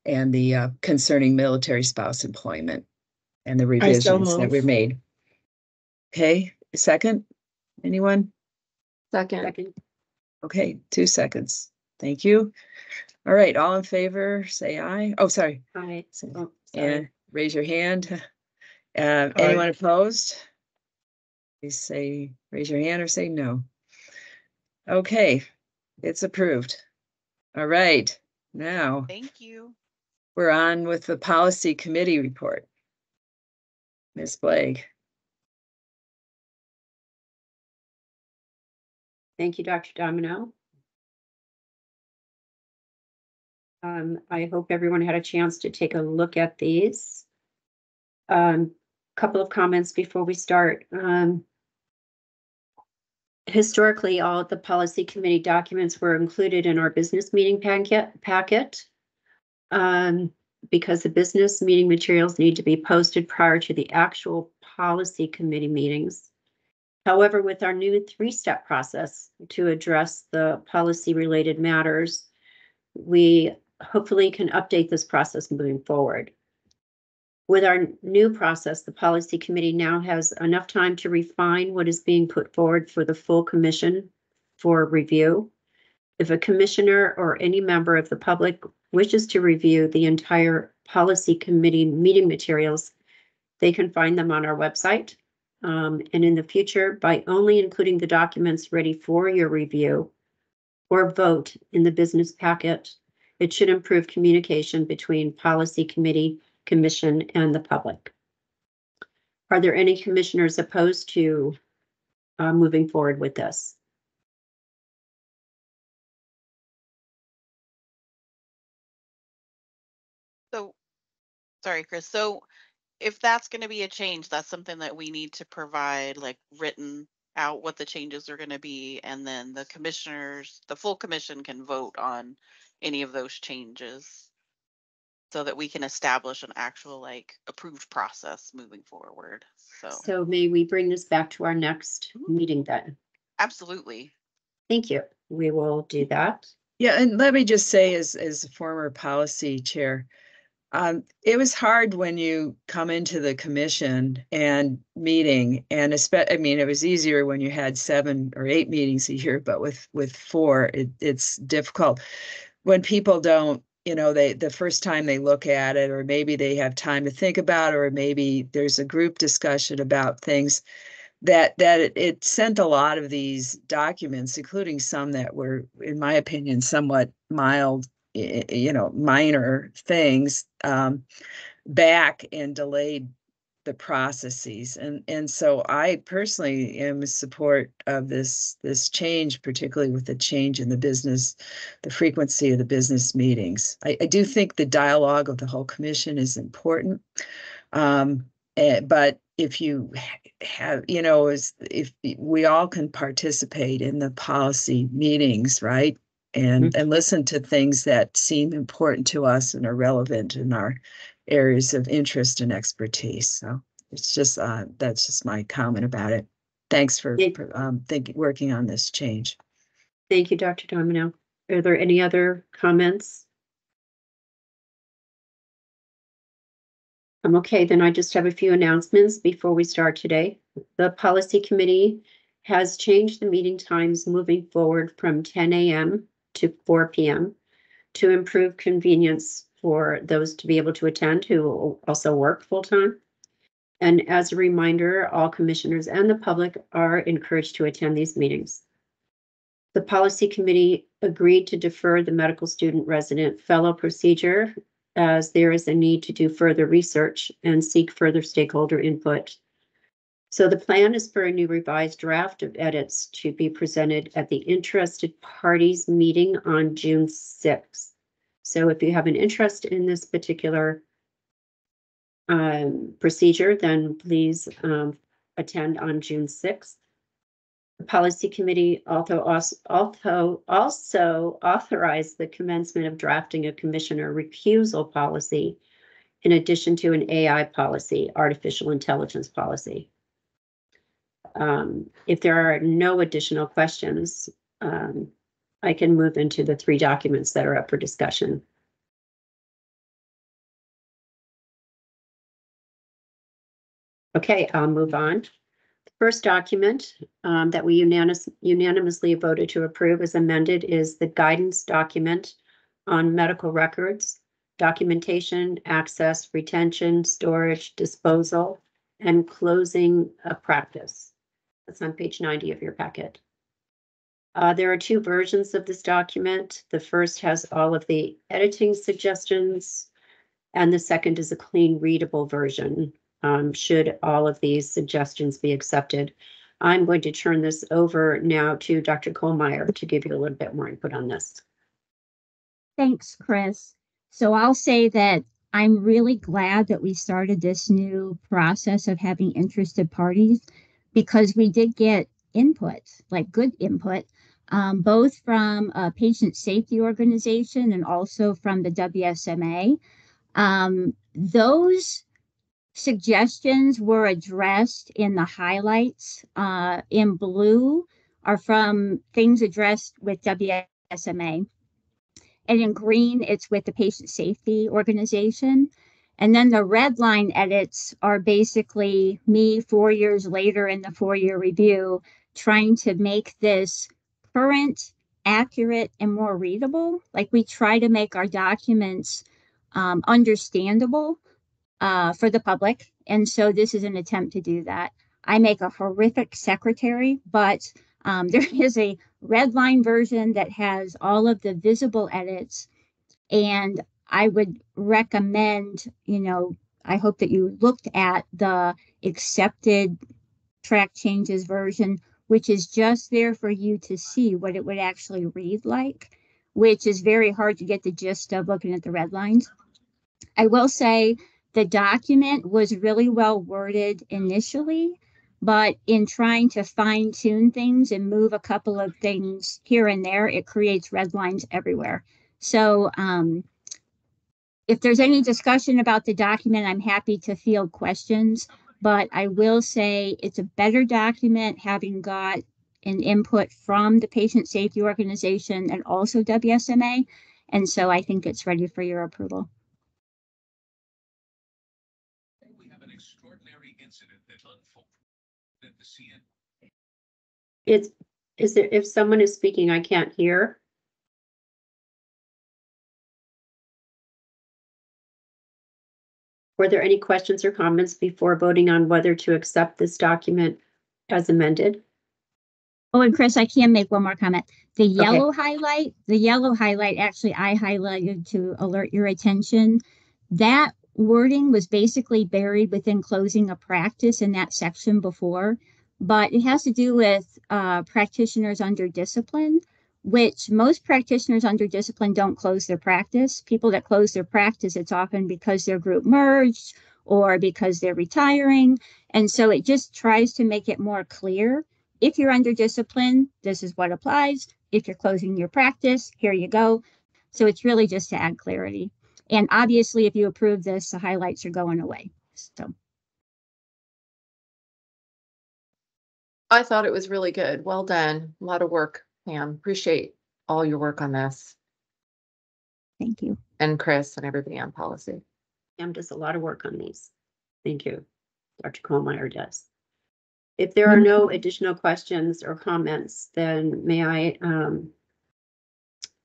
and the concerning military spouse employment and the revisions that were made? Okay, second, anyone? Second. Okay, 2 seconds. Thank you. All right, all in favor, say aye. Oh, sorry. Aye. Oh, And raise your hand. Anyone opposed? Please say, raise your hand or say no. Okay, it's approved. All right, now Thank you. we're on with the policy committee report. Ms. Blake. Thank you, Dr. Domino. I hope everyone had a chance to take a look at these. Couple of comments before we start. Historically, all of the policy committee documents were included in our business meeting packet. Because the business meeting materials need to be posted prior to the actual policy committee meetings. However, with our new 3-step process to address the policy related matters, we hopefully can update this process moving forward. With our new process, the policy committee now has enough time to refine what is being put forward for the full commission for review. If a commissioner or any member of the public wishes to review the entire policy committee meeting materials, they can find them on our website. And in the future, by only including the documents ready for your review or vote in the business packet, it should improve communication between policy committee, commission, and the public. Are there any commissioners opposed to moving forward with this? So, sorry, Chris. So if that's going to be a change, that's something that we need to provide like written out what the changes are going to be. And then the commissioners, the full commission can vote on any of those changes so that we can establish an actual like approved process moving forward. So may we bring this back to our next meeting then? Absolutely. Thank you. We will do that. Yeah, and let me just say as a former policy chair, it was hard when you come into the commission and meeting, and I mean, it was easier when you had 7 or 8 meetings a year, but with 4, it's difficult when people don't, you know, the first time they look at it, or maybe they have time to think about it, or maybe there's a group discussion about things that it sent a lot of these documents, including some that were, in my opinion, somewhat mild, you know, minor things, back and delayed the processes. And so I personally am in support of this change, particularly with the change in the frequency of the business meetings. I do think the dialogue of the whole commission is important. But if you have, you know, if we all can participate in the policy meetings, right? and listen to things that seem important to us and are relevant in our areas of interest and expertise. So it's just that's just my comment about it. Thanks for working on this change. Thank you, Dr. Domino. Are there any other comments? Okay, then I just have a few announcements before we start today. The policy committee has changed the meeting times moving forward from 10 a.m. to 4 p.m. to improve convenience for those to be able to attend who also work full-time. And as a reminder, all commissioners and the public are encouraged to attend these meetings. The policy committee agreed to defer the medical student resident fellow procedure as there is a need to do further research and seek further stakeholder input. So the plan is for a new revised draft of edits to be presented at the interested parties meeting on June 6th. So if you have an interest in this particular procedure, then please attend on June 6th. The policy committee also authorized the commencement of drafting a commissioner recusal policy in addition to an AI policy, artificial intelligence policy. If there are no additional questions, I can move into the 3 documents that are up for discussion. Okay, I'll move on. The first document that we unanimously voted to approve as amended is the guidance document on medical records, documentation, access, retention, storage, disposal, and closing a practice. That's on page 90 of your packet. There are 2 versions of this document. The first has all of the editing suggestions, and the second is a clean, readable version. Should all of these suggestions be accepted. I'm going to turn this over now to Dr. Kohlmeyer to give you a little bit more input on this. Thanks, Chris. So I'll say that I'm really glad that we started this new process of having interested parties, because we did get input, like good input, both from a patient safety organization and also from the WSMA. Those suggestions were addressed in the highlights. In blue are from things addressed with WSMA. And in green, it's with the patient safety organization. And then the red line edits are basically me 4 years later in the 4-year review, trying to make this current, accurate, and more readable. Like, we try to make our documents understandable for the public. And so this is an attempt to do that. I make a horrific secretary, but there is a red line version that has all of the visible edits. And I would recommend, I hope that you looked at the accepted track changes version, which is just there for you to see what it would actually read like, which is very hard to get the gist of looking at the red lines. I will say the document was really well worded initially, but in trying to fine tune things and move a couple of things here and there, it creates red lines everywhere. So if there's any discussion about the document, I'm happy to field questions, but I will say it's a better document having got an input from the patient safety organization and also WSMA. And so I think it's ready for your approval. We have an extraordinary incident that unfolded at the CN. Is there, if someone is speaking, I can't hear. Were there any questions or comments before voting on whether to accept this document as amended? Oh, and Chris, I can make one more comment. The yellow highlight, actually I highlighted to alert your attention. That wording was basically buried within closing a practice in that section before, but it has to do with practitioners under discipline, which most practitioners under discipline don't close their practice. People that close their practice, it's often because their group merged or because they're retiring. And so it just tries to make it more clear. If you're under discipline, this is what applies. if you're closing your practice, here you go. So it's really just to add clarity. And obviously, if you approve this, the highlights are going away. So I thought it was really good. Well done. A lot of work, Pam. Appreciate all your work on this. thank you. And Chris and everybody on policy. Pam does a lot of work on these. Thank you. Dr. Kohlmeyer does. If there are no additional questions or comments, then may I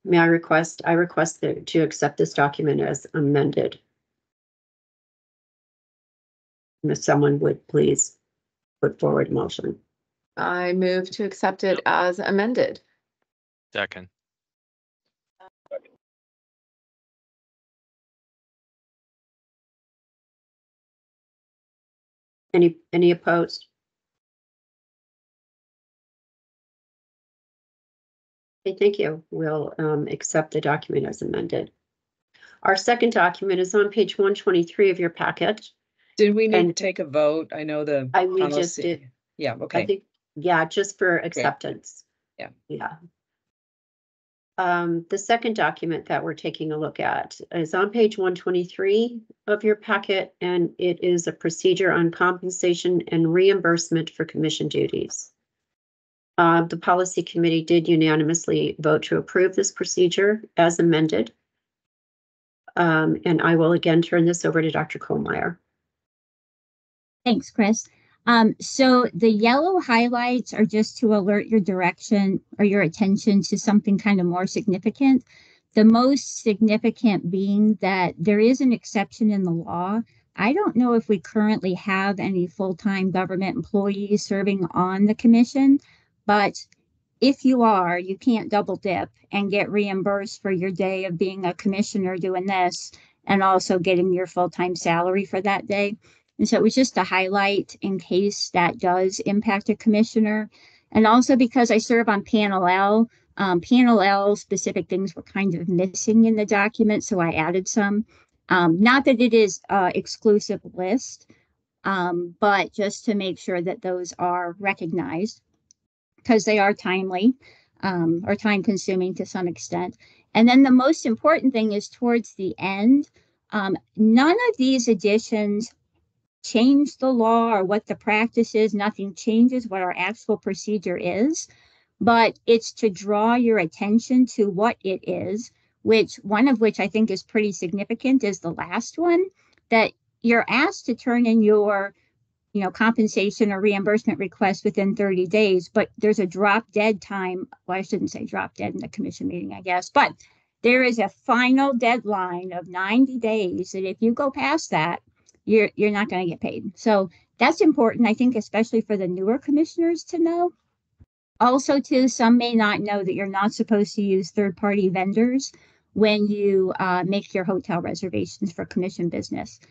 request to accept this document as amended. And if someone would please put forward a motion. I move to accept it as amended. Second. Any opposed? Okay, thank you. We'll accept the document as amended. Our second document is on page 123 of your packet. Did we need to take a vote? I know the we just policy. did. Yeah, okay. I think, yeah, just for acceptance. Yeah. Yeah. The second document that we're taking a look at is on page 123 of your packet, and it is a procedure on compensation and reimbursement for commission duties. The policy committee did unanimously vote to approve this procedure as amended. And I will again turn this over to Dr. Kohlmeyer. Thanks, Chris. So the yellow highlights are just to alert your direction or your attention to something kind of more significant. The most significant being that there is an exception in the law. I don't know if we currently have any full-time government employees serving on the commission, but if you are, you can't double dip and get reimbursed for your day of being a commissioner doing this and also getting your full-time salary for that day. And so it was just a highlight in case that does impact a commissioner. And also because I serve on Panel L, Panel L specific things were kind of missing in the document, so I added some. Not that it is exclusive list, but just to make sure that those are recognized because they are timely or time consuming to some extent. And then the most important thing is towards the end, none of these additions change the law or what the practice is. Nothing changes what our actual procedure is, but it's to draw your attention to what it is, one of which I think is pretty significant is the last one, that you're asked to turn in your compensation or reimbursement request within 30 days, but there's a drop dead time. Well, I shouldn't say drop dead in the commission meeting, I guess, but there is a final deadline of 90 days that if you go past that, you're not going to get paid. So that's important, I think, especially for the newer commissioners to know. Also, too, some may not know that you're not supposed to use third-party vendors when you make your hotel reservations for commission business.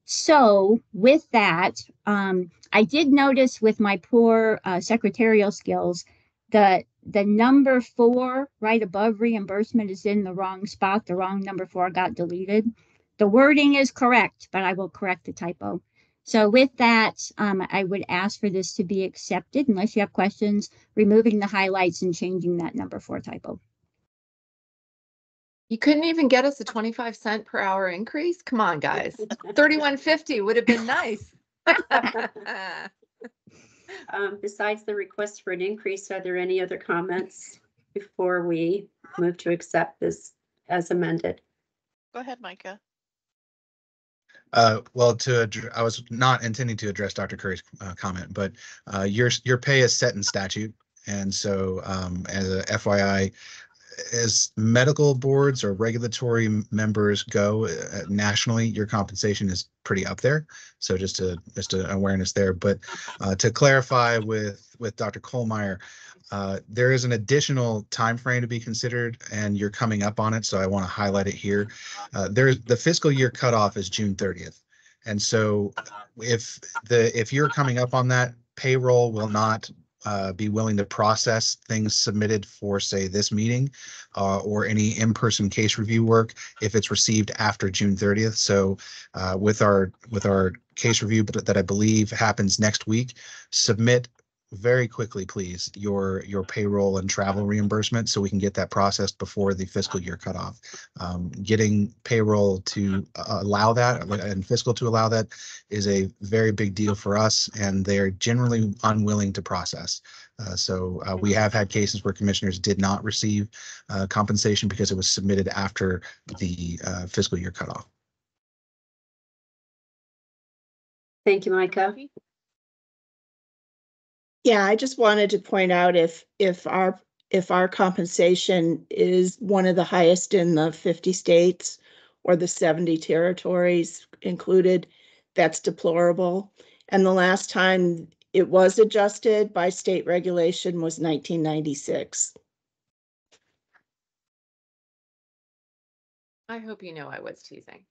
So with that, I did notice with my poor secretarial skills, the number 4 right above reimbursement is in the wrong spot. The wrong number 4 got deleted. The wording is correct, but I will correct the typo. So with that, I would ask for this to be accepted unless you have questions, removing the highlights and changing that number 4 typo. You couldn't even get us a 25-cent per hour increase? Come on, guys. 31.50 would have been nice. Besides the request for an increase, are there any other comments before we move to accept this as amended? Go ahead, Micah. Well, I was not intending to address Dr. Curry's comment, but your pay is set in statute, and so as a FYI, as medical boards or regulatory members go nationally, your compensation is pretty up there. So just an awareness there. But to clarify with Dr. Kohlmeyer, there is an additional time frame to be considered, and you're coming up on it, so I want to highlight it here. The fiscal year cutoff is June 30th, and so if you're coming up on that, payroll will not be willing to process things submitted for, say, this meeting or any in-person case review work if it's received after June 30th. So with our case review that I believe happens next week, submit very quickly, please, your payroll and travel reimbursement so we can get that processed before the fiscal year cutoff. Getting payroll to allow that and fiscal to allow that is a very big deal for us, and they're generally unwilling to process. So we have had cases where commissioners did not receive compensation because it was submitted after the fiscal year cutoff. Thank you, Micah. Yeah, I just wanted to point out if our compensation is one of the highest in the 50 states or the 70 territories included, that's deplorable. And the last time it was adjusted by state regulation was 1996. I hope you know I was teasing.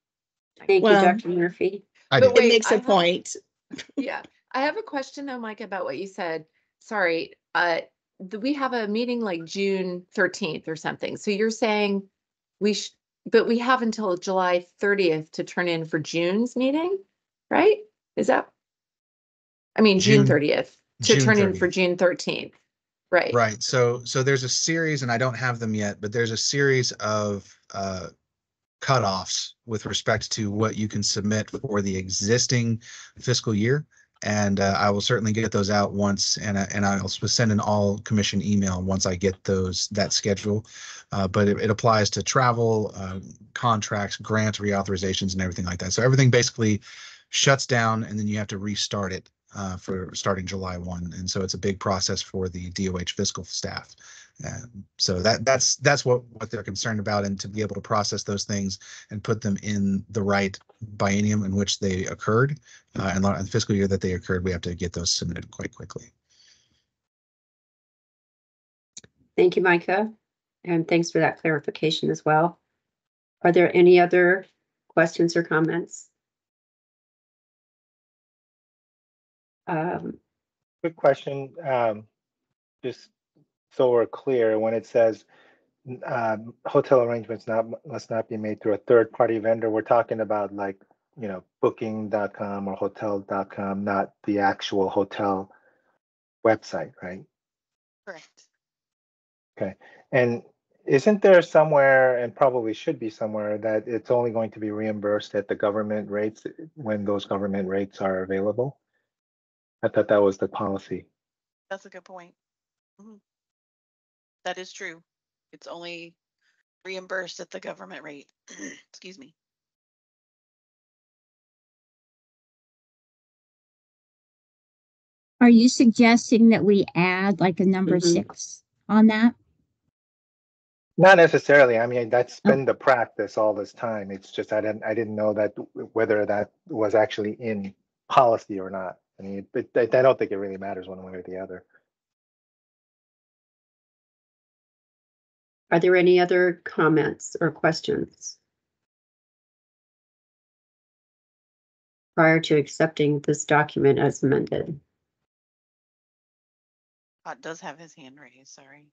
Thank Well, you, Dr. Murphy. It makes a point. Yeah, I have a question though, Mike, about what you said. Sorry, we have a meeting like June 13th or something. So you're saying but we have until July 30th to turn in for June's meeting, right? Is that? I mean, June 30th to turn in for June 13th. Right. Right. So there's a series, and I don't have them yet, but there's a series of cutoffs with respect to what you can submit for the existing fiscal year. And I will certainly get those out once, and I'll send an all commission email once I get that schedule. But it applies to travel, contracts, grants, reauthorizations, and everything like that. So everything basically shuts down, and then you have to restart it for starting July 1. And so it's a big process for the DOH fiscal staff. So that's what they're concerned about, and to be able to process those things and put them in the right biennium in which they occurred, and the fiscal year that they occurred, we have to get those submitted quite quickly. Thank you, Micah, and thanks for that clarification as well. Are there any other questions or comments? Quick question, just so we're clear, when it says hotel arrangements must not be made through a third-party vendor, we're talking about like, booking.com or hotel.com, not the actual hotel website, right? Correct. Okay. And isn't there somewhere, and probably should be somewhere, that it's only going to be reimbursed at the government rates when those government rates are available? I thought that was the policy. That's a good point. Mm-hmm. That is true. It's only reimbursed at the government rate. Excuse me. Are you suggesting that we add like a number 6 on that? Not necessarily. I mean, that's been the practice all this time. It's just I didn't know that whether that was actually in policy or not. I mean, I don't think it really matters one way or the other. Are there any other comments or questions prior to accepting this document as amended? Scott does have his hand raised, sorry.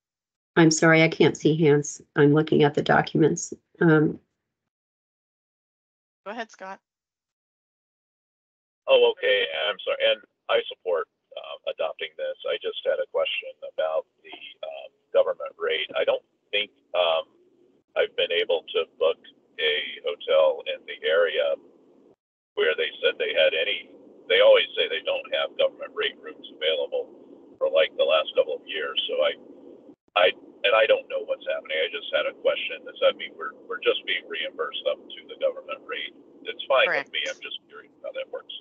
I'm sorry, I can't see hands. I'm looking at the documents. Go ahead, Scott. Oh, okay. I'm sorry. And I support adopting this. I just had a question about the government rate. I don't think I've been able to book a hotel in the area where they said they had any. They always say they don't have government rate rooms available for like the last couple of years. So I don't know what's happening. I just had a question. Does that mean we're just being reimbursed up to the government rate? It's fine with me. I'm just curious how that works.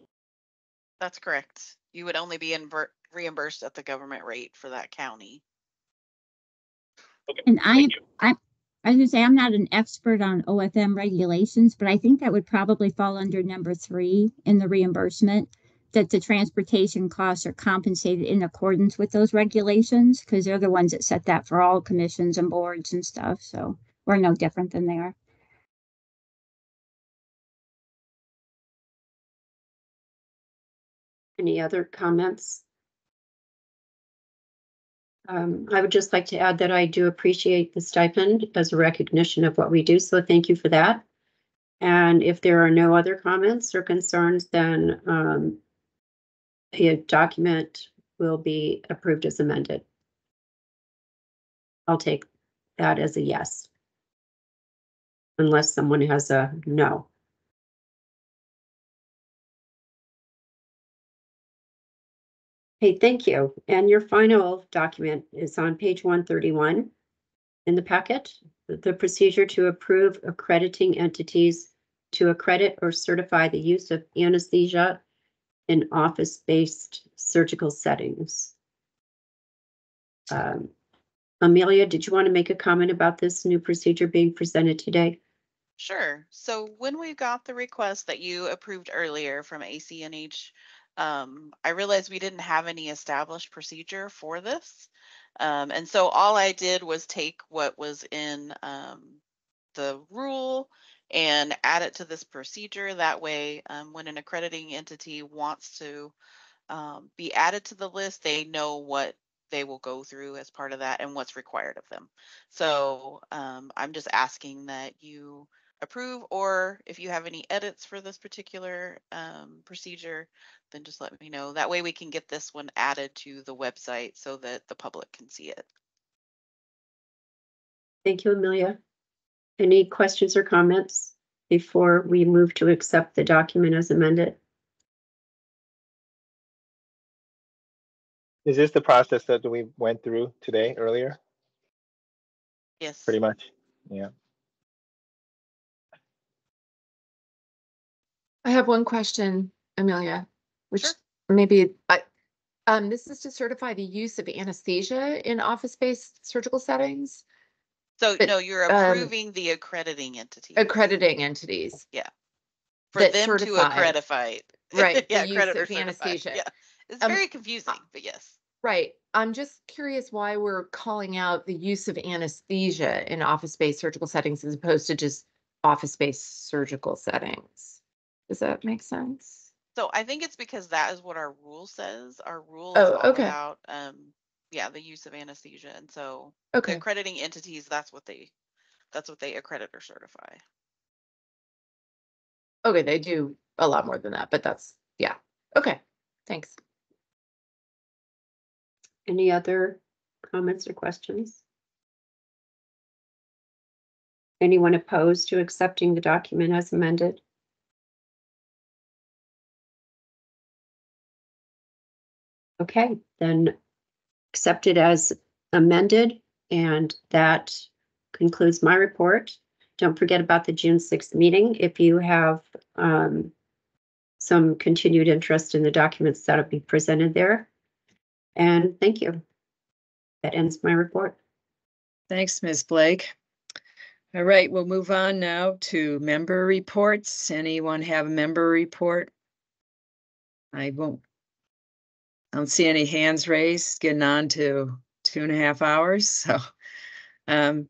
That's correct. You would only be reimbursed at the government rate for that county. Okay. And I was gonna say, I'm not an expert on OFM regulations, but I think that would probably fall under number 3 in the reimbursement, that the transportation costs are compensated in accordance with those regulations, because they're the ones that set that for all commissions and boards and stuff. So we're no different than they are. Any other comments? I would just like to add that I do appreciate the stipend as a recognition of what we do. So thank you for that. And if there are no other comments or concerns, then the document will be approved as amended. I'll take that as a yes. Unless someone has a no. Hey, thank you. And your final document is on page 131 in the packet. The procedure to approve accrediting entities to accredit or certify the use of anesthesia in office-based surgical settings. Amelia, did you want to make a comment about this new procedure being presented today? Sure. So when we got the request that you approved earlier from ACNH, I realized we didn't have any established procedure for this. And so all I did was take what was in the rule and add it to this procedure. That way, when an accrediting entity wants to be added to the list, they know what they will go through as part of that and what's required of them. So I'm just asking that you approve, or if you have any edits for this particular procedure, then just let me know. That way we can get this one added to the website so that the public can see it. Thank you, Amelia. Any questions or comments before we move to accept the document as amended? Is this the process that we went through today earlier? Yes. Pretty much. Yeah. I have one question, Amelia, which Sure. maybe this is to certify the use of anesthesia in office-based surgical settings. So But, no, you're approving the accrediting entity. Accrediting entities. Yeah. For that them certify, to accredify. right, Yeah, the use accredit or of certify. anesthesia. Yeah. It's very confusing, but yes. Right. I'm just curious why we're calling out the use of anesthesia in office-based surgical settings as opposed to just office-based surgical settings. Does that make sense? So I think it's because that is what our rule says. Our rule Oh, is all okay. about the use of anesthesia. And so Okay. the accrediting entities, that's what they accredit or certify. Okay, they do a lot more than that, but that's yeah. Okay. Thanks. Any other comments or questions? Anyone opposed to accepting the document as amended? Okay, then accept it as amended, and that concludes my report. Don't forget about the June 6th meeting. If you have some continued interest in the documents that'll be presented there. And thank you. That ends my report. Thanks, Ms. Blake. All right, we'll move on now to member reports. Anyone have a member report? I don't see any hands raised, getting on to 2.5 hours. So, and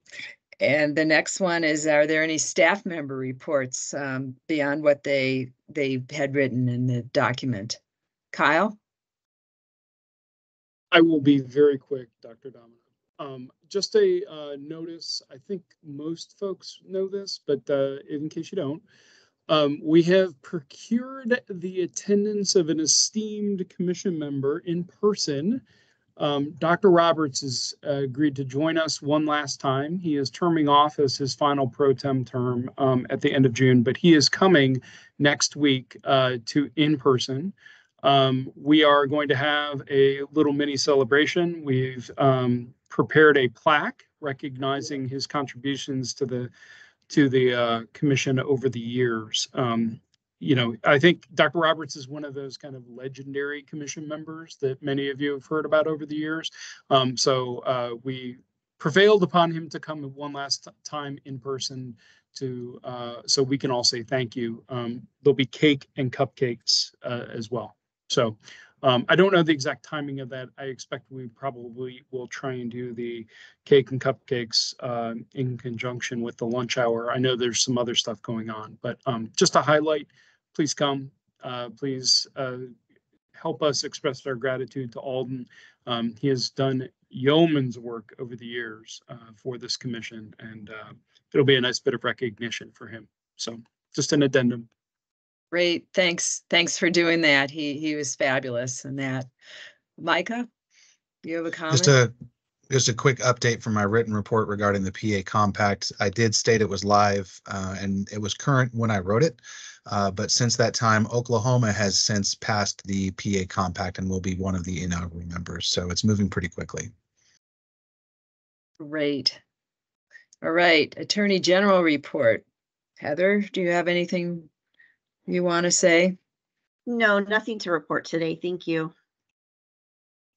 the next one is, are there any staff member reports beyond what they had written in the document? Kyle? I will be very quick, Dr. Domino. Just a notice, I think most folks know this, but in case you don't, we have procured the attendance of an esteemed commission member in person. Dr. Roberts has agreed to join us one last time. He is terming off as his final pro tem term at the end of June, but he is coming next week to in person. We are going to have a little mini celebration. We've prepared a plaque recognizing his contributions to the commission over the years. I think Dr. Roberts is one of those kind of legendary commission members that many of you have heard about over the years. So we prevailed upon him to come one last time in person so we can all say thank you. There'll be cake and cupcakes as well. So I don't know the exact timing of that. I expect we probably will try and do the cake and cupcakes in conjunction with the lunch hour. I know there's some other stuff going on, but just to highlight, please come. Please help us express our gratitude to Alden. He has done yeoman's work over the years for this commission, and it'll be a nice bit of recognition for him. So just an addendum. Great, thanks for doing that. He was fabulous in that. Micah, do you have a Just comment? a quick update from my written report regarding the PA compact. I did state it was live and it was current when I wrote it. But since that time, Oklahoma has since passed the PA compact and will be one of the inaugural members. So it's moving pretty quickly. Great. All right, Attorney General report. Heather, do you have anything you want to say? No, nothing to report today. Thank you.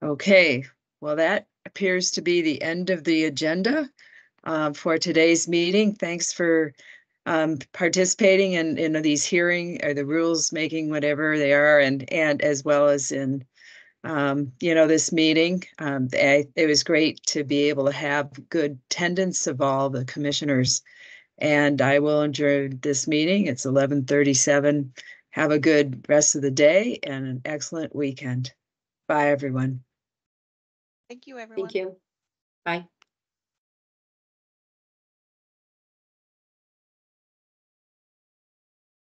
Okay, well, that appears to be the end of the agenda for today's meeting. Thanks for participating in these hearing or the rules making, whatever they are, and as well as in this meeting. It was great to be able to have good attendance of all the commissioners. And I will adjourn this meeting. It's 11:37. Have a good rest of the day and an excellent weekend. Bye, everyone. Thank you, everyone. Thank you. Bye.